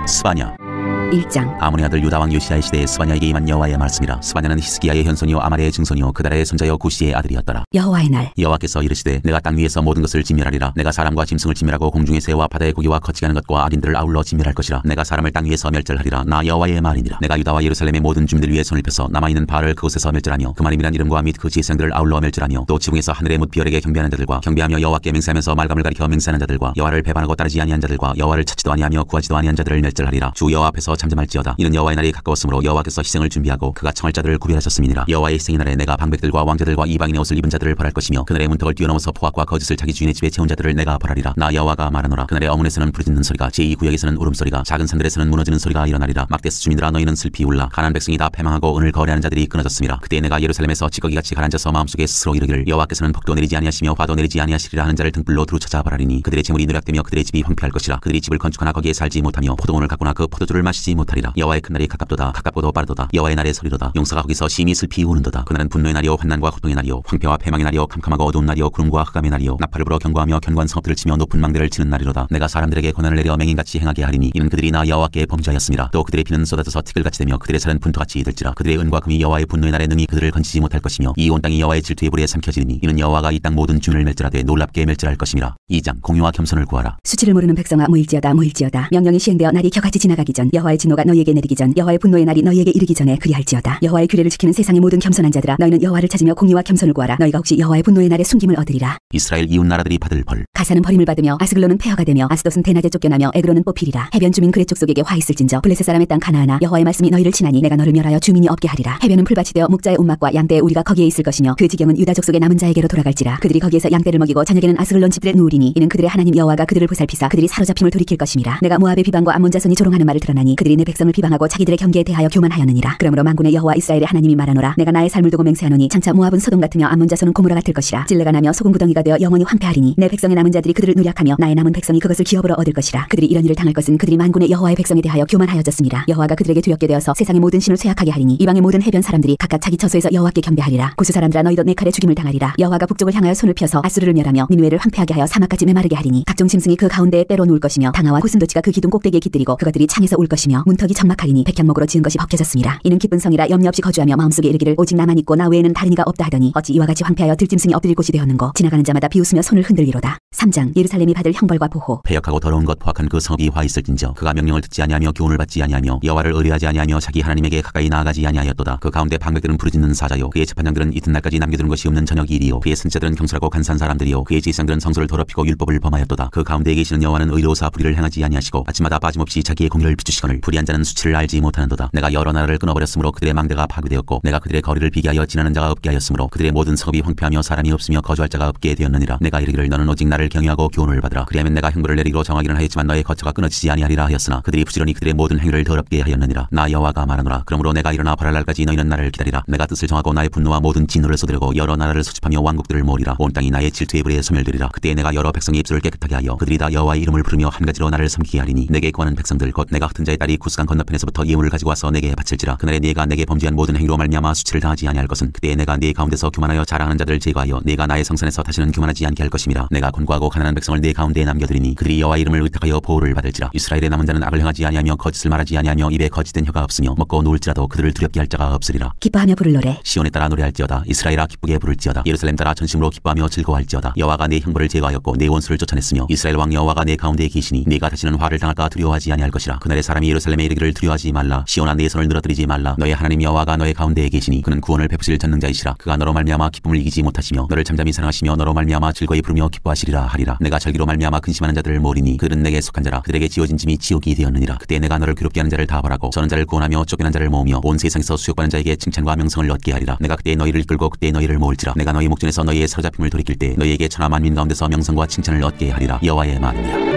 스바냐. 1장. 아몬의 아들 유다왕 요시야의 시대에 스바냐에게 임한 여호와의 말씀이라. 스바냐는 히스기야의 현손이요 아말의 증손이요 그달의 손자여 구시의 아들이었더라. 여호와의 날. 여호와께서 이르시되 내가 땅 위에서 모든 것을 진멸하리라. 내가 사람과 짐승을 진멸하고 공중의 새와 바다의 고기와 거치게 하는 것과 악인들을 아울러 진멸할 것이라. 내가 사람을 땅 위에서 멸절하리라. 나 여호와의 말이니라. 내가 유다와 예루살렘의 모든 주민들 위에 손을 펴서 남아있는 바알을 그곳에서 멸절하며 그만임이란 이름과 및 그 지혜상들을 아울러 멸절하며 또 지붕에서 하늘의 뭇비열에게 경배하는 자들과 경배하며 여호와께 맹세하면서 말감을 가리켜 맹세하는 자들과 여호와를 배반하고 따르지 아니한 자들과 여호와를 찾지도 아니하며 구하지도 아니한 자들을 멸절하리라. 주 여호와 앞에서 잠잠할지어다. 이는 여호와의 날이 가까웠으므로 여호와께서 희생을 준비하고 그가 청할 자들을 구별하셨음이니라. 여호와의 희생의 날에 내가 방백들과 왕자들과 이방인의 옷을 입은 자들을 벌할 것이며 그날의 문턱을 뛰어넘어서 포악과 거짓을 자기 주인의 집에 채운 자들을 내가 벌하리라. 나 여호와가 말하노라. 그날의 어문에서는 부르짖는 소리가 제2구역에서는 울음소리가 작은 산들에서는 무너지는 소리가 일어나리라. 막데스 주민들아 너희는 슬피 울라. 가나안 백성이 다 패망하고 은을 거래하는 자들이 끊어졌음이라. 그때 내가 예루살렘에서 찌꺼기같이 가라앉아서 마음속에 스스로 이르기를 여호와께서는 폭도 내리지 아니하시며 화도 내리지 아니하시리라 하는 자를 등불로 두루 찾아 벌하리니 그들의 재물이 누락되며 그들의 집이 황폐할 것이라. 그들이 집을 건축하나 거기에 살지 못하며 포도원을 가꾸나 그 포도주를 마시지 못하리라. 여호와의 큰 날이 가깝도다. 가깝고도 빠르도다. 여호와의 날의 소리로다. 용사가 거기서 심히 슬피 우는도다. 그날은 분노의 날이요 환난과 고통의 날이요 황폐와 패망의 날이요 캄캄하고 어두운 날이요 구름과 흑암의 날이요 나팔을 불어 경고하며 견고한 성읍들을 치며 높은 망대를 치는 날이로다. 내가 사람들에게 고난을 내려 맹인같이 행하게 하리니 이는 그들이 나 여호와께 범죄하였음이라. 또 그들의 피는 쏟아져서 티끌같이 되며 그들의 살은 분토같이 될지라. 그들의 은과 금이 여호와의 분노의 날에 능히 그들을 건지지 못할 것이며 이 온 땅이 여호와의 질투의 불에 삼켜지리니 이는 여호와가 이 땅 모든 주민을 멸절하되 놀랍게 멸절할 것임이라. 2장. 공유와 겸손을 구하라. 수치를 모르는 백성아 모일지어다 모일지어다. 명령이 시행되어 날이 겨가지 지나가기 전 여호와의 진노가 너희에게 내리기 전 여호와의 분노의 날이 너희에게 이르기 전에 그리할지어다. 여호와의 규례를 지키는 세상의 모든 겸손한 자들아 너희는 여호와를 찾으며 공의와 겸손을 구하라. 너희가 혹시 여호와의 분노의 날에 숨김을 얻으리라. 이스라엘 이웃 나라들이 받을 벌. 가사는 버림을 받으며 아스글론은 폐허가 되며 아스돗은 대낮에 쫓겨나며 에그로는 뽑히리라. 해변 주민 그의 족속에게 화 있을진저 블레셋 사람의 땅 가나안아 여호와의 말씀이 너희를 치나니 내가 너를 멸하여 주민이 없게 하리라. 해변은 풀밭이 되어 목자의 운막과 양떼의 우리가 거기에 있을 것이며 그 지경은 유다 족속의 남은 자에게로 돌아갈지라. 그들이 거기에서 양떼를 먹이고 저녁에는 아스글론 집들에 누우리니 이는 그들의 하나님 여호와가 그들을 보살피사 그들이 사로잡힘을 돌이킬 것임이라. 내가 모압의 비방과 암몬 자손이 조롱하는 말을 들어나니 그들이 내 백성을 비방하고 자기들의 경계에 대하여 교만하였느니라. 그러므로 만군의 여호와 이스라엘의 하나님이 말하노라. 내가 나의 삶을 두고 맹세하노니 장차 모압은 소돔 같으며 암몬 자손은 고모라 같을 것이라. 찔레가 나며 소금구덩이가 되어 영원히 황폐하리니 내 백성의 남은 자들이 그들을 누략하며 나의 남은 백성이 그것을 기업으로 얻을 것이라. 그들이 이런 일을 당할 것은 그들이 만군의 여호와의 백성에 대하여 교만하여졌습니다. 여호와가 그들에게 두렵게 되어서 세상의 모든 신을 쇠약하게 하리니 이방의 모든 해변 사람들이 각각 자기 처소에서 여호와께 경배하리라. 구스 사람들아 너희도 내 칼에 죽임을 당하리라. 여호와가 북쪽을 향하여 손을 펴서 아수르를 멸하며 니느웨를 황폐하게 하여 사막까지 메마르게 하리니 각종 짐승이 그 가운데에 때로 누울 것이며 당아와 고슴도치가 그 기둥 꼭대기에 깃들이고 그것들이 창에서 울 것이며 문턱이 적막하리니 백향목으로 지은 것이 벗겨졌습니다. 이는 기쁜 성이라 염려 없이 거주하며 마음속에 이르기를 오직 나만 있고 나 외에는 다른 이가 없다 하더니 어찌 이와 같이 황폐하여 들짐승이 엎드릴 곳이 되었는고. 지나가는 자마다 비웃으며 손을 흔들리로다. 3장. 예루살렘이 받을 형벌과 보호. 패역하고 더러운 것 포악한 그 성읍이 화 있을진저 그가 명령을 듣지 아니하며 교훈을 받지 아니하며 여호와를 의뢰하지 아니하며 자기 하나님에게 가까이 나아가지 아니하였도다. 그 가운데 방백들은 부르짖는 사자요 그의 재판장들은 이튿날까지 남겨두는 것이 없는 저녁 일이요 그의 선지자들은 경솔하고 간사한 사람들이요 그의 지상들은 성소를 더럽히고 율법을 범하였도다. 그 가운데에 계시는 여호와는 의로우사 불의를 행하지 아니하시고 아침마다 빠짐없이 자기의 공의를 비추시거늘 불의한 자는 수치를 알지 못하는도다. 내가 여러 나라를 끊어버렸으므로 그들의 망대가 파괴되었고 내가 그들의 거리를 비게 하여 지나는 자가 없게 하였으므로 그들의 모든 성읍이 황폐하며 사람이 없으며 거주할 자가 없게 되었느니라. 내가 이르기를 너는 오직 나를 경외하고 교훈을 받으라. 그리하면 내가 형벌을 내리기로 정하기는 하였지만 너의 거처가 끊어지지 아니하리라 하였으나 그들이 부지런히 그들의 모든 행위를 더럽게 하였느니라. 나 여호와가 말하노라. 그러므로 내가 일어나 벌할 날까지 너희는 나를 기다리라. 내가 뜻을 정하고 나의 분노와 모든 진노를 쏟으려고 여러 나라를 소집하며 왕국들을 모으리라. 온 땅이 나의 질투의 불에 소멸되리라. 그때 내가 여러 백성의 입술을 깨끗하게 하여 그들이 다 여호와의 이름을 부르며 한 가지로 나를 섬기게 하리니 내게 구하는 백성들 곧 내가 흩은 자의 딸이 차라리 구스강 건너편에서부터 예물을 가지고 와서 내게 바칠지라. 그날에 네가 내게 범죄한 모든 행위로 말미암아 수치를 당하지 아니할 것은 그때에 내가 네 가운데서 교만하여 자랑하는 자들을 제거하여 네가 나의 성산에서 다시는 교만하지 않게 할 것임이라. 내가 곤고하고 가난한 백성을 네 가운데에 남겨두리니 그들이 여호와 이름을 의탁하여 보호를 받을지라. 이스라엘의 남은 자는 악을 행하지 아니하며 거짓을 말하지 아니하며 입에 거짓된 혀가 없으며 먹고 누울지라도 그들을 두렵게 할 자가 없으리라. 기뻐하며 부를 노래. 시온에 따라 노래할지어다. 이스라엘아 기쁘게 부를지어다. 예루살렘 따라 전심으로 기뻐하며 즐거워할지어다. 여호와가 네 형벌을 제거하였고 네 원수를 쫓아냈으며 이스라엘 왕 여호와가 네 가운데에 계시니 네가 다시는 화를 당할까 두려워하지 아니할 것이라. 그날에 사람이 예루살렘에 이르기를 두려워하지 말라. 시온아 네 손을 늘어뜨리지 말라. 너의 하나님 여호와가 너의 가운데에 계시니 그는 구원을 베푸실 전능자이시라. 그가 너로 말미암아 기쁨을 이기지 못하시며 너를 잠잠히 사랑하시며 너로 말미암아 즐거이 부르며 기뻐하시리라 하리라. 내가 절기로 말미암아 근심하는 자들을 모으리니 그들은 내게 속한 자라. 그들에게 지어진 짐이 지옥이 되었느니라. 그때 내가 너를 괴롭게 하는 자를 다 벌하고 저는 자를 구원하며 쫓겨난 자를 모으며 온 세상에서 수욕받는 자에게 칭찬과 명성을 얻게 하리라. 내가 그때 너희를 이끌고 그때 너희를 모을지라. 내가 너희 목전에서 너희의 사로잡힘을 돌이킬 때 너희에게 천하 만민 가운데서 명성과 칭찬을 얻게 하리라. 여호와의 말이니라.